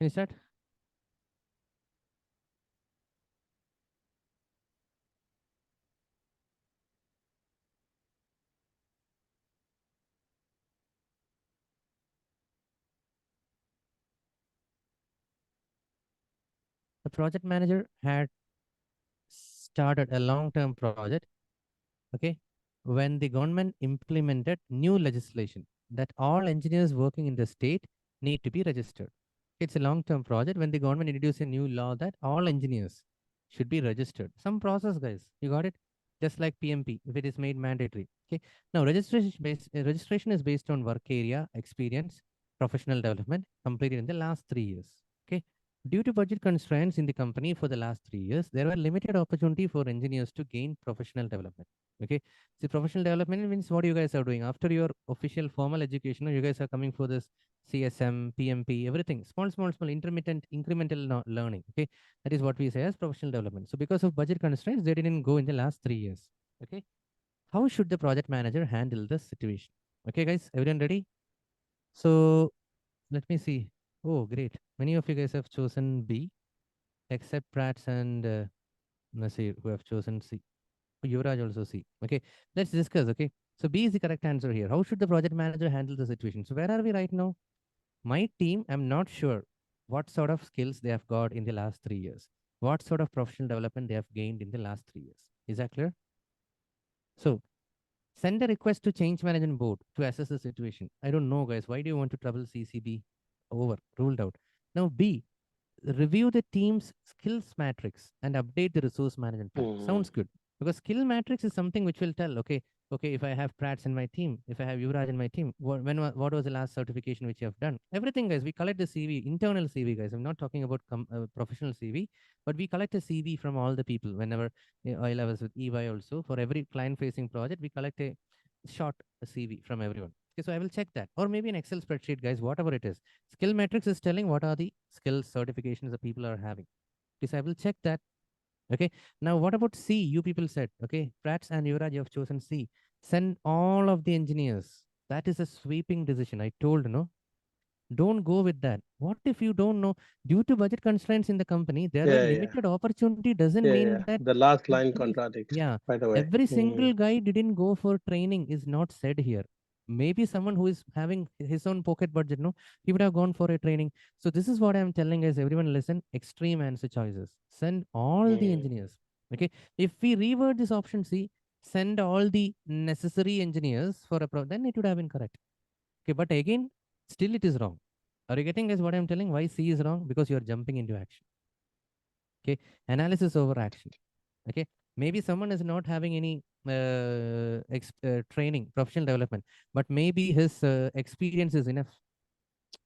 Can you start? The project manager had started a long-term project, okay, when the government implemented new legislation that all engineers working in the state need to be registered. It's a long-term project when the government introduced a new law that all engineers should be registered. Some process, guys. You got it? Just like PMP, if it is made mandatory. Okay. Now, registration is based on work area, experience, professional development completed in the last 3 years. Okay. Due to budget constraints in the company for the last 3 years, there were limited opportunity for engineers to gain professional development. Okay. See, professional development means what you guys are doing after your official formal education. You guys are coming for this CSM, PMP, everything, small, intermittent, incremental learning. Okay. That is what we say as professional development. So because of budget constraints, they didn't go in the last 3 years. Okay. How should the project manager handle this situation? Okay, guys, everyone ready? So let me see. Oh, great. Many of you guys have chosen B, except Prats and Nasir, who have chosen C. Yuvraj also C. Okay, let's discuss. Okay, so B is the correct answer here. How should the project manager handle the situation? So where are we right now? My team, I'm not sure what sort of skills they have got in the last 3 years. What sort of professional development they have gained in the last 3 years. Is that clear? So send a request to change management board to assess the situation. I don't know, guys. Why do you want to trouble CCB? Over, ruled out. Now B, review the team's skills matrix and update the resource management plan. Sounds good. Because skill matrix is something which will tell, okay, if I have Prats in my team, if I have Yuvraj in my team, what was the last certification which you have done? Everything, guys, we collect the CV, internal CV, guys. I'm not talking about professional CV, but we collect a CV from all the people. Whenever I was with EY also, for every client-facing project, we collect a short CV from everyone. Okay, so I will check that. Or maybe an Excel spreadsheet, guys, whatever it is. Skill matrix is telling what are the skills certifications the people are having. Okay, so I will check that. Okay, now what about C? You people said, okay, Prats and Yuvraj, you have chosen C. Send all of the engineers. That is a sweeping decision. I told, no, don't go with that. What if you don't know? Due to budget constraints in the company, there are limited opportunity. Doesn't mean that the last line contradicts. yeah, By the way, every single guy didn't go for training is not said here. Maybe someone who is having his own pocket budget, no, he would have gone for a training. So this is what I'm telling guys, everyone listen, extreme answer choices. Send all the engineers. Okay. If we revert this option C, send all the necessary engineers for a then it would have been correct. Okay. But again, still it is wrong. Are you getting guys what I'm telling? Why C is wrong? Because you're jumping into action. Okay. Analysis over action. Okay. Maybe someone is not having any training, professional development, but maybe his experience is enough.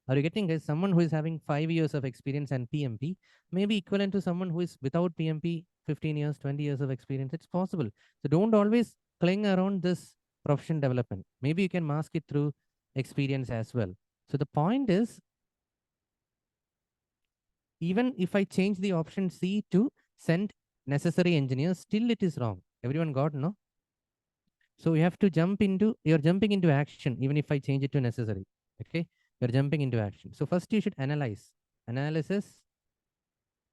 Are you getting guys? Someone who is having 5 years of experience and PMP may be equivalent to someone who is without PMP, 15 years, 20 years of experience. It's possible. So don't always cling around this professional development. Maybe you can mask it through experience as well. So the point is, even if I change the option C to send necessary engineers, still it is wrong. Everyone got, no? So you have to you're jumping into action, even if I change it to necessary. Okay, you're jumping into action. So first you should analyze. Analysis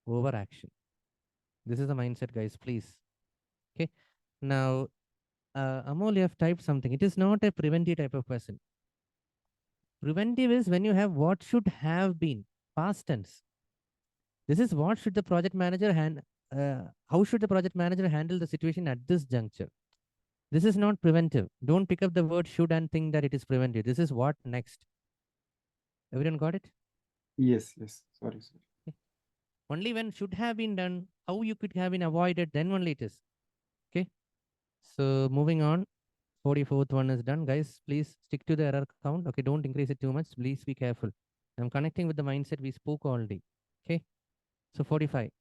over action. This is the mindset, guys, please. Okay. Now, Amol, you have typed something. It is not a preventive type of question. Preventive is when you have what should have been, past tense. This is what should the project manager how should the project manager handle the situation at this juncture? This is not preventive. Don't pick up the word should and think that it is preventive. This is what next. Everyone got it? Yes, yes. Sorry, sir. Okay. Only when should have been done, how you could have been avoided, then only it is. Okay. So moving on, 44th one is done. Guys, please stick to the error count. Okay, don't increase it too much. Please be careful. I'm connecting with the mindset we spoke all day. Okay. So 45.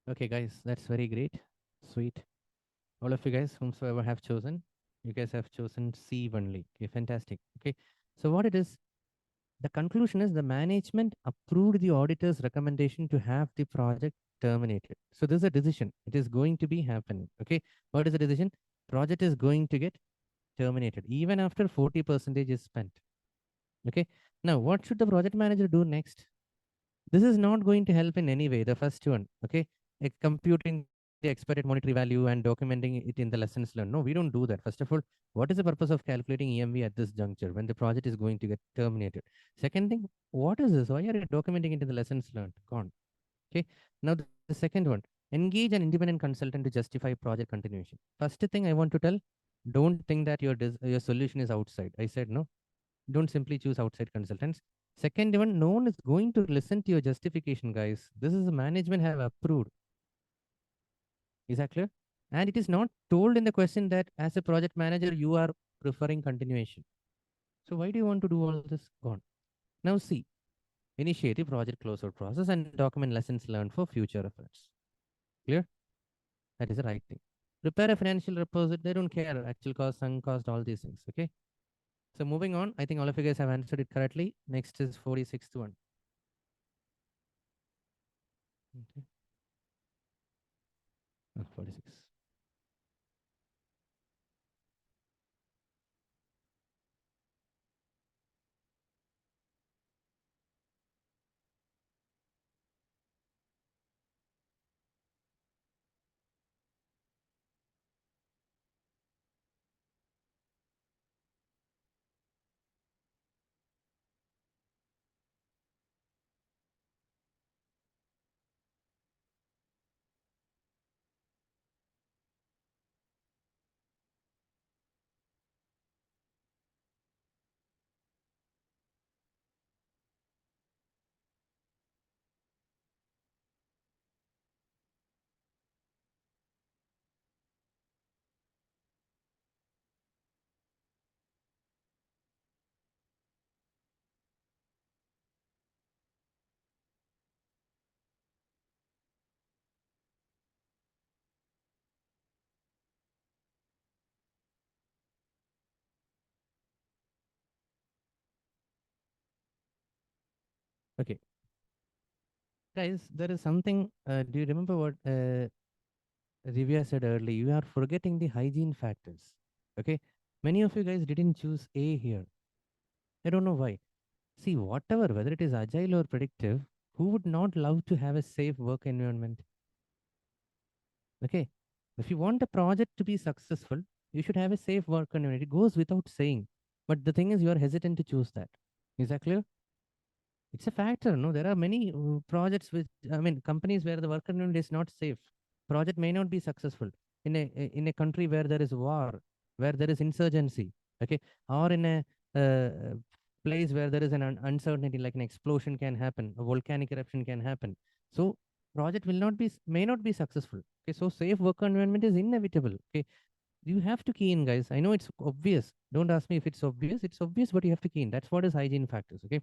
Okay, guys, that's very great. Sweet. All of you guys, whomsoever have chosen, you guys have chosen C only. Okay, fantastic. Okay, so what it is, the conclusion is the management approved the auditor's recommendation to have the project terminated. So this is a decision. It is going to be happening. Okay, what is the decision? Project is going to get terminated even after 40% is spent. Okay, now what should the project manager do next? This is not going to help in any way. The first one, okay, computing the expected monetary value and documenting it in the lessons learned. No, we don't do that. First of all, what is the purpose of calculating EMV at this juncture when the project is going to get terminated? Second thing, what is this? Why are you documenting it in the lessons learned? Gone. Okay. Now the second one, engage an independent consultant to justify project continuation. First thing I want to tell, don't think that your solution is outside. I said no. Don't simply choose outside consultants. Second one, no one is going to listen to your justification, guys. This is the management have approved. Is that clear? And it is not told in the question that as a project manager, you are preferring continuation. So why do you want to do all this? Gone. Now see, initiate the project closeout process and document lessons learned for future reference. Clear? That is the right thing. Prepare a financial report. They don't care actual cost, sunk cost, all these things. Okay. So moving on, I think all of you guys have answered it correctly. Next is 46th one. Okay. 46. Okay. Guys, there is something, do you remember what Rivia said earlier? You are forgetting the hygiene factors. Okay. Many of you guys didn't choose A here. I don't know why. See, whatever, whether it is agile or predictive, who would not love to have a safe work environment? Okay. If you want a project to be successful, you should have a safe work environment. It goes without saying. But the thing is, you are hesitant to choose that. Is that clear? It's a factor. No, there are many projects with, I mean, companies where the work environment is not safe. Project may not be successful in a country where there is war, where there is insurgency, okay, or in a place where there is an uncertainty, like an explosion can happen, a volcanic eruption can happen. So project will not be, may not be successful. Okay, so safe work environment is inevitable. Okay, you have to key in, guys. I know it's obvious. Don't ask me if it's obvious. It's obvious, but you have to key in. That's what is hygiene factors. Okay,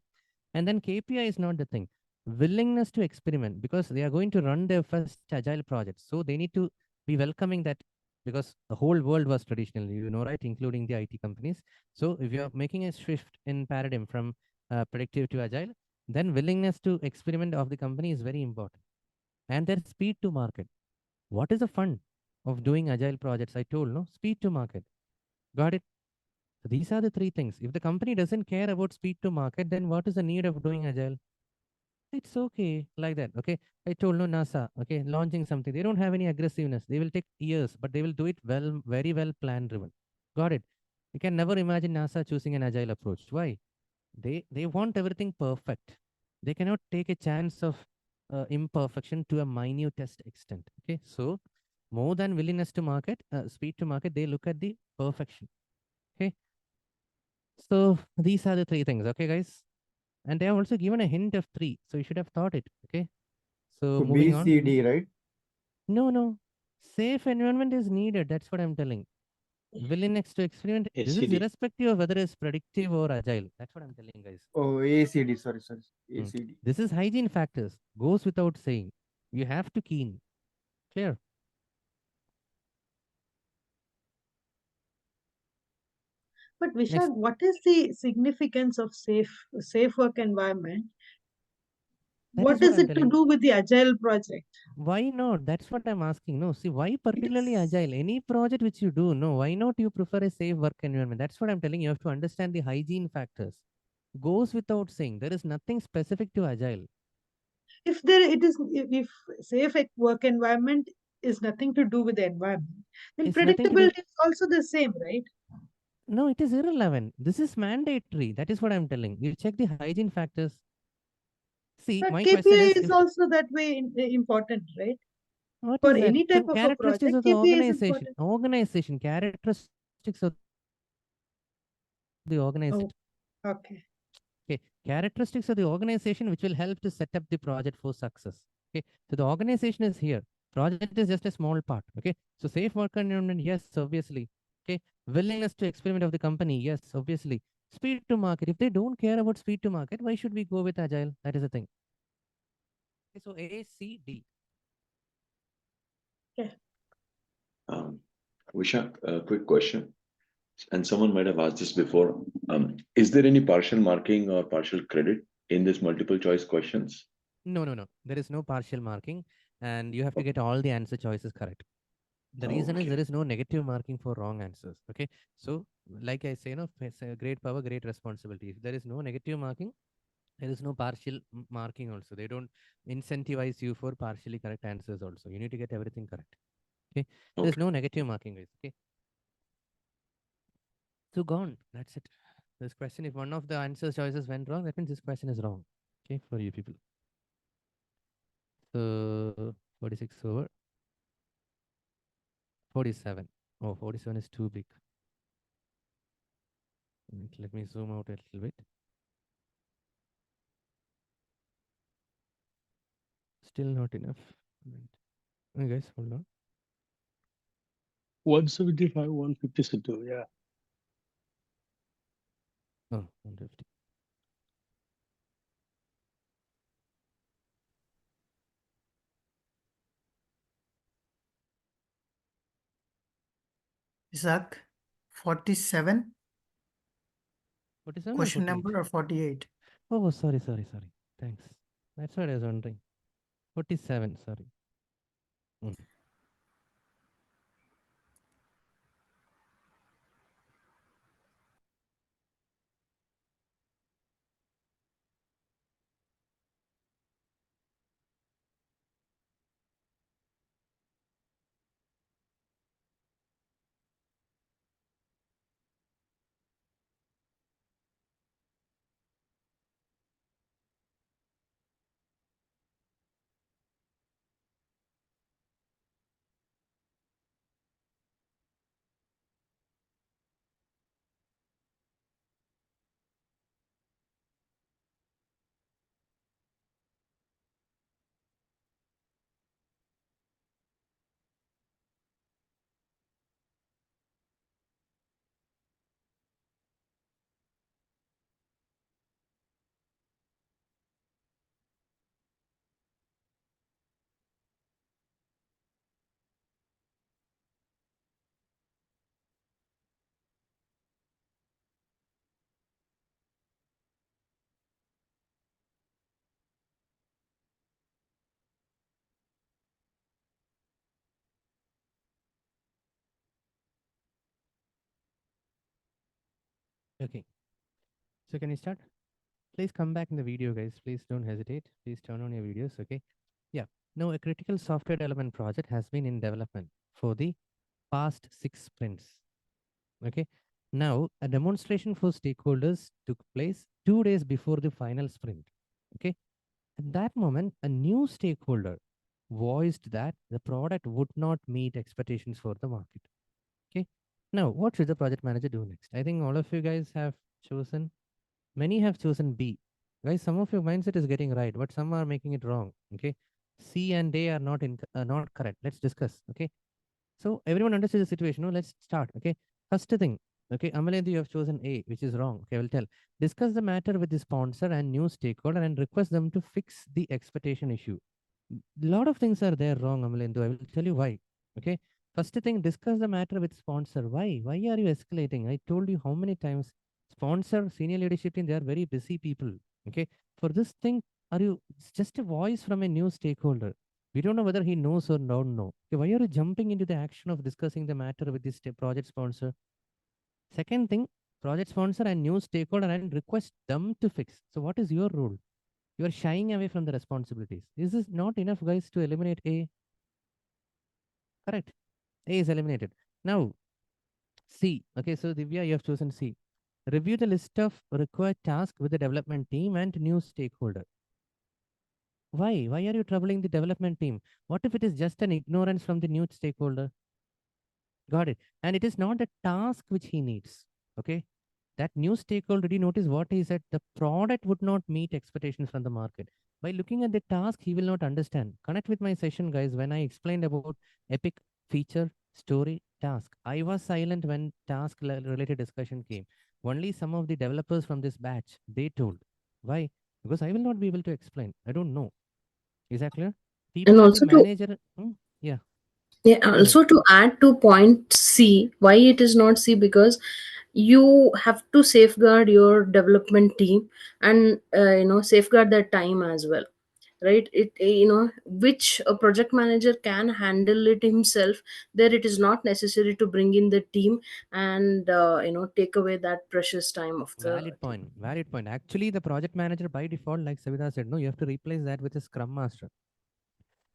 and then KPI is not the thing. Willingness to experiment, because they are going to run their first agile project, so they need to be welcoming that, because the whole world was traditionally, right, including the IT companies. So if you're making a shift in paradigm from predictive to agile, then willingness to experiment of the company is very important. And their speed to market. What is the fun of doing agile projects? I told, no, speed to market. Got it? So these are the three things. If the company doesn't care about speed to market, then what is the need of doing agile? It's okay like that. Okay. I told, no, NASA, okay, launching something. They don't have any aggressiveness. They will take years, but they will do it well, very well plan driven. Got it? You can never imagine NASA choosing an agile approach. Why? They want everything perfect. They cannot take a chance of imperfection to a minutest extent. Okay. So more than willingness to market, speed to market, they look at the perfection. Okay. So these are the three things. Okay, guys. And they have also given a hint of 3. So you should have thought it. Okay. So moving B, on. C, D, right? No. Safe environment is needed. That's what I'm telling. Willingness to experiment. This is ACD. irrespective of whether it's predictive or agile. That's what I'm telling, guys. Oh, ACD. Sorry. ACD. This is hygiene factors. Goes without saying. You have to keen. Clear? But Vishal, what is the significance of safe work environment? What is it to do with the agile project? Why not? That's what I'm asking. No, see, why particularly agile? Any project which you do, no, why not you prefer a safe work environment? That's what I'm telling you. You have to understand the hygiene factors. Goes without saying. There is nothing specific to agile. If safe work environment is nothing to do with the environment, then It's nothing to do- predictability is also the same, right? No, it is irrelevant. This is mandatory. That is what I'm telling. You check the hygiene factors. See, But my KPI question is also that way important, right? what For is that? any type of a Characteristics project, of the KPI is organization. important. Organization, characteristics of the organization. Okay. Okay, characteristics of the organization which will help to set up the project for success. Okay, so the organization is here. Project is just a small part. Okay, so safe work environment, yes, obviously. Okay, willingness to experiment of the company, yes, obviously. Speed to market. If they don't care about speed to market, why should we go with agile? That is the thing. Okay, so A, C, D. Yeah. Vishak, a quick question, and someone might have asked this before. Is there any partial marking or partial credit in this multiple choice questions? No. There is no partial marking, and you have to get all the answer choices correct. The reason is there is no negative marking for wrong answers. Okay, so like I say, it's a great power, great responsibility. If there is no negative marking, there is no partial marking also. They don't incentivize you for partially correct answers also. You need to get everything correct. Okay, there's no negative marking, guys. Okay, so gone. That's it. This question, if one of the answer choices went wrong, that means this question is wrong. Okay, for you people. So 46 over 47. Oh, 47 is too big. Let me zoom out a little bit. Still not enough. Hey guys, hold on. 175, 152, yeah. Oh, 150. Isaac, 47? 47 Question or 48? number or 48? Oh, sorry. Thanks. That's what I was wondering. 47, sorry. Okay. So can you start? Please come back in the video, guys. Please don't hesitate. Please turn on your videos. Okay. Yeah. Now, a critical software development project has been in development for the past 6 sprints. Okay. Now, a demonstration for stakeholders took place 2 days before the final sprint. Okay. At that moment, a new stakeholder voiced that the product would not meet expectations for the market. Okay. Now, what should the project manager do next? I think all of you guys have chosen, many have chosen B. Guys, some of your mindset is getting right, but some are making it wrong. Okay. C and A are not correct. Let's discuss. Okay. So everyone understands the situation. No, let's start. Okay. First thing. Okay, Amalendra, you have chosen A, which is wrong. Okay, I will tell. Discuss the matter with the sponsor and new stakeholder and request them to fix the expectation issue. A lot of things are there wrong, Amalendra. I will tell you why. Okay. First thing, discuss the matter with sponsor. Why? Why are you escalating? I told you how many times. Sponsor, senior leadership team, they are very busy people. Okay. For this thing, it's just a voice from a new stakeholder. We don't know whether he knows or don't know. Okay, why are you jumping into the action of discussing the matter with this project sponsor? Second thing, project sponsor and new stakeholder and request them to fix. So what is your role? You are shying away from the responsibilities. Is this not enough, guys, to eliminate A? Correct. A is eliminated. Now, C. Okay, so Divya, you have chosen C. Review the list of required tasks with the development team and new stakeholder. Why? Why are you troubling the development team? What if it is just an ignorance from the new stakeholder? Got it. And it is not a task which he needs. Okay. That new stakeholder, did you notice what he said? The product would not meet expectations from the market. By looking at the task, he will not understand. Connect with my session, guys, when I explained about epic feature, story, task. I was silent when task related discussion came. Only some of the developers from this batch, they told. Why? Because I will not be able to explain. I don't know. Is that clear? People And are the also to manager. Yeah. Yeah, Go ahead. also to add to point C, why it is not C, because you have to safeguard your development team and safeguard their time as well, right? Which a project manager can handle it himself. There, it is not necessary to bring in the team and take away that precious time of the Valid point. Valid point. Actually, the project manager by default, like Savita said, no, you have to replace that with a scrum master.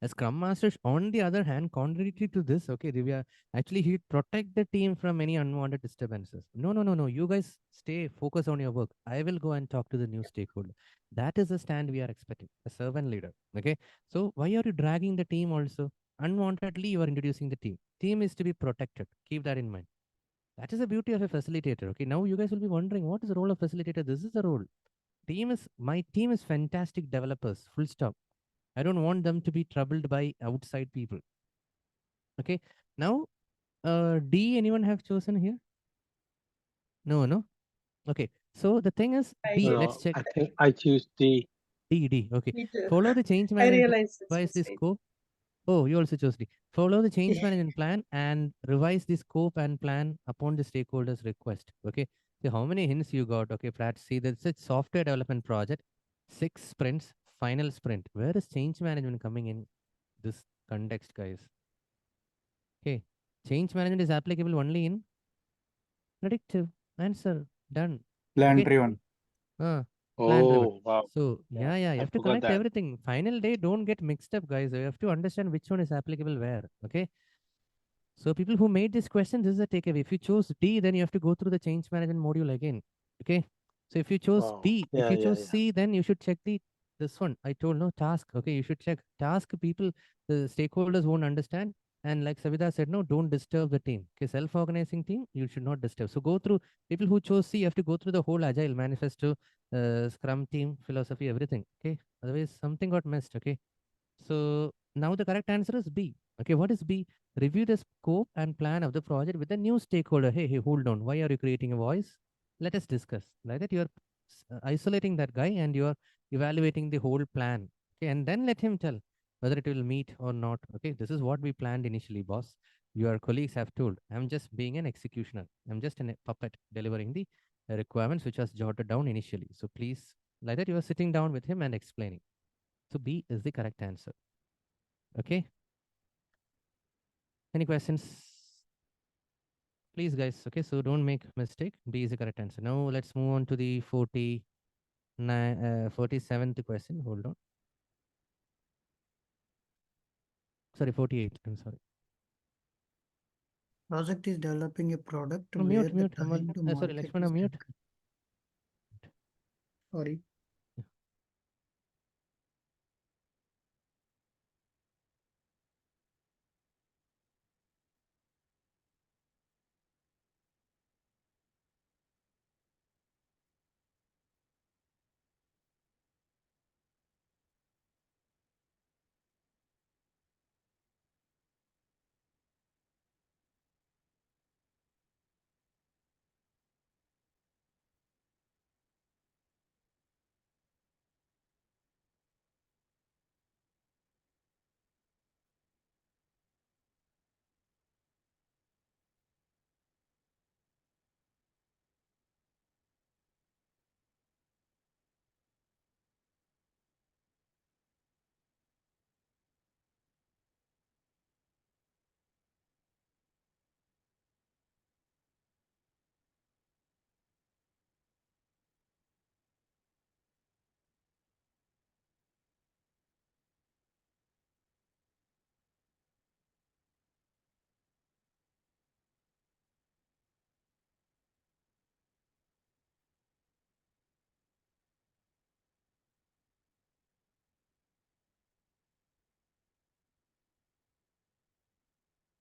A scrum master, on the other hand, contrary to this, okay, Divya, actually he protect the team from any unwanted disturbances. No, no, no, no. You guys stay focused on your work. I will go and talk to the new stakeholder. That is the stand we are expecting. A servant leader. Okay. So why are you dragging the team also? Unwantedly, you are introducing the team. Team is to be protected. Keep that in mind. That is the beauty of a facilitator. Okay. Now you guys will be wondering, what is the role of facilitator? This is the role. My team is fantastic developers. Full stop. I don't want them to be troubled by outside people. Okay. Now, D, anyone have chosen here? No, no. Okay. So the thing is D, let's check. I think I choose D. D. Okay. Me too. Follow the change I management. realized it's Revise the mistake. scope. Oh, you also chose D. Follow the change Yeah. management plan and revise the scope and plan upon the stakeholders' request. Okay. So how many hints you got? Okay, Pratt. See, that's a software development project, 6 sprints, final sprint. Where is change management coming in this context, guys? Okay. Change management is applicable only in predictive. Answer. Done. Plan Okay. driven. Plan driven. Oh, wow. So yeah, you I have to forgot connect that. everything. Final day, don't get mixed up, guys. You have to understand which one is applicable where. Okay. So people who made this question, this is a takeaway. If you chose D, then you have to go through the change management module again. Okay. So if you chose Wow. B, if Yeah, you yeah, chose yeah. C, then you should check this one. I told no task. Okay, you should check task. People, the stakeholders won't understand. And like Savita said, no, don't disturb the team. Okay, self-organizing team, you should not disturb. So go through, people who chose C, you have to go through the whole Agile manifesto, Scrum team, philosophy, everything. Okay, otherwise something got missed. Okay, so now the correct answer is B. Okay, what is B? Review the scope and plan of the project with a new stakeholder. Hey, hold on. Why are you creating a voice? Let us discuss. Like that, you are isolating that guy and you are evaluating the whole plan. Okay, and then let him tell whether it will meet or not. Okay, this is what we planned initially, boss. Your colleagues have told. I'm just being an executioner. I'm just a puppet delivering the requirements which was jotted down initially. So please, like that, you are sitting down with him and explaining. So B is the correct answer. Okay. Any questions? Please, guys. Okay, so don't make mistake. D is the correct answer. Now let's move on to the 47th question. Hold on. Sorry, 48. I'm sorry. Project is developing a product No, where mute. the Sorry, time to market Lakshmana, is mute. critical. Sorry.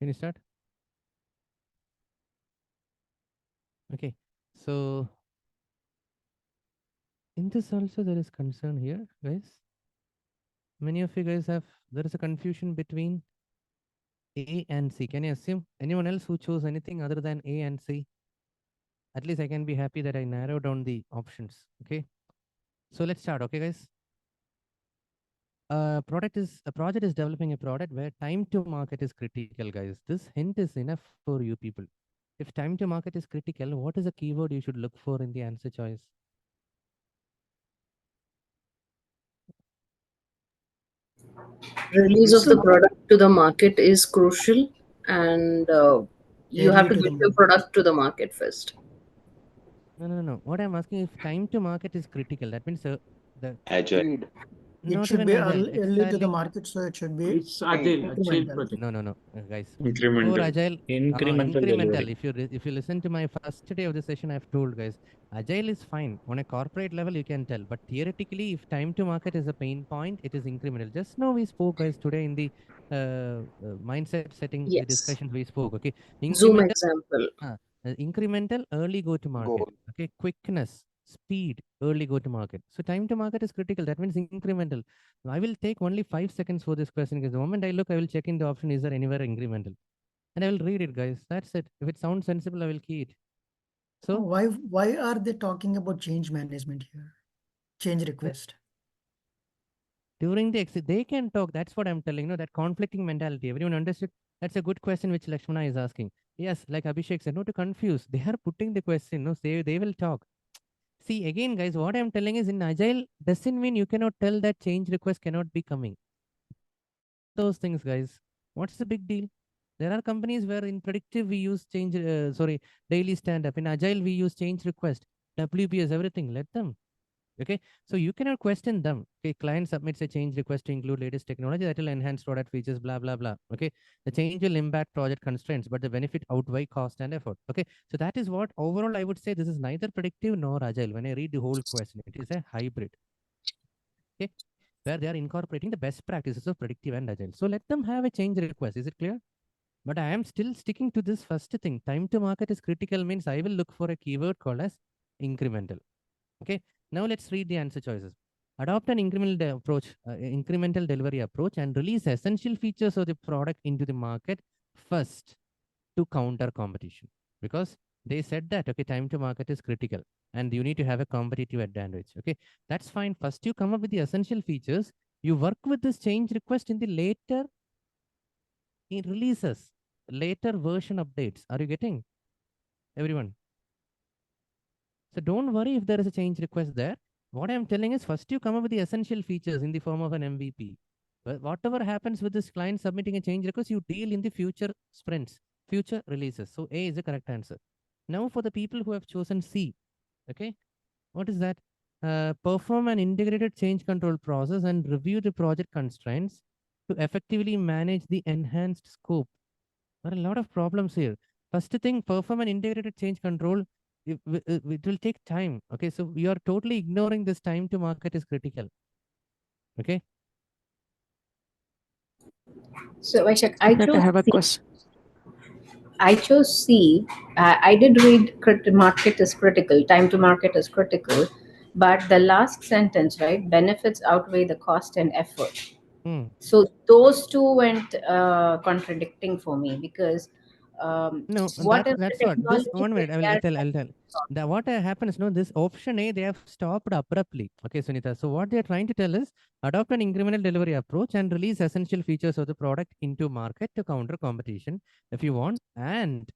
Can you start? Okay, so in this also there is concern here, guys. Many of you guys there is a confusion between A and C. Can you assume anyone else who chose anything other than A and C? At least I can be happy that I narrowed down the options. Okay, so let's start. Okay, guys. A project is developing a product where time to market is critical, guys. This hint is enough for you people. If time to market is critical, what is a keyword you should look for in the answer choice? Release of the product to the market is crucial, and you have to Early to get the your product to the market first. No. What I'm asking, if time to market is critical, that means the Agile. Speed. It not should even be agile. early to the Exactly. market, so it should be It's agile incremental. project. No, guys. For Incremental. agile, Incremental delivery. If you listen to my first day of the session, I've told guys, agile is fine on a corporate level. You can tell, but theoretically, if time to market is a pain point, it is incremental. Just now we spoke, guys, today in the mindset setting Yes. discussion we spoke. Okay, Zoom incremental. example. Incremental, early go to market. Goal. Okay, quickness, speed, early go to market. So time to market is critical. That means incremental. I will take only 5 seconds for this question, because the moment I look, I will check in the option, is there anywhere incremental? And I will read it, guys. That's it. If it sounds sensible, I will key it. So why are they talking about change management here? Change request. During the exit, they can talk. That's what I'm telling. No, that conflicting mentality. Everyone understood? That's a good question which Lakshmana is asking. Yes, like Abhishek said, no to confuse. They are putting the question. No, they will talk. See, again, guys, what I'm telling is in Agile doesn't mean you cannot tell that change request cannot be coming. Those things, guys. What's the big deal? There are companies where in predictive we use daily stand-up. In Agile, we use change request, WBS, everything. Let them. Okay, so you cannot question them. Okay, client submits a change request to include latest technology that will enhance product features, blah, blah, blah. Okay, the change will impact project constraints, but the benefit outweigh cost and effort. Okay, so that is what overall I would say this is neither predictive nor agile. When I read the whole question, it is a hybrid. Okay, where they are incorporating the best practices of predictive and agile. So let them have a change request. Is it clear? But I am still sticking to this first thing. Time to market is critical means I will look for a keyword called as incremental. Okay, now let's read the answer choices. Adopt an incremental delivery approach and release essential features of the product into the market first to counter competition. Because they said that, okay, time to market is critical and you need to have a competitive advantage. Okay, that's fine. First, you come up with the essential features. You work with this change request in the later releases, later version updates. Are you getting, everyone? So don't worry if there is a change request there. What I'm telling is first you come up with the essential features in the form of an MVP. But whatever happens with this client submitting a change request, you deal in the future sprints. future releases. So A is the correct answer. Now for the people who have chosen C, okay, what is that? Perform an integrated change control process and review the project constraints to effectively manage the enhanced scope. There are a lot of problems here. First thing, perform an integrated change control. It will take time. Okay, so you are totally ignoring this time to market is critical. Okay. So Vaishak, I chose have a C. question. I chose C. I did read market is critical, time to market is critical, but the last sentence, right? Benefits outweigh the cost and effort. So those two went contradicting for me because No, what if that's the what. This technology 1 minute, I will tell. I'll tell. That what happens? No, this option A they have stopped abruptly. Okay, Sunita. So what they are trying to tell is adopt an incremental delivery approach and release essential features of the product into market to counter competition if you want, and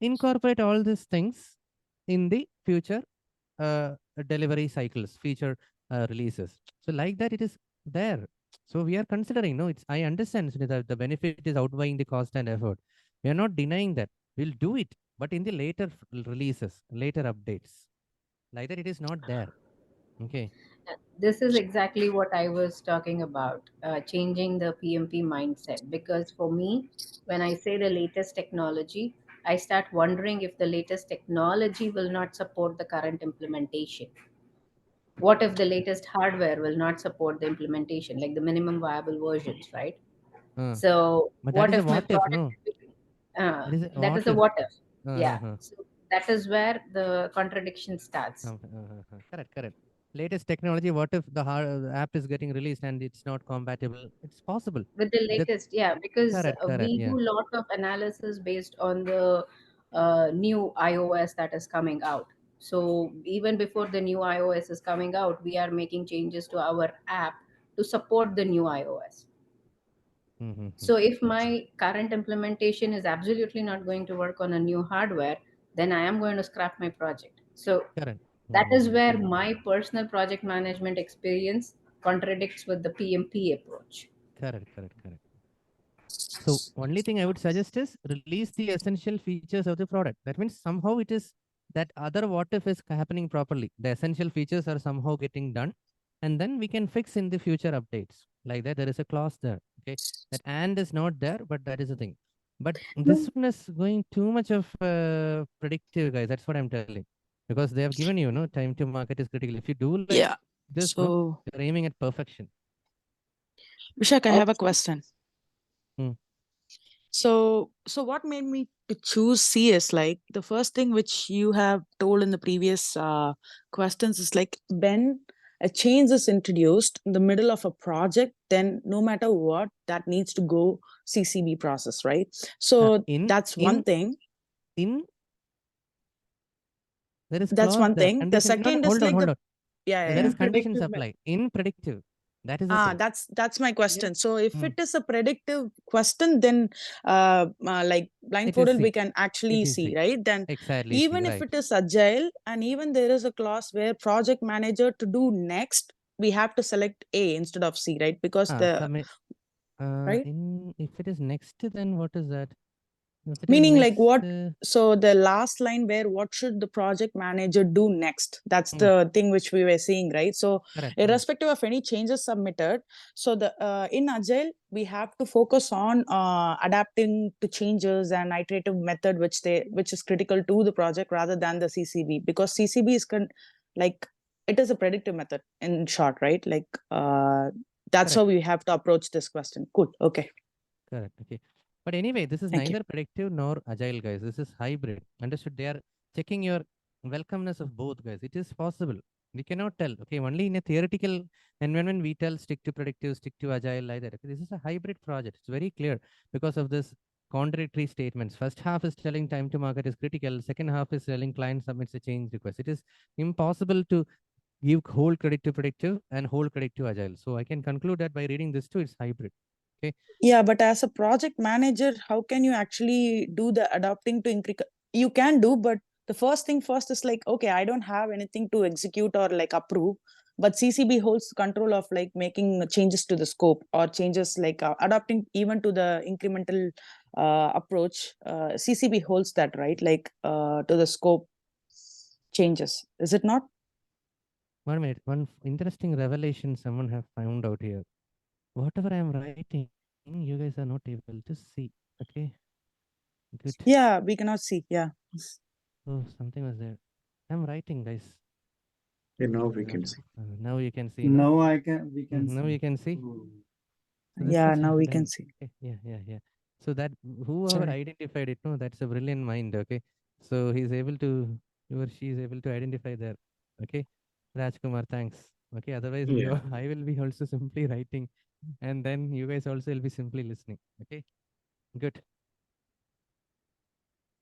incorporate all these things in the future delivery cycles, future releases. So like that, it is there. So we are considering. No, it's I understand Sunita, the benefit is outweighing the cost and effort. We are not denying that. We'll do it, but in the later releases, later updates. Like that, it is not there. Okay. This is exactly what I was talking about, changing the PMP mindset. Because for me, when I say the latest technology, I start wondering if the latest technology will not support the current implementation. What if the latest hardware will not support the implementation, like the minimum viable versions, right? So But that what is a if my what if, product, no? That is a that what is a if. what if. Yeah. Uh-huh. So that is where the contradiction starts. Correct. Latest technology. What if the app is getting released and it's not compatible? It's possible. With the latest, yeah, because Correct. we Yeah. do a lot of analysis based on the new iOS that is coming out. So even before the new iOS is coming out, we are making changes to our app to support the new iOS. So if my current implementation is absolutely not going to work on a new hardware, then I am going to scrap my project. So Correct. that is where my personal project management experience contradicts with the PMP approach. Correct. So only thing I would suggest is release the essential features of the product. That means somehow it is that other what if is happening properly. The essential features are somehow getting done, and then we can fix in the future updates. Like that, there is a clause there. Okay, that and is not there, but that is the thing. But this one is going too much of predictive, guys. That's what I'm telling. Because they have given you, no, time to market is critical. If you do like this, no, you're aiming at perfection. Vishak, I have a question. So what made me to choose C is like the first thing which you have told in the previous questions is like when a change is introduced in the middle of a project, then no matter what, that needs to go CCB process, right? So that's one thing. That's one there. thing. The second is like hold on. There is conditions apply in predictive. That is the thing. That's my question. So if it is a predictive question, then like blindfolded we can actually see, right? Then exactly even if it is agile and even there is a clause where project manager to do next, we have to select A instead of C, right? Because right? If it is next, then what is that? Meaning like what, so the last line where what should the project manager do next? That's the thing which we were seeing, right? So irrespective of any changes submitted, so the in Agile, we have to focus on adapting to changes and iterative method which is critical to the project rather than the CCB, because CCB is like it is a predictive method in short, right? Like that's how we have to approach this question. Cool. Okay. Correct. Okay. But anyway, this is neither predictive nor agile, guys. This is hybrid. Understood? They are checking your welcomeness of both, guys. It is possible. We cannot tell. Okay, only in a theoretical environment we tell stick to predictive, stick to agile, like that. Okay, this is a hybrid project. It's very clear because of this contradictory statements. First half is telling time to market is critical. Second half is telling client submits a change request. It is impossible to give whole credit to predictive and whole credit to agile. So I can conclude that by reading this too, it's hybrid. Okay. Yeah, but as a project manager, how can you actually do the adapting to increase? You can do, but the first thing first is like, okay, I don't have anything to execute or like approve, but CCB holds control of like making changes to the scope or changes like adapting even to the incremental approach, CCB holds that, right? Like to the scope changes, is it not? 1 minute. One interesting revelation someone have found out here. Whatever I am writing, you guys are not able to see. Okay. Good. Yeah, we cannot see. Yeah. Oh, something was there. I'm writing, guys. Yeah, now we can see. Now you can see. No? Now we can Now see. you can see. Oh. So that's Yeah, what now have we done. can see. Okay. Yeah. So that whoever Sorry. identified it, no, that's a brilliant mind. Okay. So he's able to, he or she is able to identify there. Okay. Rajkumar, thanks. Okay. Otherwise, Yeah. I will be also simply writing, and then you guys also will be simply listening. Okay. Good.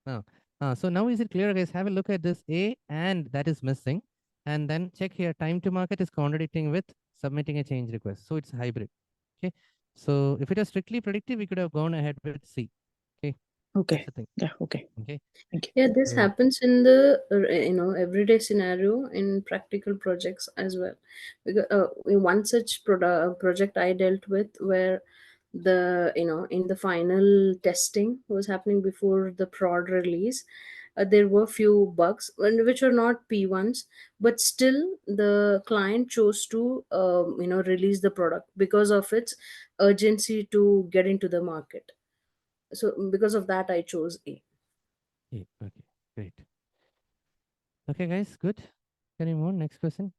So now is it clear, guys? Have a look at this A and that is missing. And then check here, time to market is contradicting with submitting a change request. So it's hybrid. Okay. So if it was strictly predictive, we could have gone ahead with C. Okay. Okay. That's the thing. Yeah. Okay. Okay. Thank you. Yeah, this So- happens in the everyday scenario in practical projects as well. Because in one such project I dealt with where the in the final testing was happening before the prod release, there were few bugs which were not P1s, but still the client chose to release the product because of its urgency to get into the market. So because of that, I chose A. Yeah, okay, great. Okay, guys, good. Can you move on? Next question.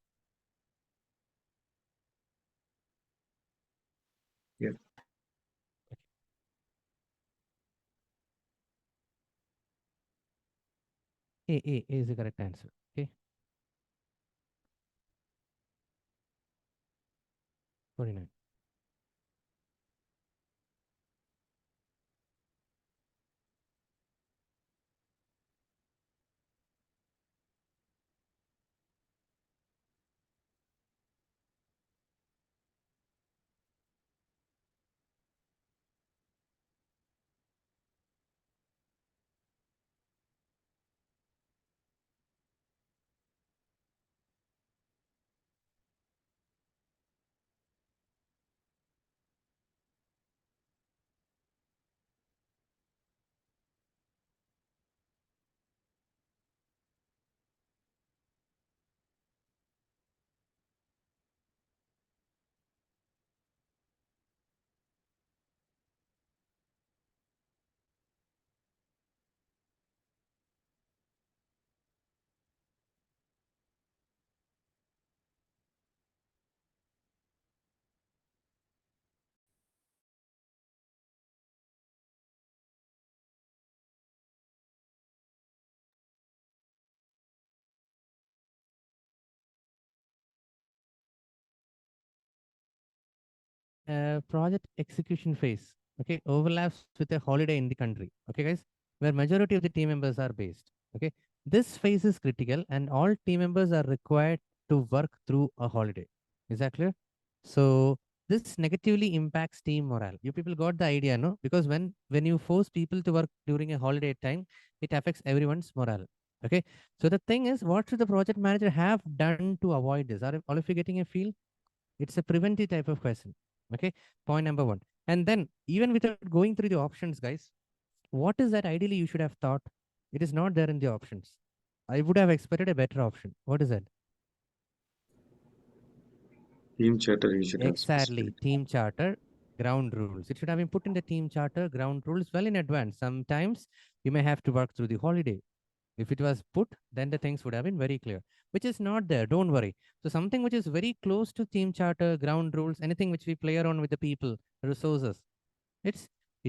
Yeah. A is the correct answer. Okay. 49. Project execution phase, okay, overlaps with a holiday in the country, okay, guys, where majority of the team members are based, okay. This phase is critical and all team members are required to work through a holiday. Is that clear? So this negatively impacts team morale. You people got the idea, no? Because when you force people to work during a holiday time, it affects everyone's morale, okay. So the thing is, what should the project manager have done to avoid this? Are all of you getting a feel? It's a preventive type of question. Okay, point number 1. And then even without going through the options, guys, what is that ideally you should have thought? It is not there in the options. I would have expected a better option. What is that? Team charter, you should have Exactly. specified. Team charter, ground rules. It should have been put in the team charter, ground rules well in advance. Sometimes you may have to work through the holiday. If it was put, then the things would have been very clear, which is not there. Don't worry. So something which is very close to team charter, ground rules, anything which we play around with the people, resources, it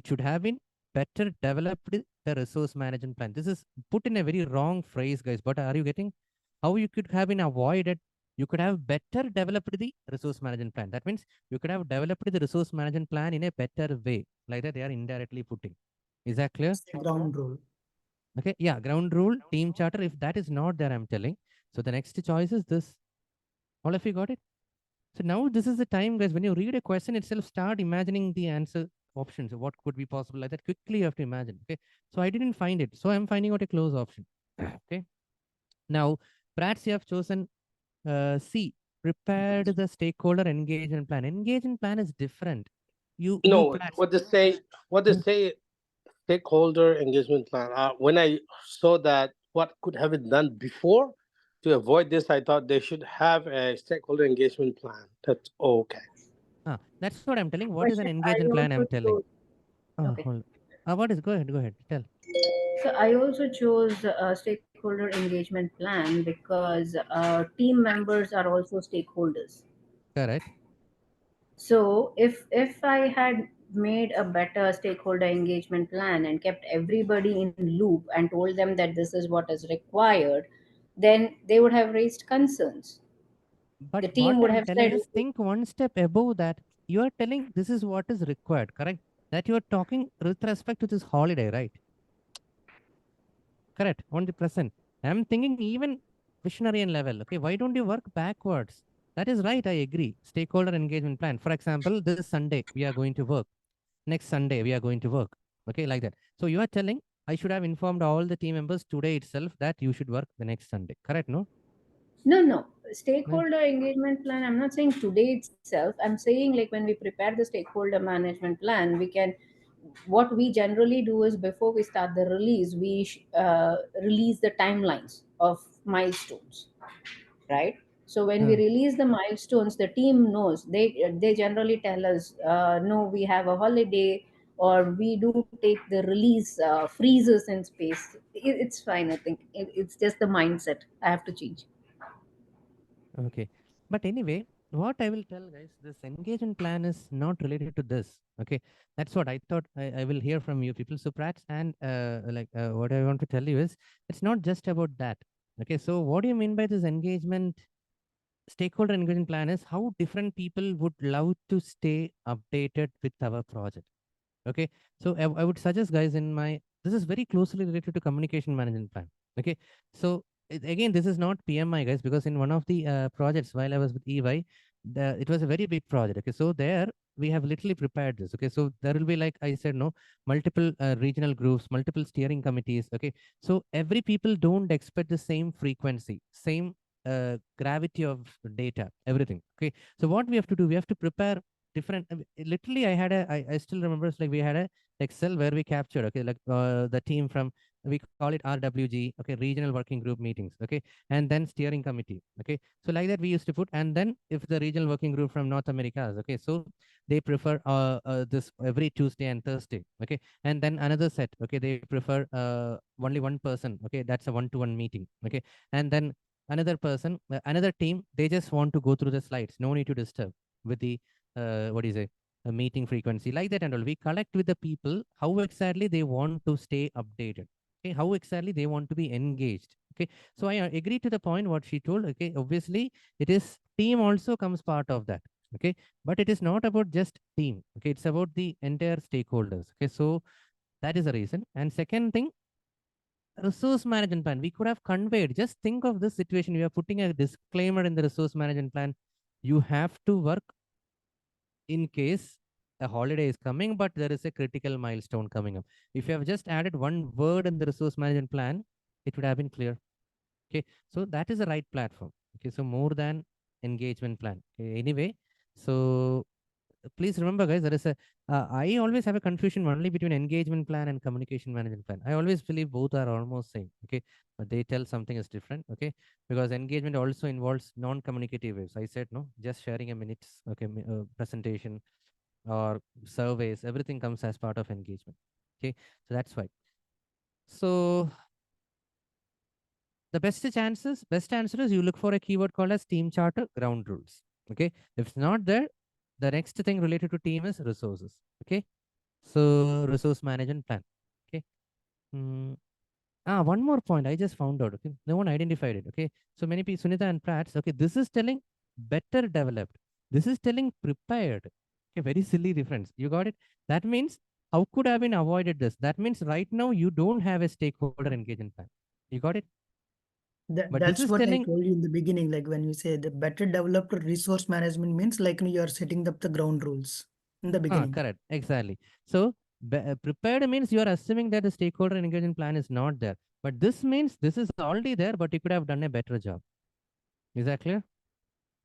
should have been better developed the resource management plan. This is put in a very wrong phrase, guys. But are you getting how you could have been avoided? You could have better developed the resource management plan. That means you could have developed the resource management plan in a better way, like that they are indirectly putting. Is that clear? Ground rule. Okay, yeah, ground rule, team charter. If that is not there, I'm telling. So the next choice is this. All of you got it? So now this is the time, guys, when you read a question itself, start imagining the answer options. What could be possible like that? Quickly you have to imagine. Okay. So I didn't find it. So I'm finding out a close option. Okay. Now, Prats, you have chosen C. Prepared the stakeholder engagement plan. Engagement plan is different. No, Prats, what they say stakeholder engagement plan. When I saw that what could have been done before to avoid this, I thought they should have a stakeholder engagement plan. That's okay. That's what I'm telling. What But is an I engagement plan? I'm also telling. chose- Okay. Hold. What is? Go ahead. Tell. So I also chose a stakeholder engagement plan because team members are also stakeholders. Correct. So if I had made a better stakeholder engagement plan and kept everybody in loop and told them that this is what is required, then they would have raised concerns. But The what team would I'm have telling said, is think one step above that. You are telling this is what is required, correct? That you are talking with respect to this holiday, right? Correct. On the present. I'm thinking even visionary level. Okay, why don't you work backwards? That is right. I agree. Stakeholder engagement plan. For example, this Sunday we are going to work. Next Sunday we are going to work. Okay, like that. So you are telling I should have informed all the team members today itself that you should work the next Sunday. Correct? No. no, stakeholder engagement plan. I'm not saying today itself. I'm saying like when we prepare the stakeholder management plan, we can. What we generally do is before we start the release, we release the timelines of milestones, right? So when we release the milestones, the team knows. They generally tell us, no, we have a holiday, or we do take the release freezes in space. It's fine. I think it's just the mindset I have to change. Okay. But anyway, what I will tell guys, this engagement plan is not related to this. Okay. That's what I thought I will hear from you people. So Prats, and what I want to tell you is it's not just about that. Okay. So what do you mean by this engagement? Stakeholder engagement plan is how different people would love to stay updated with our project. Okay. So I would suggest guys this is very closely related to communication management plan. Okay. So again, this is not PMI guys, because in one of the projects while I was with EY, it was a very big project. Okay. So there we have literally prepared this. Okay. So there will be, like I said, multiple regional groups, multiple steering committees. Okay. So every people don't expect the same frequency, same gravity of data, everything. Okay. So what we have to do, we have to prepare different. Literally, I still remember, it's like we had a Excel where we captured, okay, like the team from, we call it RWG, okay, regional working group meetings, okay, and then steering committee, okay. So like that we used to put, and then if the regional working group from North America, okay, so they prefer this every Tuesday and Thursday, okay, and then another set, okay, they prefer only one person, okay, that's a one-to-one meeting, okay, and then another person, another team, they just want to go through the slides, no need to disturb with the what is it, a meeting frequency, like that and all. We collect with the people how exactly they want to stay updated, okay, how exactly they want to be engaged, okay. So I agree to the point what she told, okay. Obviously it is team also comes part of that, okay, but it is not about just team, okay, it's about the entire stakeholders, okay. So that is the reason. And second thing, resource management plan, we could have conveyed, just think of this situation, we are putting a disclaimer in the resource management plan, you have to work in case a holiday is coming, but there is a critical milestone coming up. If you have just added one word in the resource management plan, it would have been clear. Okay, so that is the right platform. Okay, so more than engagement plan. Okay, anyway, so please remember, guys, there is I always have a confusion only between engagement plan and communication management plan. I always believe both are almost same. Okay, but they tell something is different. Okay, because engagement also involves non-communicative ways. I said no, just sharing a minutes. Okay, presentation or surveys, everything comes as part of engagement. Okay, so that's why. So the best answer is you look for a keyword called as team charter ground rules. Okay, if it's not there, the next thing related to team is resources. Okay, so resource management plan. Okay. One more point I just found out. Okay, no one identified it. Okay, so many people, Sunita and Prats. Okay, this is telling better developed. This is telling prepared. Okay, very silly difference. You got it? That means how could have been avoided this? That means right now you don't have a stakeholder engagement plan. You got it? But this That's is what I telling. told you in the beginning. Like when you say the better developed resource management means like you are setting up the ground rules in the beginning. Correct. Exactly. So prepared means you are assuming that the stakeholder engagement plan is not there. But this means this is already there, but you could have done a better job. Is that clear?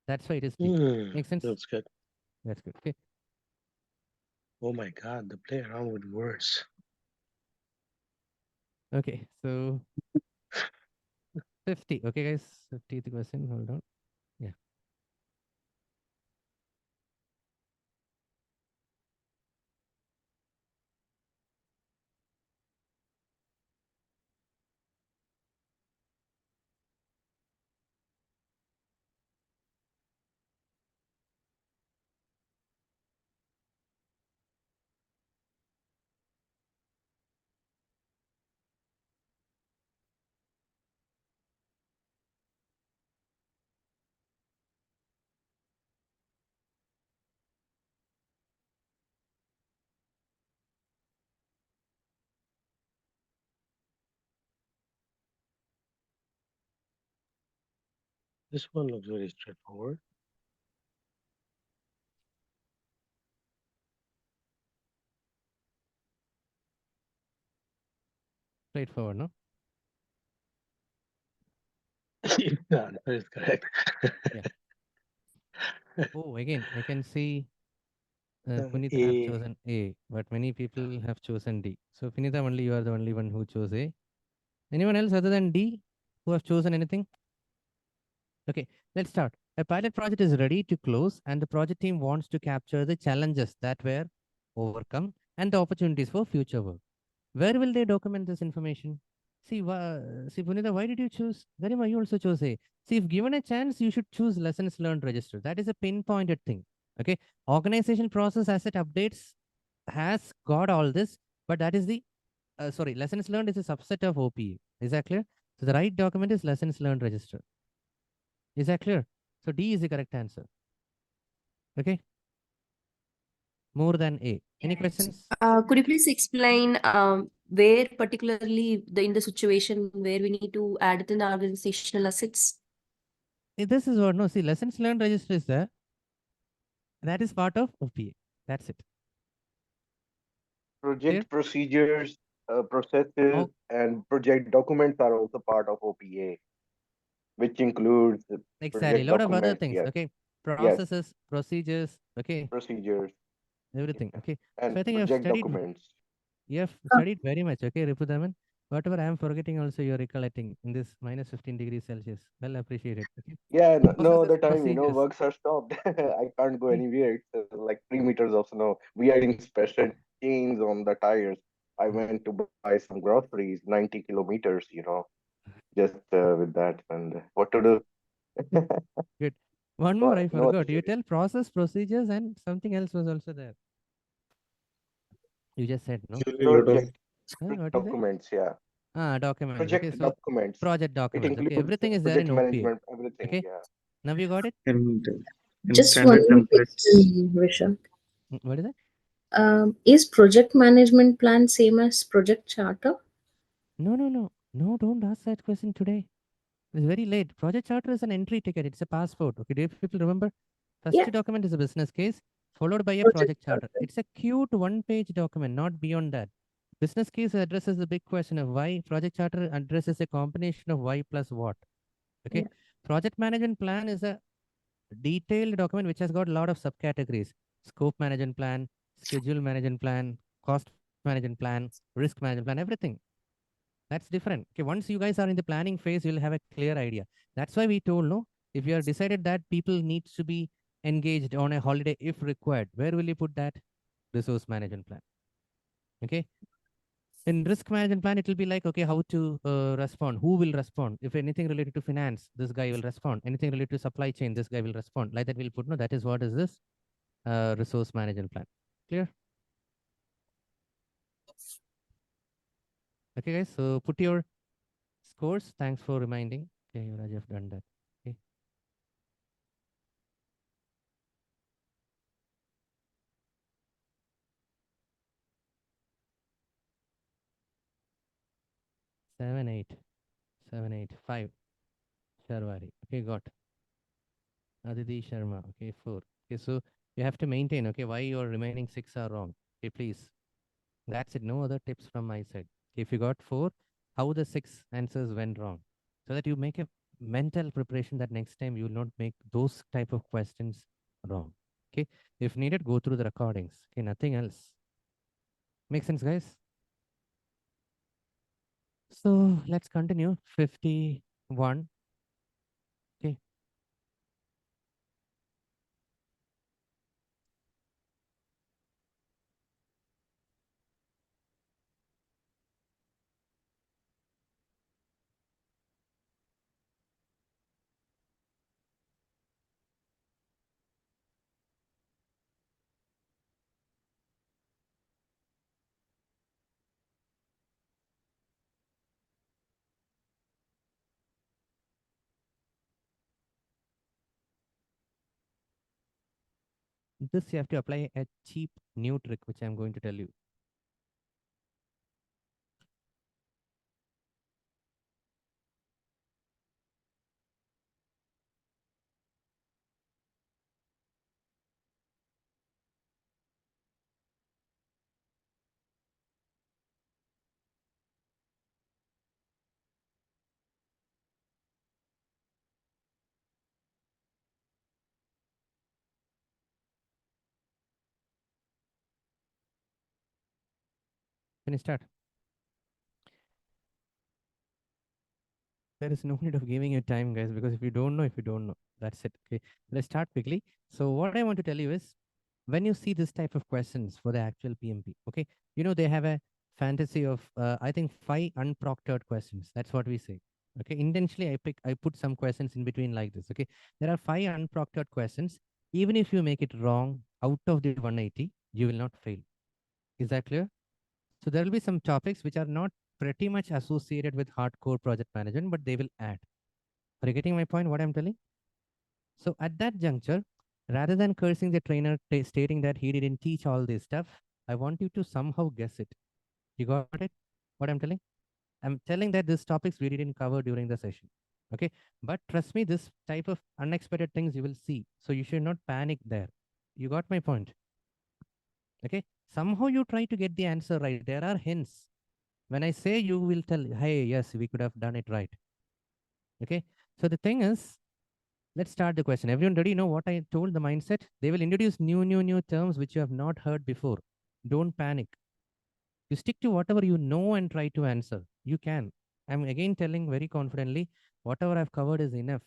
That's why it is T. Makes sense? That's good. That's good. Okay. Oh my God, the play around with words. Okay, so 50. Okay, guys, 50th question. Hold on. Yeah. This one looks very straightforward. Straightforward, no? The answer is correct. Yeah. Oh, again, I can see Punita have A. chosen A, but many people have chosen D. So, Punita, only you are the only one who chose A. Anyone else other than D who have chosen anything? Okay, let's start. A pilot project is ready to close, and the project team wants to capture the challenges that were overcome and the opportunities for future work. Where will they document this information? See, Punita, why did you choose? Garima, you also chose A. See, if given a chance, you should choose lessons learned register. That is a pinpointed thing. Okay, organization process asset updates has got all this, but that is the sorry, lessons learned is a subset of OPA. Is that clear? So the right document is lessons learned register. Is that clear? So D is the correct answer. Okay. More than A. Any questions? Could you please explain where particularly in the situation where we need to add it in the organizational assets? This is what, no, see, lessons learned register is there. That is part of OPA. That's it. Project procedures, processes, and project documents are also part of OPA, which includes the Exactly. A project lot of other documents. things. Yes. Okay. Yes. Processes, procedures. Okay. Procedures. Everything. Okay. And So I think you have project studied. documents. You have studied very much. Okay, Ripudaman. Whatever I am forgetting, also you're recollecting in this minus 15 degrees Celsius. Well appreciated. Okay. Yeah, no, Processes, the time, procedures. works are stopped. I can't go anywhere. It's like 3 meters of snow. We are in special chains on the tires. I went to buy some groceries, 90 kilometers, just with that. And what to do? Good. One more, I No forgot. You tell process, procedures, and something else was also there. You just said, no? project What you said? documents, yeah. Documents. Project Okay, so documents. project It documents. Okay, includes everything is there project in OPA. management, everything, Okay. yeah. Now you got it? And Just standard one templates. question, Vishal. What is that? Is project management plan same as project charter? No, no, no. No, don't ask that question today. It's very late. Project charter is an entry ticket. It's a passport. Okay, do you people remember? First Yeah. document is a business case, followed by a project charter. It's a cute one-page document, not beyond that. Business case addresses the big question of why. Project charter addresses a combination of why plus what. Okay. Yeah. Project management plan is a detailed document which has got a lot of subcategories: scope management plan, schedule management plan, cost management plan, risk management plan, everything. That's different. Okay, once you guys are in the planning phase, you'll have a clear idea. That's why we told, no, if you are decided that people needs to be engaged on a holiday if required, where will you put that? Resource management plan. Okay. In risk management plan, it will be like, okay, how to respond, who will respond. If anything related to finance, this guy will respond. Anything related to supply chain, this guy will respond. Like that, we'll put, no, that is what is this resource management plan. Clear? Okay, guys. So put your scores. Thanks for reminding. Okay, Yuvraj, have done that. Okay. Seven, eight. 5. Sharwari. Okay, got. Aditi Sharma. Okay, 4. Okay, so you have to maintain. Okay, why your remaining 6 are wrong. Okay, please. That's it. No other tips from my side. If you got 4, how the 6 answers went wrong, so that you make a mental preparation that next time you will not make those type of questions wrong. Okay, if needed, go through the recordings. Okay, nothing else. Make sense, guys? So let's continue. 51. Okay. This you have to apply a cheap new trick, which I'm going to tell you. Can you start? There is no need of giving you time, guys, because if you don't know, that's it. Okay, let's start quickly. So what I want to tell you is, when you see this type of questions for the actual PMP, okay, they have a fantasy of, I think 5 unproctored questions. That's what we say. Okay, intentionally I put some questions in between like this. Okay, there are 5 unproctored questions. Even if you make it wrong out of the 180, you will not fail. Is that clear? So there will be some topics which are not pretty much associated with hardcore project management, but they will add. Are you getting my point, what I'm telling? So at that juncture, rather than cursing the trainer stating that he didn't teach all this stuff, I want you to somehow guess it. You got it? What I'm telling? I'm telling that these topics we didn't cover during the session. Okay. But trust me, this type of unexpected things you will see. So you should not panic there. You got my point? Okay. Somehow you try to get the answer right. There are hints. When I say, you will tell, hey, yes, we could have done it right. Okay. So the thing is, let's start the question. Everyone already know what I told the mindset? They will introduce new terms which you have not heard before. Don't panic. You stick to whatever you know and try to answer. You can. I'm again telling very confidently, whatever I've covered is enough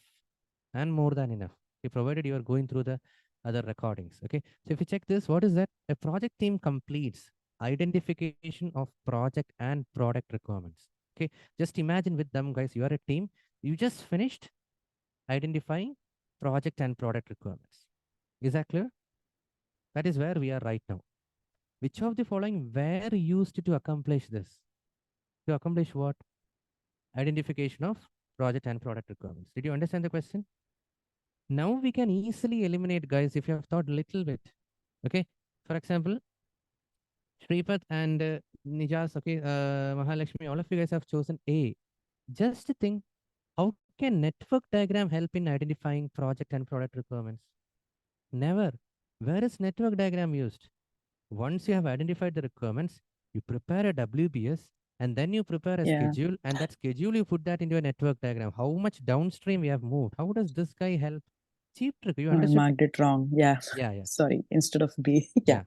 and more than enough. Okay, provided you are going through the other recordings. Okay. So if you check this, what is that? A project team completes identification of project and product requirements. Okay. Just imagine with them, guys, you are a team. You just finished identifying project and product requirements. Is that clear? That is where we are right now. Which of the following were used to accomplish this? To accomplish what? Identification of project and product requirements. Did you understand the question? Now we can easily eliminate, guys, if you have thought a little bit. Okay. For example, Sripat and Nijas, okay, Mahalakshmi, all of you guys have chosen A. Just think, how can network diagram help in identifying project and product requirements? Never. Where is network diagram used? Once you have identified the requirements, you prepare a WBS and then you prepare a schedule, and that schedule you put that into a network diagram. How much downstream we have moved? How does this guy help? Cheap trick. You I understood? marked it wrong. Yeah. Yeah. Sorry. Instead of B. Yeah.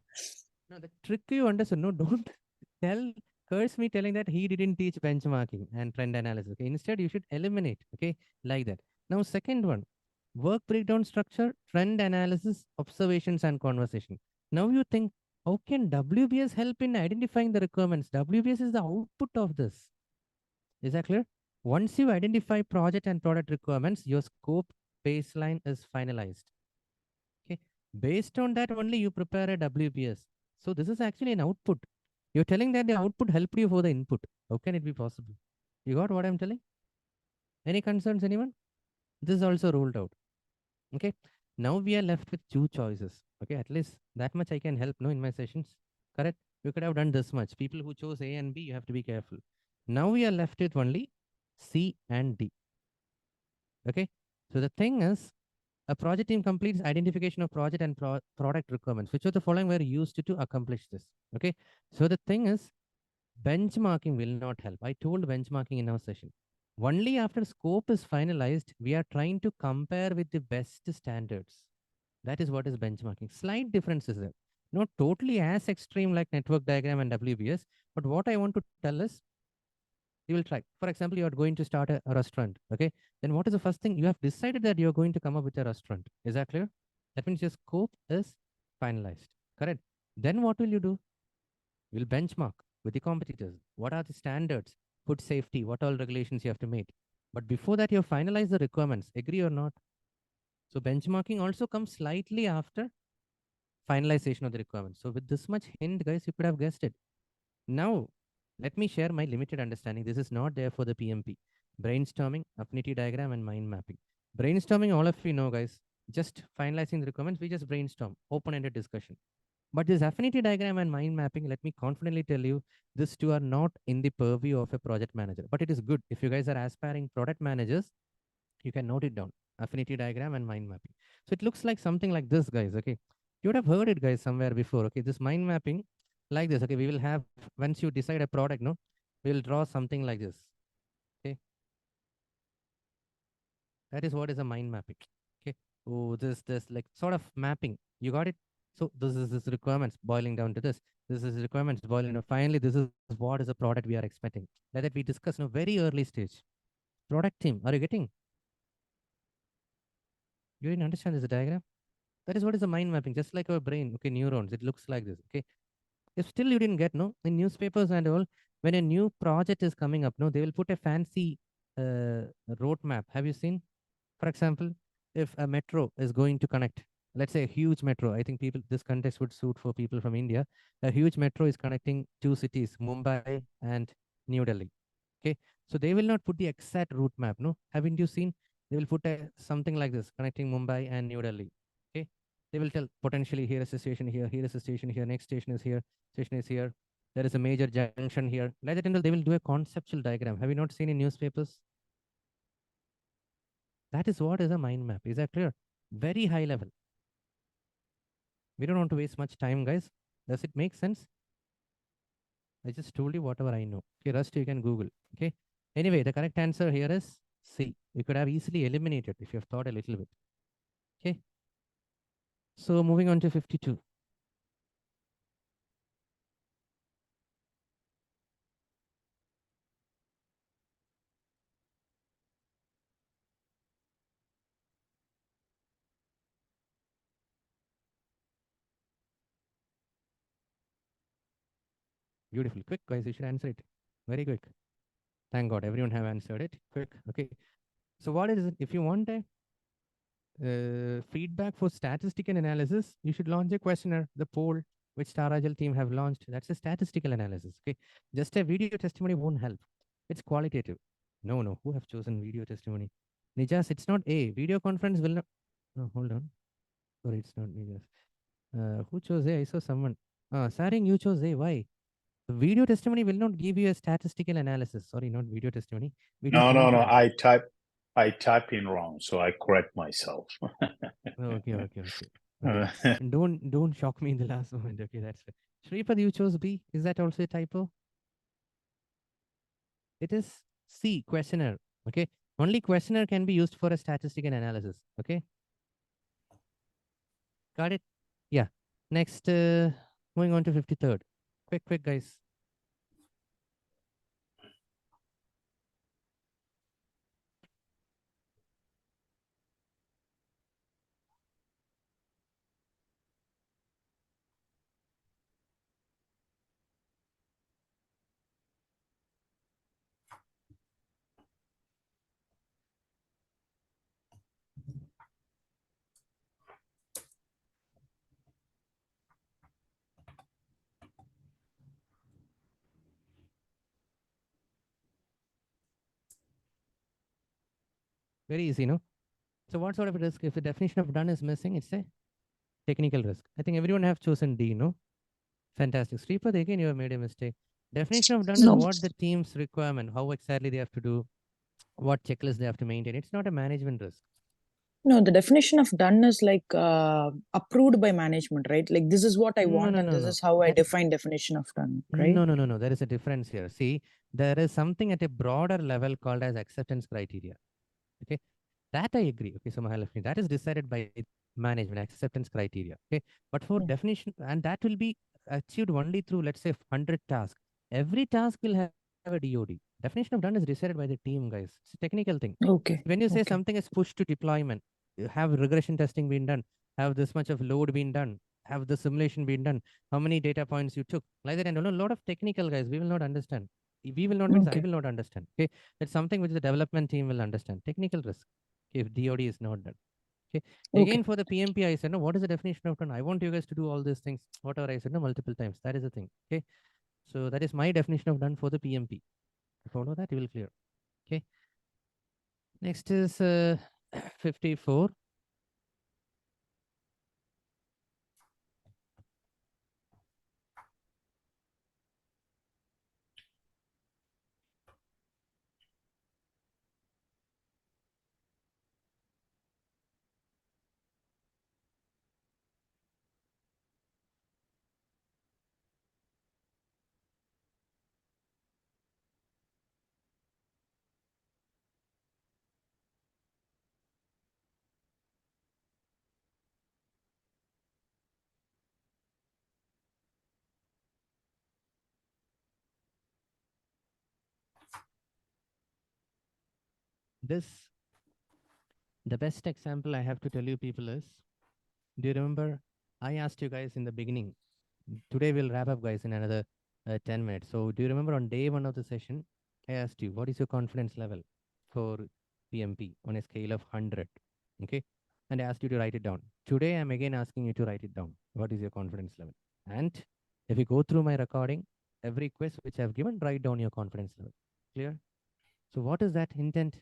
No, the trick you understood. No, don't curse me telling that he didn't teach benchmarking and trend analysis. Okay. Instead, you should eliminate. Okay. Like that. Now, second one, work breakdown structure, trend analysis, observations, and conversation. Now you think, how can WBS help in identifying the requirements? WBS is the output of this. Is that clear? Once you identify project and product requirements, your scope baseline is finalized. Okay. Based on that only you prepare a WBS. So this is actually an output. You're telling that the output helped you for the input. How can it be possible? You got what I'm telling? Any concerns, anyone? This is also ruled out. Okay. Now we are left with 2 choices. Okay. At least that much I can help no in my sessions. Correct? You could have done this much. People who chose A and B, you have to be careful. Now we are left with only C and D. Okay. So the thing is, a project team completes identification of project and product requirements. Which of the following were used to accomplish this? Okay. So the thing is, benchmarking will not help. I told benchmarking in our session. Only after scope is finalized, we are trying to compare with the best standards. That is what is benchmarking. Slight differences there. Not totally as extreme like network diagram and WBS. But what I want to tell is, You will try. For example, you are going to start a restaurant. Okay. Then what is the first thing? You have decided that you're going to come up with a restaurant. Is that clear? That means your scope is finalized. Correct. Then what will you do? You'll benchmark with the competitors. What are the standards? Food safety, what all regulations you have to make. But before that, you finalize the requirements. Agree or not? So benchmarking also comes slightly after finalization of the requirements. So with this much hint, guys, you could have guessed it. Now, let me share my limited understanding. This is not there for the PMP. Brainstorming, affinity diagram, and mind mapping. Brainstorming, all of you know, guys, just finalizing the requirements, we just brainstorm, open-ended discussion. But this affinity diagram and mind mapping, let me confidently tell you, these two are not in the purview of a project manager. But it is good. If you guys are aspiring product managers, you can note it down. Affinity diagram and mind mapping. So it looks like something like this, guys. Okay. You would have heard it, guys, somewhere before. Okay. This mind mapping like this. Okay. We will have, once you decide a product, no, we will draw something like this. Okay. That is what is a mind mapping. Okay. Oh, this like sort of mapping. You got it? So this is requirements boiling down to this. This is requirements boiling down. Finally, this is what is a product we are expecting. Like that we discussed in a very early stage. Product team, are you getting? You didn't understand this diagram? That is what is a mind mapping, just like our brain. Okay, neurons. It looks like this. Okay. If still you didn't get, no, in newspapers and all, when a new project is coming up, no, they will put a fancy roadmap. Have you seen? For example, if a metro is going to connect, let's say a huge metro, I think people, this context would suit for people from India. A huge metro is connecting two cities, Mumbai and New Delhi. Okay. So they will not put the exact route map. No, haven't you seen? They will put something like this, connecting Mumbai and New Delhi. Okay. They will tell potentially here is a station here, here is a station here, next station is here, station is here. There is a major junction here. Like that, until they will do a conceptual diagram. Have you not seen in newspapers? That is what is a mind map. Is that clear? Very high level. We don't want to waste much time, guys. Does it make sense? I just told you whatever I know. Okay, rest you can Google. Okay. Anyway, the correct answer here is C. You could have easily eliminated if you have thought a little bit. Okay. So moving on to 52. Beautiful. Quick, guys. You should answer it. Very quick. Thank God, everyone have answered it. Quick. Okay. So what is it? If you want a feedback for statistical analysis, you should launch a questionnaire, the poll which Star Agile team have launched. That's a statistical analysis. Okay. Just a video testimony won't help. It's qualitative. No. Who have chosen video testimony? Nijas, it's not A. Video conference will not. No, hold on. Sorry, it's not Nijas. Who chose A? I saw someone. Saring, you chose A. Why? The video testimony will not give you a statistical analysis. Sorry, not video testimony. No. I type in wrong, so I correct myself. Okay. Don't shock me in the last moment. Okay, that's it. Shripad, you chose B. Is that also a typo? It is C, questionnaire. Okay. Only questionnaire can be used for a statistical analysis. Okay. Got it? Yeah. Next, moving on to 53rd. Quick, guys. Very easy, no? So what sort of risk? If the definition of done is missing, it's a technical risk. I think everyone have chosen D, no? Fantastic. Sripad, again, you have made a mistake. Definition of done is what the team's requirement, how exactly they have to do, what checklist they have to maintain. It's not a management risk. No, the definition of done is like approved by management, right? Like this is what I want and this is how I define definition of done, right? No. There is a difference here. See, there is something at a broader level called as acceptance criteria. Okay, that I agree. Okay, so Mahalakshmi, that is decided by management acceptance criteria. Okay, but for definition, and that will be achieved only through, let's say, 100 tasks. Every task will have a DOD. Definition of done is decided by the team, guys. It's a technical thing. Okay. When you say Okay. something is pushed to deployment, have regression testing been done? Have this much of load been done? Have the simulation been done? How many data points you took? Like that, and a lot of technical, guys, we will not understand. We will not means I Okay. will not understand. Okay. That's something which the development team will understand. Technical risk. Okay, if DOD is not done. Okay. Again, for the PMP, I said, no, what is the definition of done? I want you guys to do all these things, whatever I said, no, multiple times. That is the thing. Okay. So that is my definition of done for the PMP. Follow that, you will clear. Okay. Next is 54. This, the best example I have to tell you people is, do you remember I asked you guys in the beginning, today we'll wrap up guys in another 10 minutes. So do you remember on day 1 of the session, I asked you, what is your confidence level for PMP on a scale of 100? Okay. And I asked you to write it down. Today, I'm again asking you to write it down. What is your confidence level? And if you go through my recording, every quiz which I've given, write down your confidence level. Clear? So what is that intent?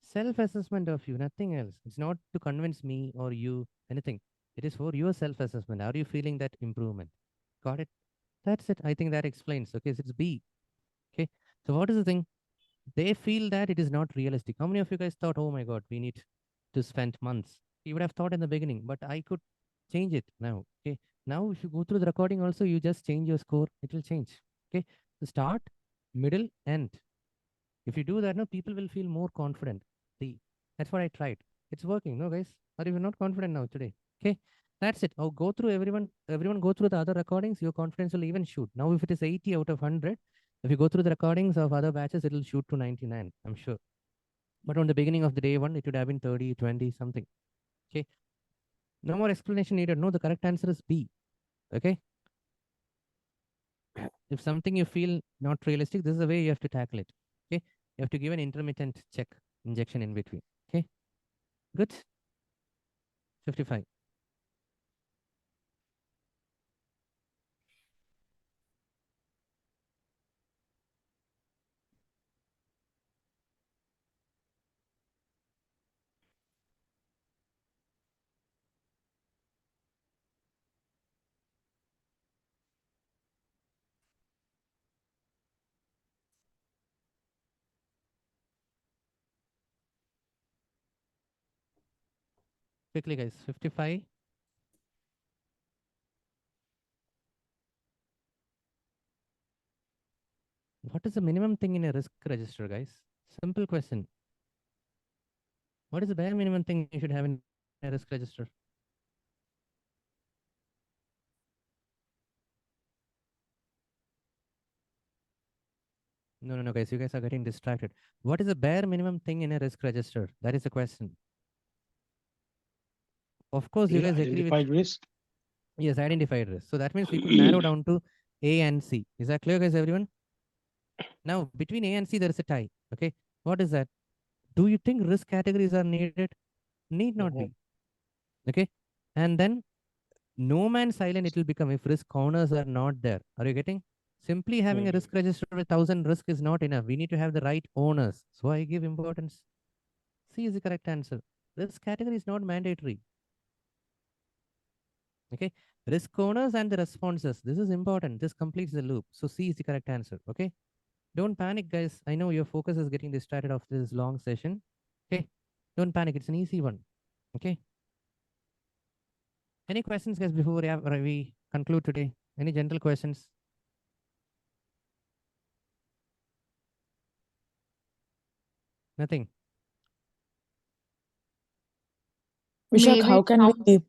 Self-assessment of you, nothing else. It's not to convince me or you anything. It is for your self-assessment. Are you feeling that improvement? Got it? That's it. I think that explains. Okay, so it's B. Okay. So what is the thing? They feel that it is not realistic. How many of you guys thought, oh my God, we need to spend months? You would have thought in the beginning, but I could change it now. Okay. Now, if you go through the recording also, you just change your score. It will change. Okay. So start, middle, end. If you do that, no, people will feel more confident. See, that's what I tried. It's working, no, guys? Or if you're not confident now today, okay? That's it. Oh, go through everyone go through the other recordings, your confidence will even shoot. Now, if it is 80 out of 100, if you go through the recordings of other batches, it will shoot to 99, I'm sure. But on the beginning of the day 1, it would have been 30, 20, something. Okay. No more explanation needed. No, the correct answer is B. Okay. If something you feel not realistic, this is the way you have to tackle it. Okay. You have to give an intermittent check injection in between. Okay. Good. 55. Quickly, guys. 55. What is the minimum thing in a risk register, guys? Simple question. What is the bare minimum thing you should have in a risk register? No, guys. You guys are getting distracted. What is the bare minimum thing in a risk register? That is the question. Of course, you guys agree with identified risk. Yes, identified risk. So that means we could narrow down to A and C. Is that clear, guys, everyone? Now, between A and C, there is a tie. Okay. What is that? Do you think risk categories are needed? Need not be. Okay. And then no man's island it will become if risk corners are not there. Are you getting? Simply having a risk register with 1,000 risk is not enough. We need to have the right owners. So I give importance. C is the correct answer. Risk category is not mandatory. Okay. Risk owners and the responses. This is important. This completes the loop. So C is the correct answer. Okay. Don't panic, guys. I know your focus is getting distracted after this long session. Okay. Don't panic. It's an easy one. Okay. Any questions, guys, before we conclude today? Any general questions? Nothing. Vishak, how can we?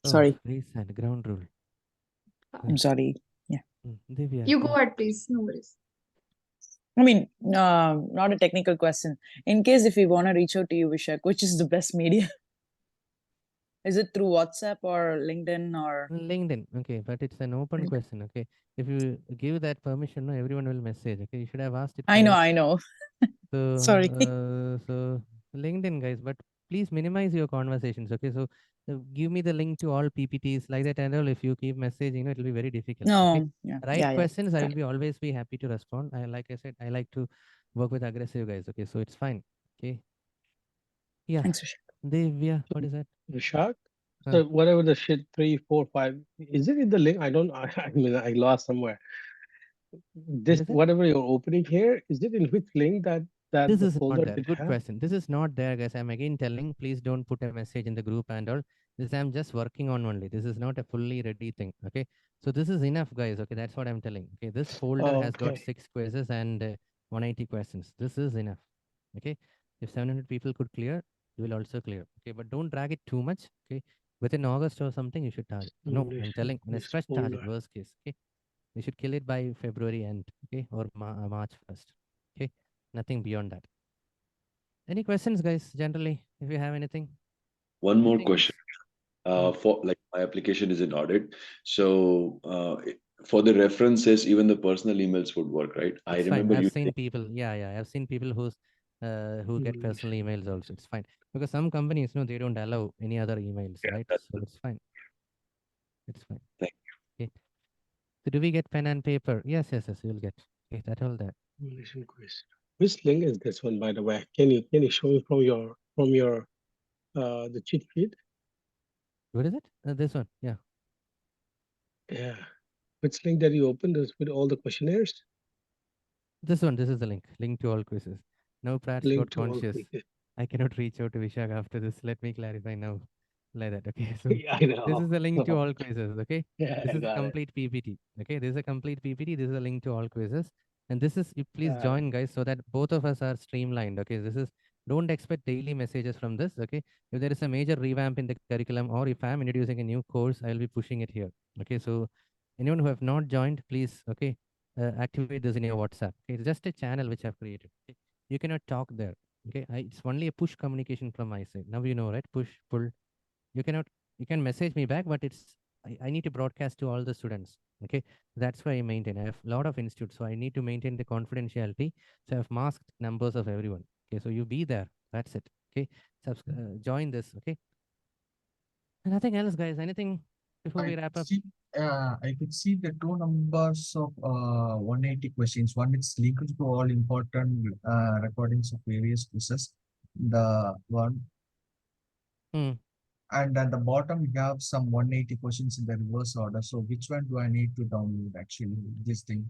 Sorry. Reset ground rule. I'm sorry. Yeah. You go ahead, please. No worries. I mean, not a technical question. In case if we want to reach out to you, Vishak, which is the best media? Is it through WhatsApp or LinkedIn or? LinkedIn, okay, but it's an open question, okay. If you give that permission, no, everyone will message, okay. You should have asked it. I know. So, Sorry. so LinkedIn, guys, but please minimize your conversations, okay. So give me the link to all PPTs like that, and all. If you keep messaging, it will be very difficult. Okay? No, yeah, Right yeah, questions, I got will be always be happy to respond. Like I said, I like to work with aggressive guys, okay. So it's fine, okay. Yeah. Thanks, Vishak. Divya, what is that? Vishak? So whatever the shit 3, 4, 5, is it in the link? I don't. I mean, I lost somewhere. This whatever you're opening here, is it in which link that This the is folder not there. did Good have? question. This is not there, guys. I'm again telling, please don't put a message in the group and all. This I'm just working on only. This is not a fully ready thing. Okay. So this is enough, guys. Okay. That's what I'm telling. Okay. This folder has got Okay. 6 quizzes and 180 questions. This is enough. Okay. If 700 people could clear, you will also clear. Okay. But don't drag it too much. Okay. Within August or something, you should target. No, I'm telling, on a This stretch target, folder. worst case. Okay. We should kill it by February end. Okay. Or March 1st. Okay. Nothing beyond that. Any questions, guys? Generally, if you have anything. One more Anything question. else? For like my application is in audit, so for the references, even the personal emails would work, right? I It's fine. remember I've you seen saying, people. Yeah. I've seen people who get personal emails also. It's fine because some companies, they don't allow any other emails, right? So it's fine. It's fine. Thank you. Okay. So do we get pen and paper? Yes. You'll get. Okay, that all that. Which link is this one, by the way? Can you show me from your the cheat sheet? What is it? This one. Yeah. Yeah. Which link that you opened is with all the questionnaires? This one. This is the link. Link to all quizzes. Now Pratt Link got to all conscious. quizzes. I cannot reach out to Vishak after this. Let me clarify now. Like that. Okay. So Yeah, I know. this is the link to all quizzes. Okay. Yeah, This I is a got it. complete PPT. Okay. This is a complete PPT. This is a link to all quizzes. And this is, you please Yeah. join, guys, so that both of us are streamlined. Okay. This is, don't expect daily messages from this. Okay. If there is a major revamp in the curriculum, or if I'm introducing a new course, I'll be pushing it here. Okay. So anyone who have not joined, please, okay, activate this in your WhatsApp. Okay. It's just a channel which I've created. Okay? You cannot talk there. Okay. It's only a push communication from my side. Now you know, right? Push, pull. You can message me back, but I need to broadcast to all the students. Okay. That's why I maintain. I have a lot of institutes, so I need to maintain the confidentiality. So I've masked numbers of everyone. Okay. So you be there. That's it. Okay. Join this. Okay. Nothing else, guys. Anything before we wrap up? I could see the 2 numbers of 180 questions. One is linked to all important recordings of various quizzes. The one. And at the bottom, we have some 180 questions in the reverse order. So which one do I need to download actually, this thing?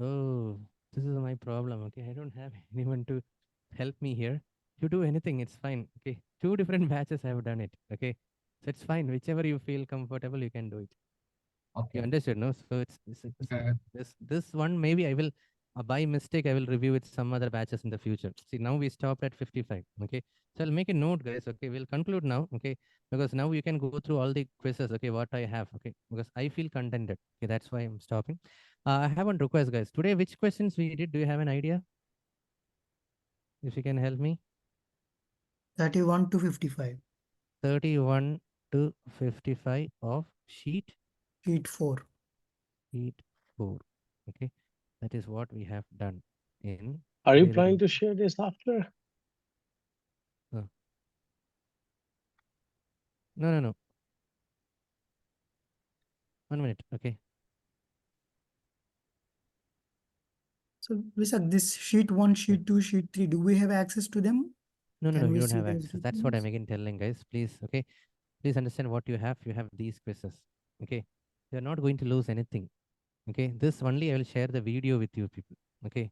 Oh, this is my problem. Okay. I don't have anyone to help me here. You do anything, it's fine. Okay. 2 different batches I have done it. Okay. So it's fine. Whichever you feel comfortable, you can do it. Okay. You understood, no? So this one, maybe I will, by mistake, I will review with some other batches in the future. See, now we stopped at 55. Okay. So I'll make a note, guys. Okay. We'll conclude now. Okay. Because now you can go through all the quizzes. Okay. What I have. Okay. Because I feel contented. Okay. That's why I'm stopping. I have one request, guys. Today, which questions we did? Do you have an idea? If you can help me. 31 to 55. 31 to 55 of sheet? Sheet 4. Sheet 4. Okay. That is what we have done in. Are you planning to share this after? No. 1 minute. Okay. So, Vishak, this sheet 1, sheet 2, sheet 3, do we have access to them? No, Can we you don't see have the access. That's what I'm again telling, guys. Please, okay. Please understand what you have. You have these quizzes. Okay. You're not going to lose anything. Okay. This only I will share the video with you people. Okay.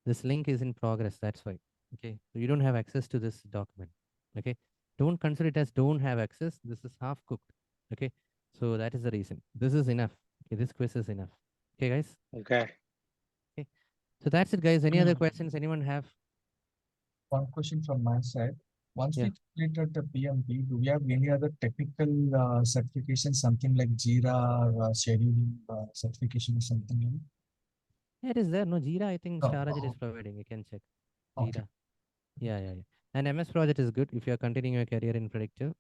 This link is in progress. That's why. Okay. So you don't have access to this document. Okay. Don't consider it as don't have access. This is half cooked. Okay. So that is the reason. This is enough. Okay. This quiz is enough. Okay, guys. Okay. Okay. So that's it, guys. Any other questions anyone have? One question from my side. Once we completed the PMP, do we have any other technical certification, something like Jira or scheduling certification or something like that? Yeah, it is there. No, Jira, I think Oh, StarAgile is oh, providing. You can check. okay. Jira. Yeah. And MS Project is good if you are continuing your career in predictive.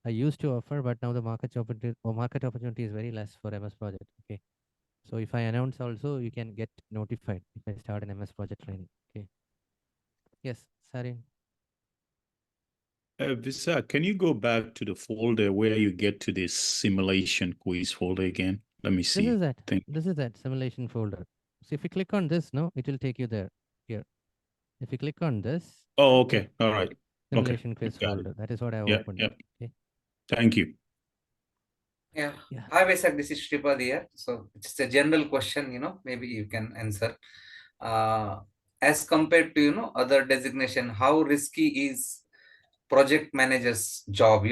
I used to offer, but now the market opportunity is very less for MS Project. Okay. So if I announce also, you can get notified if I start an MS Project training. Okay. Yes, sorry. Visa, can you go back to the folder where you get to this simulation quiz folder again? Let me This see. is that simulation folder. So if you click on this, no, it will take you there. Here. If you click on this. Oh, okay. All right. Simulation Okay. quiz Got it. folder. That is what I have Yeah, opened. yeah. Okay. Thank you. Yeah. Hi, Vaisak. This is Shripad here. So it's a general question, maybe you can answer. As compared to, other designation, how risky is project manager's job,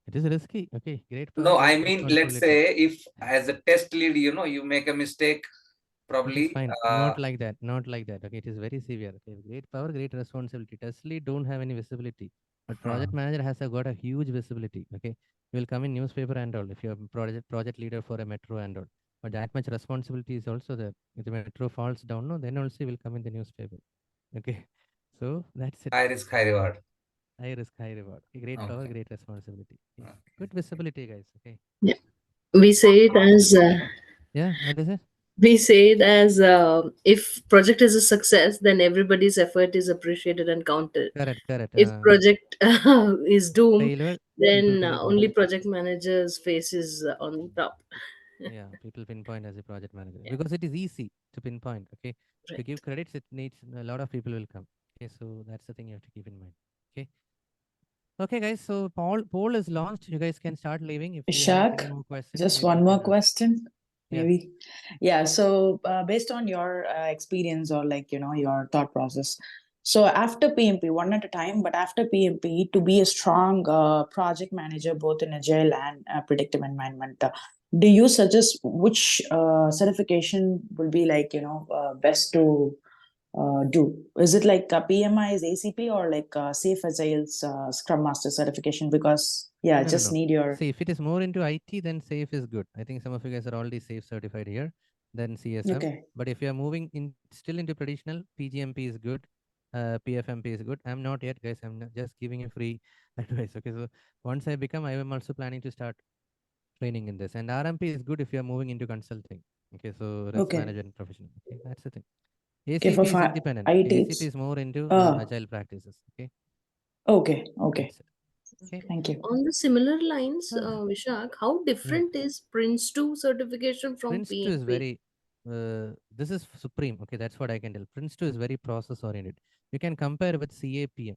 It is risky. Okay. Great power, No, I great mean, let's responsibility. say if as a test lead, you make a mistake, It is probably. fine. Not like that. Not like that. Okay. It is very severe. Okay. Great power, great responsibility. Test lead don't have any visibility. But project manager has got a huge visibility. Okay. You will come in newspaper and all if you're a project leader for a metro and all. But that much responsibility is also there. If the metro falls down, no, then also will come in the newspaper. Okay. So that's it. High risk, high reward. High risk, high reward. Great power, Okay. great responsibility. Good visibility, guys. Okay. Yeah. We say it as Yeah, what is it? we say it as if project is a success, then everybody's effort is appreciated and counted. Correct. If project is doomed, Failure, then people pinpoint. only project manager's face is on top. Yeah, people pinpoint as a project manager because it is easy to pinpoint. Okay, to give credits, it needs a lot of people will come. Okay, so that's the thing you have to keep in mind. Okay, guys. So poll is launched. You guys can start leaving if you have any Ishak, more questions. just maybe you one more can ask. question, Yeah. maybe. Yeah, so based on your experience or your thought process, so after PMP, one at a time, but after PMP, to be a strong project manager, both in agile and predictive environment, do you suggest which certification will be best to do? Is it like PMI is ACP or like Safe Agile's Scrum Master certification? Because No. just need your. See, if it is more into IT, then Safe is good. I think some of you guys are already Safe certified here. Then CSM. Okay. But if you are moving still into traditional, PGMP is good. PFMP is good. I'm not yet, guys. I'm just giving you free advice. Okay, so once I become, I am also planning to start training in this. And RMP is good if you are moving into consulting. Okay, so risk Okay. management professional. Okay, that's the thing. Okay, ACP for is independent. IT, ACP is more into agile practices. Okay. Okay. Okay. Thank you. On the similar lines, Vishak, how Yeah. different is Prince2 certification from Prince2 PMP? is very, this is supreme. Okay, that's what I can tell. Prince2 is very process oriented. You can compare with CAPM.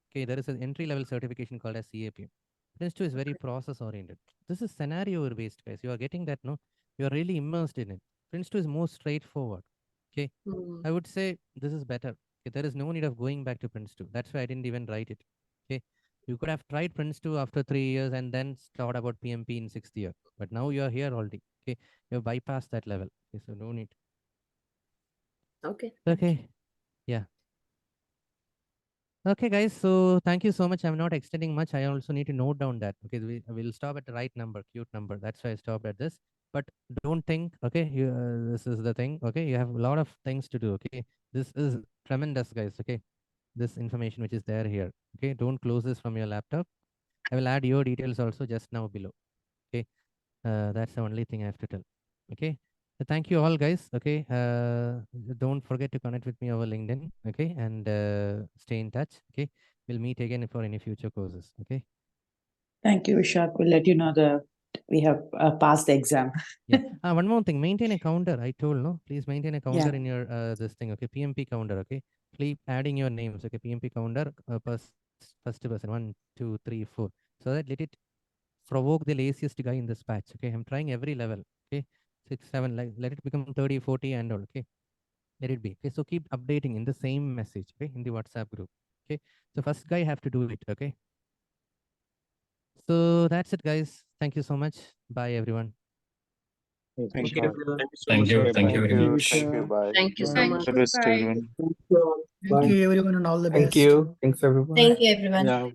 Okay, there is an entry level certification called as CAPM. Prince2 is very process oriented. This is scenario based, guys. You are getting that, no? You are really immersed in it. Prince2 is more straightforward. Okay, I would say this is better. Okay, there is no need of going back to Prince2. That's why I didn't even write it. Okay, you could have tried Prince2 after 3 years and then thought about PMP in 6th year. But now you are here already. Okay, you have bypassed that level. Okay, so no need. Okay. Okay, yeah. Okay, guys. So thank you so much. I'm not extending much. I also need to note down that. Okay, we'll stop at the right number, cute number. That's why I stopped at this. But don't think. Okay, this is the thing. Okay, you have a lot of things to do. Okay, this is tremendous, guys. Okay, this information which is there here. Okay, don't close this from your laptop. I will add your details also just now below. Okay, that's the only thing I have to tell. Okay, so thank you all, guys. Okay, don't forget to connect with me over LinkedIn. Okay, and stay in touch. Okay, we'll meet again for any future courses. Okay. Thank you, Ishak. We'll let you know we have passed the exam. Yeah. One more thing. Maintain a counter. I told no. Please maintain a counter Yeah. in your this thing. Okay, PMP counter. Okay, keep adding your names. Okay, PMP counter. First person 1, 2, 3, 4. So that let it provoke the laziest guy in this batch. Okay, I'm trying every level. Okay, 6, 7. Like let it become 30, 40, and all. Okay, let it be. Okay, so keep updating in the same message. Okay, in the WhatsApp group. Okay, so first guy have to do it. Okay. So that's it, guys. Thank you so much. Bye, everyone. Thank you. Thank you. Thank you very much. Thank you. Bye. Thank you so Thank much. you. Best Bye. everyone. Thank you everyone and all the Thank best. you. Thanks, everyone. Thank you, everyone. Yeah.